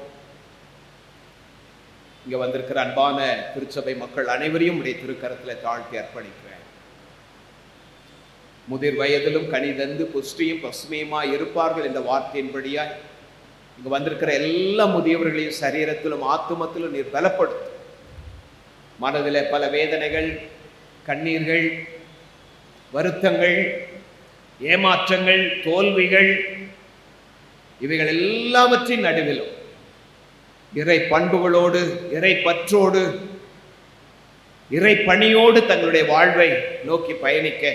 இங்க வந்திருக்கிற அன்பான திருச்சபை மக்கள் அனைவரையும் உடைய திருக்கரத்தில் தாழ்த்தி அர்ப்பணிக்கிறேன். முதிர் வயதிலும் கனிதந்து புஷ்டியும் பசுமையுமாய் இருப்பார்கள் என்ற வார்த்தையின்படியாய் இங்க வந்திருக்கிற எல்லா முதியவர்களையும் சரீரத்திலும் ஆத்துமத்திலும் நீர் பலப்படுத்தும். மனதில் பல வேதனைகள், கண்ணீர்கள், வருத்தங்கள், ஏமாற்றங்கள், தோல்விகள், இவைகள் எல்லாவற்றின் நடுவிலும் இறை பண்புகளோடு, இறை பற்றோடு, இறை பணியோடு தங்களுடைய வாழ்வை நோக்கி பயணிக்க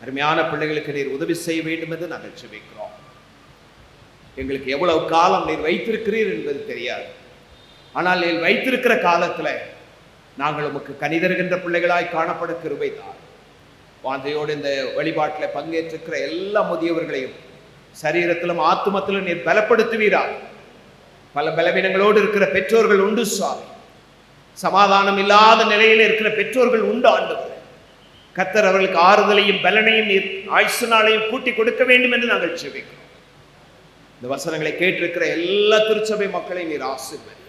அருமையான பிள்ளைகளுக்கு நீர் உதவி செய்ய வேண்டும் என்று நாங்கள் ஜெபிக்கிறோம். எங்களுக்கு எவ்வளவு காலம் நீர் வைத்திருக்கிறீர் என்பது தெரியாது, ஆனால் நீர் வைத்திருக்கிற காலத்தில் நாங்கள் உமக்கு கனிதருகின்ற பிள்ளைகளாய் காணப்பட கிருபை தான். வாஞ்சையோடு இந்த வழிபாட்டில் பங்கேற்றிருக்கிற எல்லா முதியவர்களையும் சரீரத்திலும் ஆத்துமத்திலும் நீர் பலப்படுத்துவீரா. பல பலவீனங்களோடு இருக்கிற பெற்றோர்கள் உண்டு சுவாமி, சமாதானம் இல்லாத நிலையில் இருக்கிற பெற்றோர்கள் உண்டு ஆண்டவரே. கர்த்தர் அவர்களுக்கு ஆறுதலையும் பலனையும் நீர் ஆயுசு நாளையும் கூட்டி கொடுக்க வேண்டும் என்று நாங்கள் ஜெபிக்கிறோம். இந்த வசனங்களை கேட்டிருக்கிற எல்லா திருச்சபை மக்களையும் நீர் ஆசீர்வதி.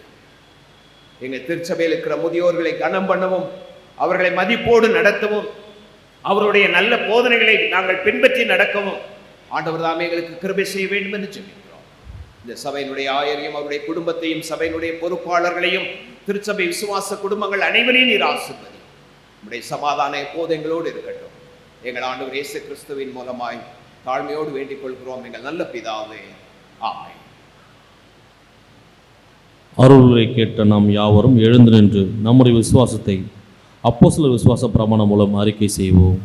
எங்க திருச்சபையில் இருக்கிற முதியோர்களை கனம் பண்ணவும், அவர்களை மதிப்போடு நடத்தவும், அவருடைய நல்ல போதனைகளை நாங்கள் பின்பற்றி நடக்கவும் ஆண்டவர் தாமே எங்களுக்கு கிருபை செய்ய வேண்டும் என்று ஜெபிக்கிறோம். இந்த சபையினுடைய ஆயரையும் அவருடைய குடும்பத்தையும் சபையினுடைய பொறுப்பாளர்களையும் திருச்சபை விசுவாச குடும்பங்கள் அனைவரையும் நீர் ஆசீர்வதி. நம்முடைய சமாதானம் எப்போது எங்களோடு இருக்கட்டும். எங்கள் ஆண்டவர் இயேசு கிறிஸ்துவின் மூலமாய் தாழ்மையோடு வேண்டிக் கொள்கிறோம் எங்கள் நல்ல பிதாவே, ஆமென். அருள்களை கேட்ட நாம் யாவரும் எழுந்து நின்று நம்முடைய விசுவாசத்தை அப்போஸ்தலர் விசுவாச பிரமாணம் மூலம் அறிக்கை செய்வோம்.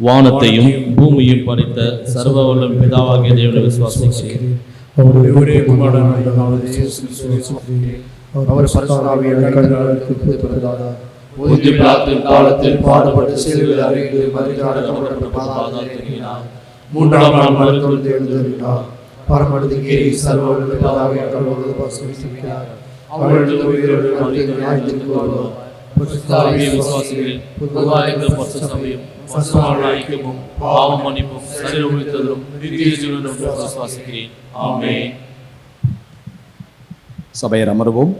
வானத்தையும் பூமியையும் படைத்த சர்வவல்லம் பிதாவாகிய தேவனை விசுவாசிக்கிறேன். அவருடைய ஒரே குமாரனாகிய இயேசு கிறிஸ்துவை அவர் பரிசுத்தாவியால் கழுவப்பட்டதாக பொந்திய பிலாத்தின் காலத்தில் பாடுபட்டு சிலுவையில் அறைந்து மரித்து அடக்கப்பட்ட பாதாளத்தில் இறங்கினார். மூன்றாம் நாள் மரித்தோர் எழுந்தருளினார். பரமண்டலத்தில் ஏறி சர்வவல்ல பிதாவாகிய கடவுளோடு வாசமிக்கிறார். அவருடைய உயிரோடு மரித்து நியாயத்திற்கு வருவார். பரிசுத்தாவியை விசுவாசிக்கிறேன். பொதுவாக எங்கள் பரிசுத்த சபையும் பரிசுத்தமான ஐக்கியமும் பாவ மன்னிப்பும் சரீர உயிர்த்தெழுதலும் நித்திய ஜீவனும் விசுவாசிக்கிறேன். ஆமென். சபையர் அமர்வோம்.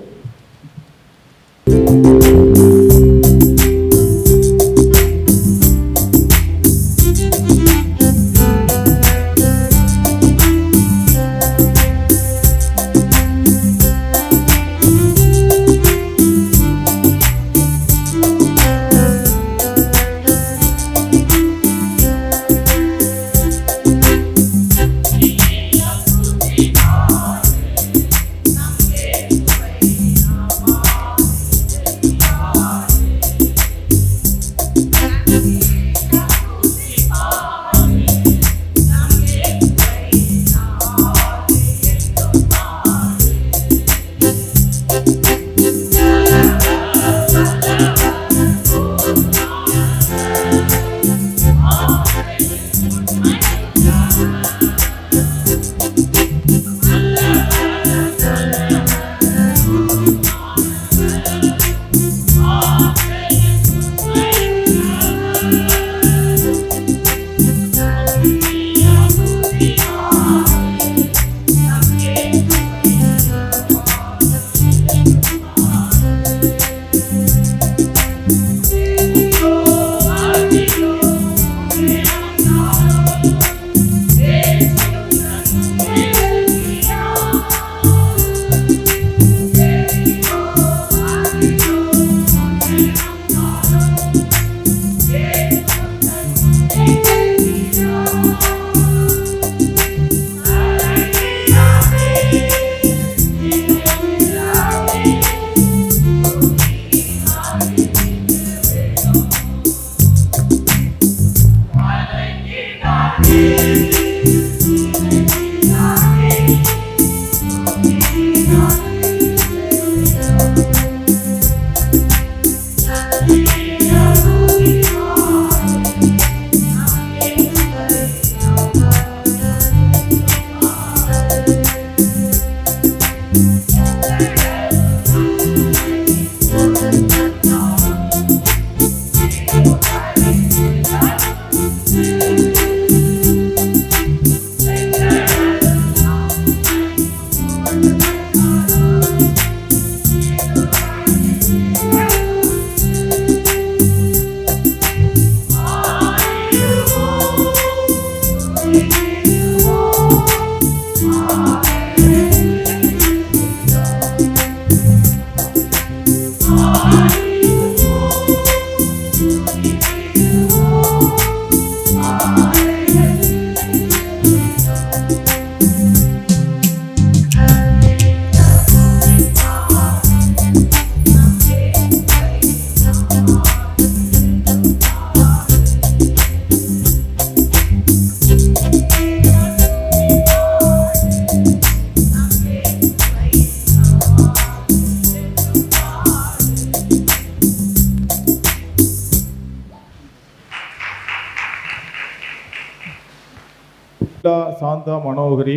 சாந்தா மனோகரி,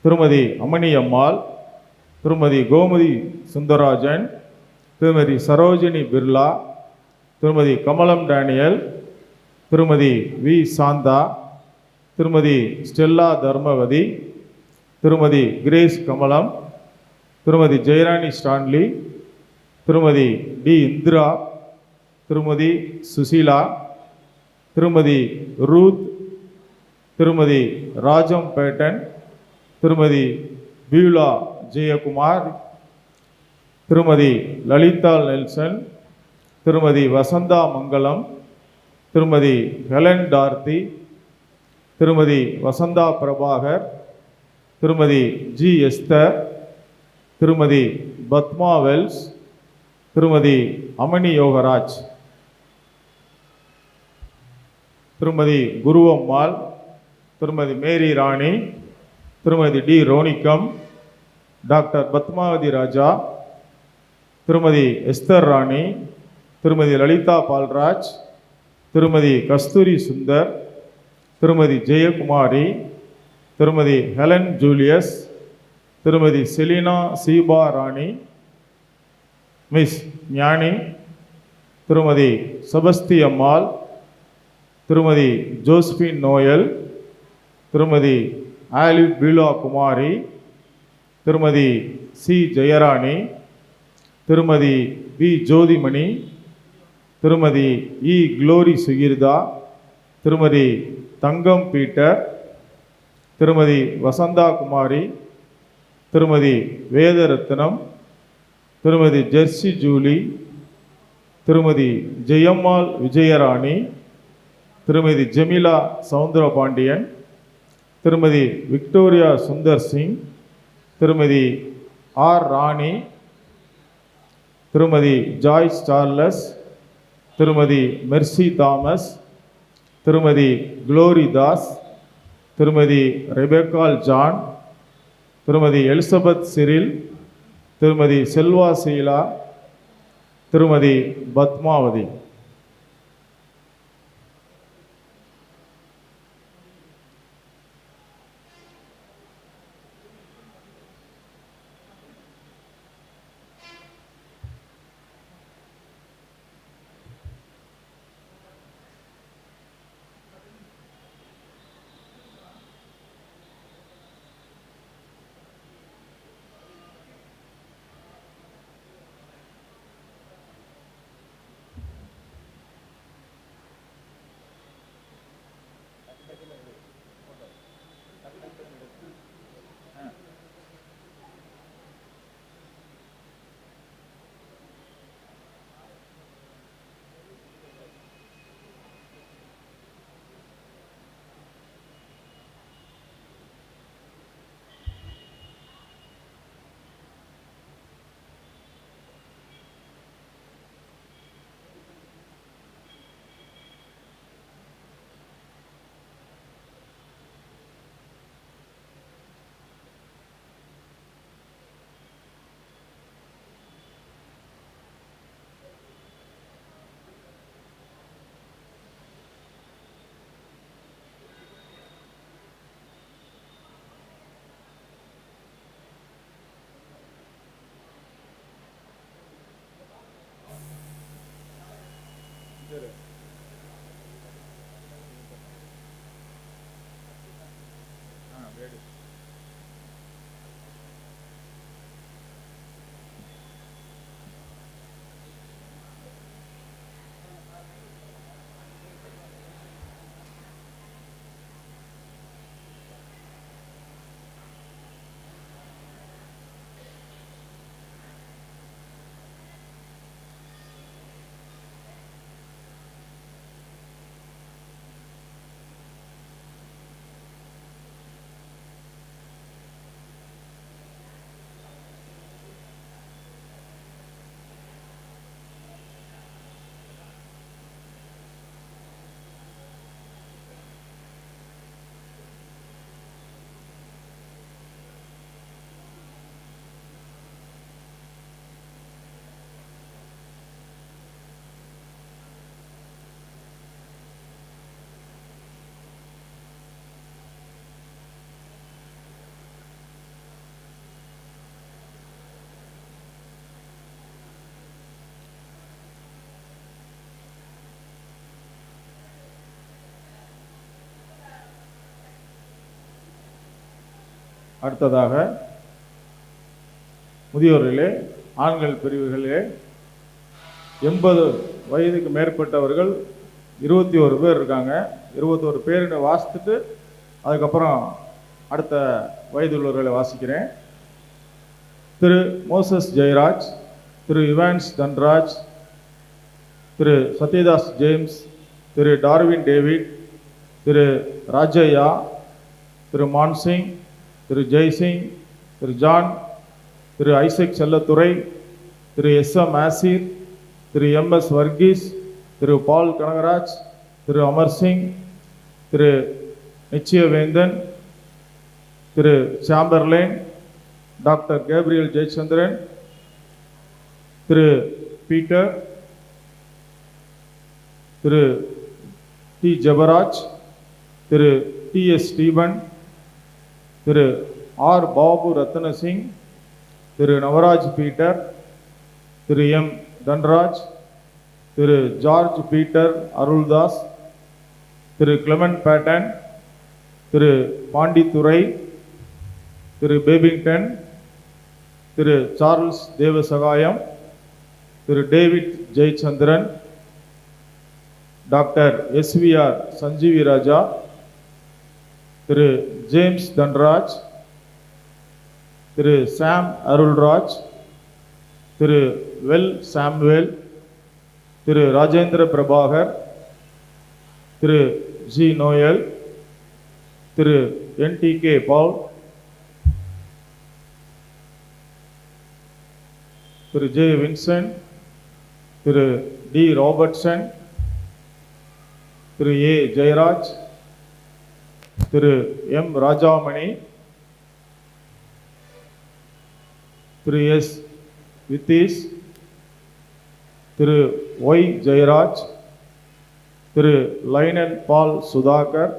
திருமதி அம்மணி அம்மாள், திருமதி கோமதி சுந்தரராஜன், திருமதி சரோஜினி பிர்லா, திருமதி கமலம் டேனியல், திருமதி வி சாந்தா, திருமதி ஸ்டெல்லா தர்மவதி, திருமதி கிரேஸ் கமலம், திருமதி ஜெயராணி ஸ்டான்லி, திருமதி டி இந்திரா, திருமதி சுசீலா, திருமதி ரூத், திருமதி ராஜம் பேட்டன், திருமதி பியூலா ஜெயக்குமார், திருமதி லலிதா நெல்சன், திருமதி வசந்தா மங்கலம், திருமதி ஹெலன் டார்த்தி, திருமதி வசந்தா பிரபாகர், திருமதி ஜி எஸ்தர், திருமதி பத்மா வெல்ஸ், திருமதி அமணி யோகராஜ், திருமதி குருவம்மாள், திருமதி மேரி ராணி, திருமதி டி ரோனிக்கம், டாக்டர் பத்மாவதி ராஜா, திருமதி எஸ்தர் ராணி, திருமதி லலிதா பால்ராஜ், திருமதி கஸ்தூரி சுந்தர், திருமதி ஜெயக்குமாரி, திருமதி ஹெலன் ஜூலியஸ், திருமதி செலினா சீபா ராணி, மிஸ் ஞானி, திருமதி செபஸ்தி அம்மாள், திருமதி ஜோஸ்பின் நோயல், திருமதி ஆலிவ் பீலா குமாரி, திருமதி சி ஜெயராணி, திருமதி வி ஜோதிமணி, திருமதி இ குளோரி சுகிர்தா, திருமதி தங்கம் பீட்டர், திருமதி வசந்தா குமாரி, திருமதி வேதரத்னம், திருமதி ஜெர்சி ஜூலி, திருமதி ஜெயம்மாள் விஜயராணி, திருமதி ஜெமிலா சவுந்தரபாண்டியன், திருமதி விக்டோரியா சுந்தர் சிங், திருமதி ஆர் ராணி, திருமதி ஜாய்ஸ் சார்லஸ், திருமதி மெர்சி தாமஸ், திருமதி குளோரி தாஸ், திருமதி ரெபேக்கால் ஜான், திருமதி எலிசபெத் சிரில், திருமதி செல்வா சீலா, திருமதி பத்மாவதி. அடுத்ததாக முதியோரிலே ஆண்கள் பிரிவுகளிலே 80 வயதுக்கு மேற்பட்டவர்கள் 21 பேர் இருக்காங்க. 21 பேருன்னு வாசித்துட்டு அதுக்கப்புறம் அடுத்த வயதுள்ளவர்களை வாசிக்கிறேன். திரு மோசஸ் ஜெயராஜ், திரு இவான்ஸ் தன்ராஜ், திரு சத்யதாஸ் ஜேம்ஸ், திரு டார்வின் டேவிட், திரு ராஜையா, திரு மான்சிங், திரு ஜெய்சிங், திரு ஜான், திரு ஐசக் செல்லத்துறை, திரு எம் ஆசிர், திரு S Varghese, Thiru ball Kanagaraj, Thiru Amar Singh, Thiru நிச்சயவேந்தன், Thiru சாம்பர்லேன், doctor Gabriel Jayachandran, Thiru Peter, Thiru D Jebaraj, Thiru DS. Stephen, Thiru R. Babu ரத்னசிங், Thiru Navaraj Peter, Thiru M. Dhanraj, Thiru George Peter Aruldas, Thiru Clement pattern, Thiru Pandithurai, Thiru Babington, Thiru Charles Devasagayam, Thiru David Jayachandran, doctor SVR Sanjeevi Raja, Thiru James Dhanraj, Thiru Sam Arulraj, Thiru Vel Samuel, Thiru Rajendra Prabhakar, Thiru G Noel, Thiru NTK. Paul, Thiru J Vincent, Thiru D Robertson, Thiru A Jeyaraj, Thiru M Rajamani, Thiru S Vitheesh, Thiru Y Jeyaraj, Thiru Lionel Paul Sudhakar,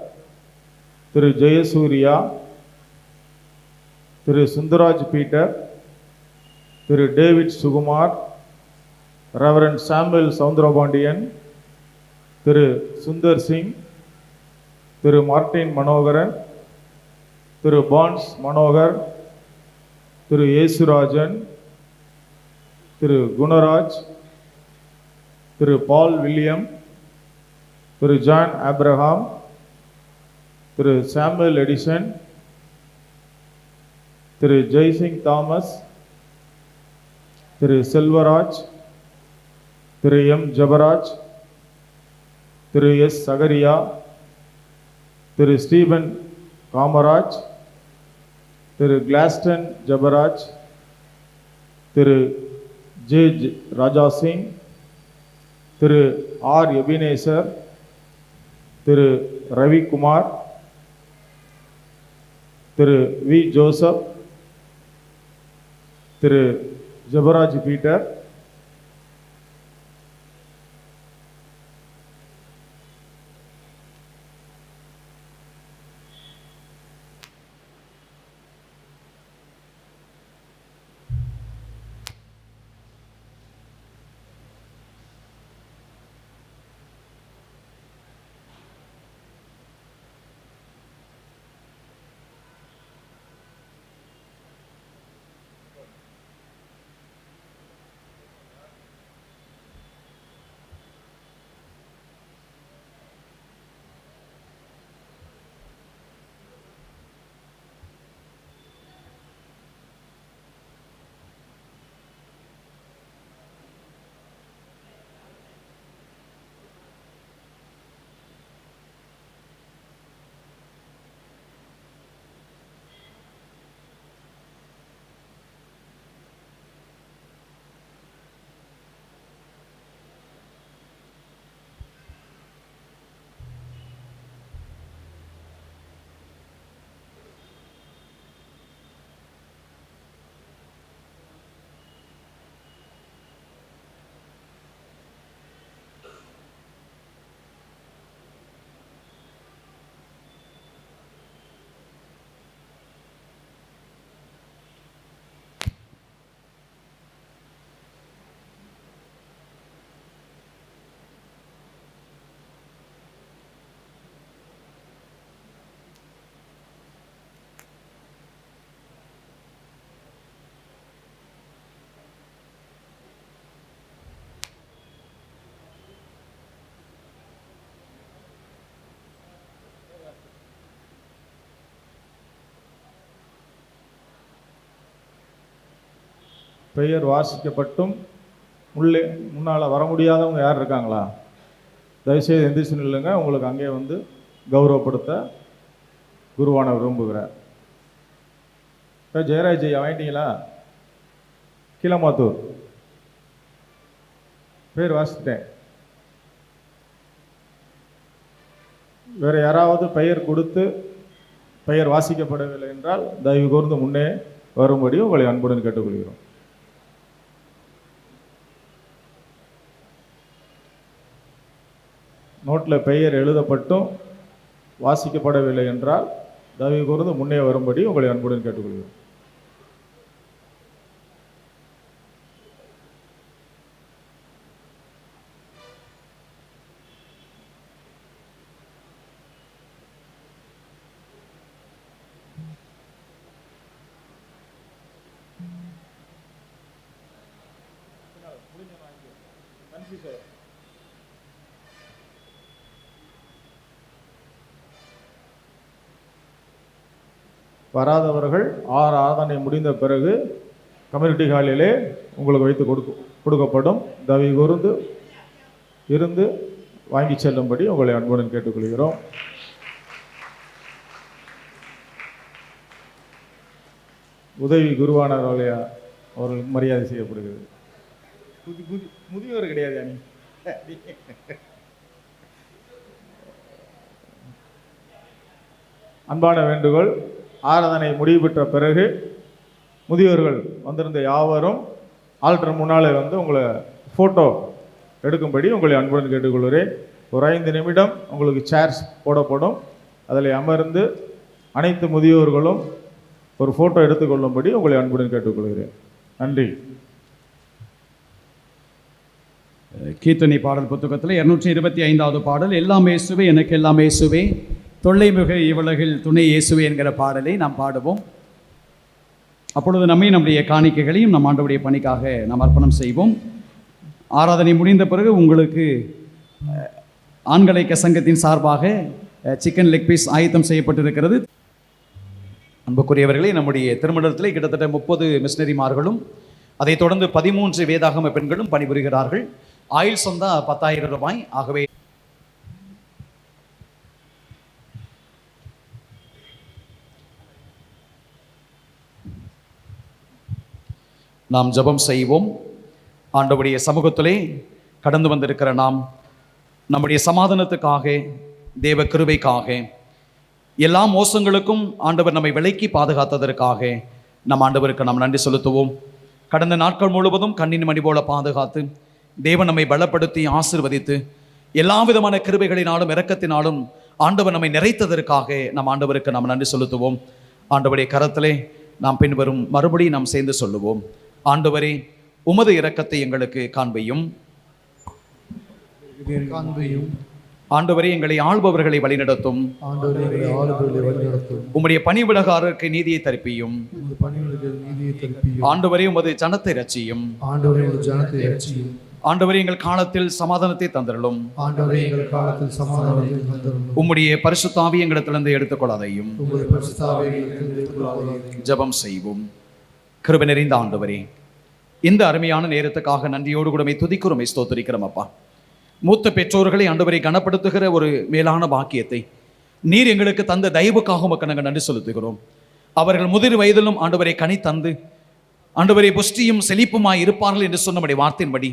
Thiru Jayasurya, Thiru Sundaraj Peter, Thiru David Sukumar, reverend Samuel Soundarapandian, Thiru Sundar Singh, Thiru Martin Manoharan, Thiru பான்ஸ் Manohar, Thiru Yesurajan, Thiru Gunaraj, Thiru Paul William, Thiru John Abraham, Thiru Samuel Edison, Thiru Jaisingh Thomas, Thiru Selvaraj, Thiru M Jebaraj, Thiru S Zachariah, Thiru Stephen Kamaraj, Thiru Gladstone Jebaraj, Thiru J Raja Singh, Thiru R Ebenezer, Thiru Ravikumar, Thiru V Joseph, Thiru Jebaraj Peter, பெயர் வாசிக்கப்பட்டும் முன்னால் வர முடியாதவங்க யார் இருக்காங்களா? தயவுசெய்து எந்திரிச்சு நில்லுங்க. உங்களுக்கு அங்கே வந்து கௌரவப்படுத்த குருவான விரும்புகிறார். ஜெயராஜ் ஐயா வாங்கிட்டீங்களா? கீழமாத்தூர் பேர் வாசிட்டேன். வேறு யாராவது பெயர் கொடுத்து பெயர் வாசிக்கப்படவில்லை என்றால் தயவு கூர்ந்து முன்னே வரும்படி உங்களை அன்புடன் கேட்டுக்கொள்கிறோம். நோட்டில் பெயர் எழுதப்பட்டும் வாசிக்கப்படவில்லை என்றால் தயவு கூர்ந்து முன்னே வரும்படி உங்களை அன்புடன் கேட்டுக்கொள்கிறோம். வராதவர்கள் ஆராதனை முடிந்த பிறகு கம்யூனிட்டி ஹாலிலே உங்களுக்கு வைத்து கொடுக்கப்படும். தயவு கூர்ந்து இருந்து வாங்கி செல்லும்படி உங்களை அன்புடன் கேட்டுக்கொள்கிறோம். உதவி குருவானார் அவர்களுக்கு மரியாதை செய்யப்படுகிறது. முதியோர் கிடையாது அணி. அன்பான வேண்டுகோள், ஆராதனை முடிவு பெற்ற பிறகு முதியோர்கள் வந்திருந்த யாவரும் ஆல்டர் முன்னாலே வந்து உங்களை ஃபோட்டோ எடுக்கும்படி உங்களை அன்புடன் கேட்டுக்கொள்கிறேன். ஒரு 5 நிமிடம் உங்களுக்கு சேர்ஸ் போடப்படும். அதில் அமர்ந்து அனைத்து முதியோர்களும் ஒரு ஃபோட்டோ எடுத்துக்கொள்ளும்படி உங்களை அன்புடன் கேட்டுக்கொள்கிறேன். நன்றி. கீர்த்தனை பாடல் புத்தகத்தில் 225வது பாடல், எல்லாம் இயேசுவே எனக்கு எல்லாம் இயேசுவே, தொல்லை மிகு இவ்வுலகில் துணை இயேசுவே என்கிற பாடலை நாம் பாடுவோம். அப்பொழுது நம்முடைய காணிக்கைகளையும் நம் ஆண்டவருடைய பணிக்காக நாம் அர்ப்பணம் செய்வோம். ஆராதனை முடிந்த பிறகு உங்களுக்கு ஆண்களைக்க சங்கத்தின் சார்பாக சிக்கன் லெக் பீஸ் ஆயத்தம் செய்யப்பட்டிருக்கிறது. அன்புக்குரியவர்களே, நம்முடைய திருமணத்தில் கிட்டத்தட்ட 30 மிஷனரிமார்களும் அதைத் தொடர்ந்து 13 வேதாகம பெண்களும் பணிபுரிகிறார்கள். ஆயுள் சொந்தா 10,000 ரூபாய். ஆகவே நாம் ஜெபம் செய்வோம். ஆண்டவருடைய சமூகத்திலே கடந்து வந்திருக்கிற நாம் நம்முடைய சமாதானத்துக்காக, தேவ கிருபைக்காக, எல்லா மோசங்களுக்கும் ஆண்டவர் நம்மை விலக்கி பாதுகாத்ததற்காக நம் ஆண்டவருக்கு நாம் நன்றி செலுத்துவோம். கடந்த நாட்கள் முழுவதும் கண்ணின் மணி போல பாதுகாத்து தேவன் நம்மை பலப்படுத்தி ஆசீர்வதித்து எல்லா விதமான கிருபைகளினாலும் இரக்கத்தினாலும் ஆண்டவர் நம்மை நிறைத்ததற்காக நம் ஆண்டவருக்கு நாம் நன்றி செலுத்துவோம். ஆண்டவருடைய கரத்திலே நாம் பின்வரும் மறுபடியும் நாம் சேர்ந்து சொல்லுவோம். ஆண்டவரே, உமது இரக்கத்தை எங்களுக்கு காண்பையும். ஆண்டவரே, எங்களை ஆள்பவர்களை வழிநடத்தும். உம்முடைய பணிவிடகாரருக்கு நீதியை தரிப்பியும். ஆண்டவரே, உமது ஜனத்தை ரட்சியும். ஆண்டவரே, எங்கள் காலத்தில் சமாதானத்தை தந்தருளும். உம்முடைய பரிசுத்த ஆவியை எங்களிடத்திலிருந்து எடுத்துக்கொள்ளாதையும். ஜெபம் செய்வோம். கிருபை நிறைந்த ஆண்டவரே, இந்த அருமையான நேரத்துக்காக நன்றியோடு கூடமே துதிக்கிறோமே ஸ்தோத்திரிக்கிறோம். அப்பா, மூத்த பெற்றோர்களை ஆண்டவரை கனப்படுத்துகிற ஒரு மேலான பாக்கியத்தை நீர் எங்களுக்கு தந்த தயவுக்காக உமக்கு நாங்கள் நன்றி செலுத்துகிறோம். அவர்கள் முதிர் வயதிலும் ஆண்டவரை கனி தந்து ஆண்டவரை புஷ்டியும் செழிப்புமாய் இருப்பார்கள் என்று சொன்னபடி வார்த்தையின்படி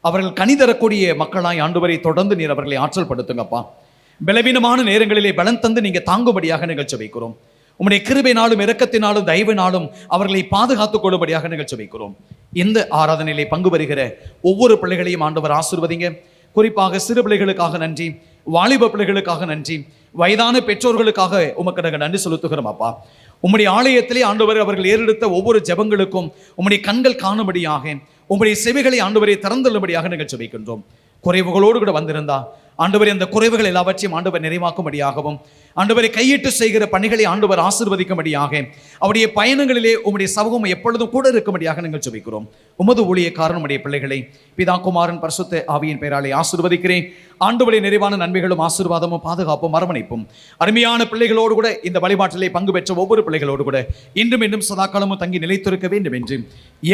அவர்கள் கனி தரக்கூடிய மக்களாய் ஆண்டவரை தொடர்ந்து நீர் அவர்களை ஆற்றல் படுத்துங்கப்பா. பலவீனமான நேரங்களிலே பலன் தந்து நீங்கள் தாங்கும்படியாக நிகழ்ச்சி வைக்கிறோம். உம்முடைய கிருபையினாலும் இரக்கத்தினாலும் தயவினாலும் அவர்களை பாதுகாத்துக் கொள்ளும்படியாக நிகழ்ச்சி வைக்கிறோம். இந்த ஆராதனையிலே பங்கு பெறுகிற ஒவ்வொரு பிள்ளைகளையும் ஆண்டவர் ஆசீர்வதிங்க. குறிப்பாக சிறு பிள்ளைகளுக்காக நன்றி, வாலிப பிள்ளைகளுக்காக நன்றி, வயதான பெற்றோர்களுக்காக உமக்கு நாங்கள் நன்றி செலுத்துகிறோம். அப்பா, உம்முடைய ஆலயத்திலே ஆண்டவர் அவர்கள் ஏறெடுத்த ஒவ்வொரு ஜெபங்களுக்கும் உம்முடைய கண்கள் காணும்படியாக, உம்முடைய செவிகளை ஆண்டவரை திறந்துள்ளபடியாக நிகழ்ச்சி வைக்கின்றோம். குறைவுகளோடு கூட வந்திருந்தா ஆண்டவர் அந்த குறைவுகள் எல்லாவற்றையும் ஆண்டவர் நிறைவாக்கும்படியாகவும், ஆண்டவரை கையிட்டு செய்கிற பணிகளை ஆண்டவர் ஆசீர்வதிக்கும்படியாக, அவருடைய பயணங்களிலே உம்முடைய சமூகம் எப்பொழுதும் கூட இருக்கும்படியாக நாங்கள் ஜெபிக்கிறோம். உமது ஊழியக்காரன் நம்முடைய பிள்ளைகளை பிதா குமாரன் பரிசுத்த ஆவியின் பெயராலே ஆசீர்வதிக்கிறேன். ஆண்டவருடைய நிறைவான நன்மைகளும் ஆசீர்வாதமும் பாதுகாப்பும் அரவணைப்பும் அருமையான பிள்ளைகளோடு கூட இந்த வழிபாட்டிலே பங்கு பெற்ற ஒவ்வொரு பிள்ளைகளோடு கூட இன்றும் இன்னும் சதாக்காலமும் தங்கி நிலைத்திருக்க வேண்டும் என்று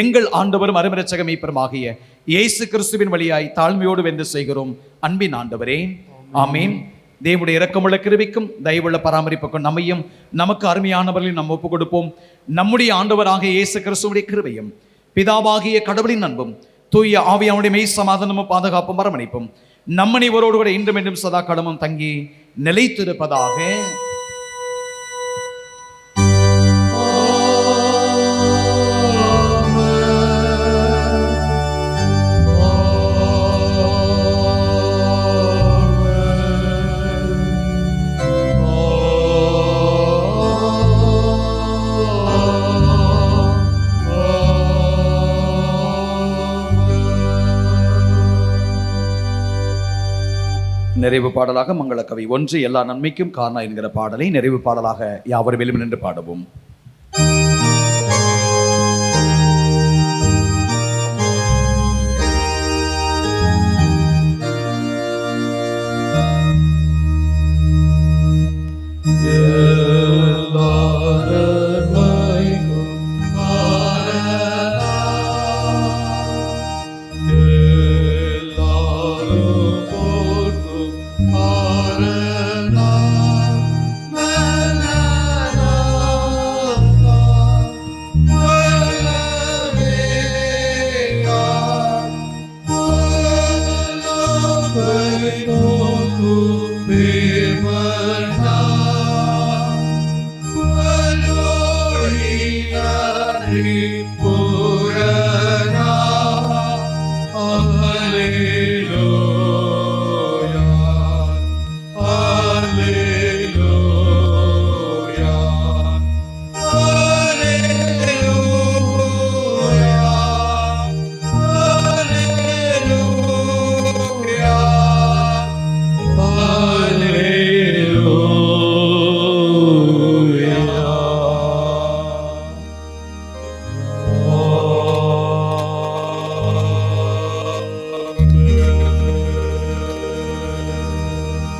எங்கள் ஆண்டவரும் அருமரட்சக மீட்பருமாகிய இயேசு கிறிஸ்துவின் வழியாய் தாழ்மையோடு வென்று செய்கிறோம். அன்பின் ஆண்டவரே, ஆமீன். தேவனுடைய இரக்கமுள்ள கிருபைக்கும் தயவுள்ள பராமரிப்புக்கும் நம்மையும் நமக்கு அருமையானவர்களையும் நாம் ஒப்புக் கொடுப்போம். நம்முடைய ஆண்டவராகிய இயேசு கிறிஸ்துவுடைய கிருபையும் பிதாவாகிய கடவுளின் அன்பும் தூய ஆவியானுடைய மெய் சமாதானமும் பாதுகாப்பும் அரவணைப்பும் நம்ம அனைவரோடு கூட இன்றும் என்றும் சதா காலமும் தங்கி நிலைத்திருப்பதாக. நிறைவு பாடலாக மங்களக்கவி 1 எல்லா நன்மைக்கும் காரணம் என்கிற பாடலை நிறைவு பாடலாக யாவரும் வெளியில் நின்று பாடுவோம்.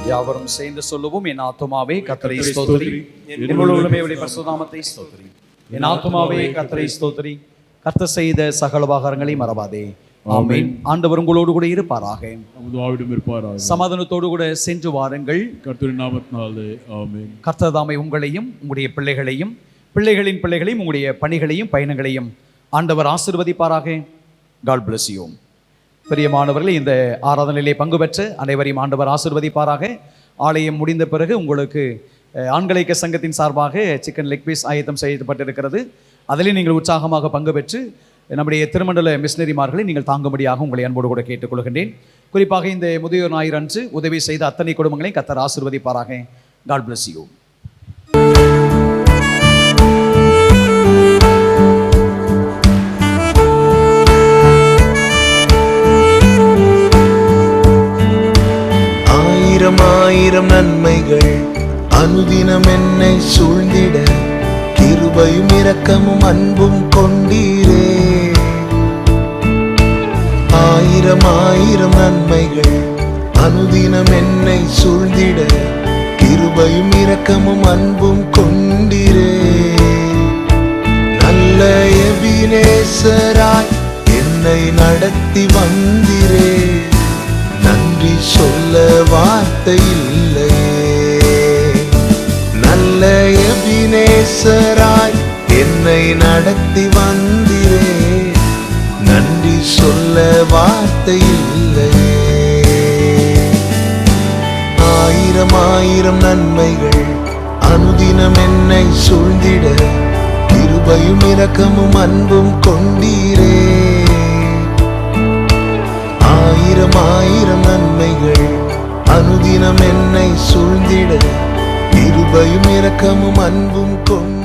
யாவரும் சேர்ந்து சொல்லுவோம். என் ஆத்துமாவே கர்த்தரை ஸ்தோத்திரி, என் முழு உள்ளமையுடைய பரிசுத்த நாமத்தை ஸ்தோத்திரி. என் ஆத்துமாவே கர்த்தரை ஸ்தோத்திரி, கர்த்தர் செய்த சகல உபகாரங்களை மறவாதே. ஆமென். ஆண்டவர் உங்களோடு கூட இருப்பாராக. சமாதானத்தோடு கூட சென்று வாருங்கள். கர்த்தரின் நாமத்தினாலே ஆமென். கர்த்தர் தாமே உங்களையும் உங்களுடைய பிள்ளைகளையும் பிள்ளைகளின் பிள்ளைகளையும் உங்களுடைய பணிகளையும் பயணங்களையும் ஆண்டவர் ஆசீர்வதிப்பாராக. God bless you. பிரியமானவர்களே, இந்த ஆராதனையிலே பங்கு பெற்று அனைவரையும் ஆண்டவர் ஆசீர்வதிப்பாராக. ஆலயம் முடிந்த பிறகு உங்களுக்கு ஆண்களைக்க சங்கத்தின் சார்பாக சிக்கன் லெக் பீஸ் ஆயத்தம் செய்யப்பட்டிருக்கிறது. அதிலே நீங்கள் உற்சாகமாக பங்கு பெற்று நம்முடைய திருமண்டல மிஷனரிமார்களை நீங்கள் தாங்கும்படியாக உங்களை அன்போடு கூட கேட்டுக்கொள்கின்றேன். குறிப்பாக இந்த முதியோர் ஞாயிறு அன்று உதவி செய்த அத்தனை குடும்பங்களை கர்த்தர் ஆசீர்வதிப்பாராக. God bless you. ஆயிரம் நன்மைகள் அனுதினம் என்னை சூழ்ந்திட கிருபையும் இரக்கமும் அன்பும் கொண்டீரே. ஆயிரம் நன்மைகள் அனுதினம் என்னை சூழ்ந்திட கிருபையும் இரக்கமும் அன்பும் கொண்டீரே. நல்ல எபினேசராய் என்னை நடத்தி வந்தீரே. நன்றி சொல்ல வார்த்தை இல்லையே. நல்ல எபினேசராய் என்னை நடத்தி வந்தீரே. நன்றி சொல்ல வார்த்தை இல்லையே. ஆயிரம் நன்மைகள் அனுதினம் என்னை சூழ்ந்திட கிருபையும் இரக்கமும் அன்பும் கொண்டீரே. ஆயிரம் நன்மைகள் அனுதினம் என்னை சூழ்ந்திட கிருபையும் இரக்கமும் அன்பும் கொண்டீரே.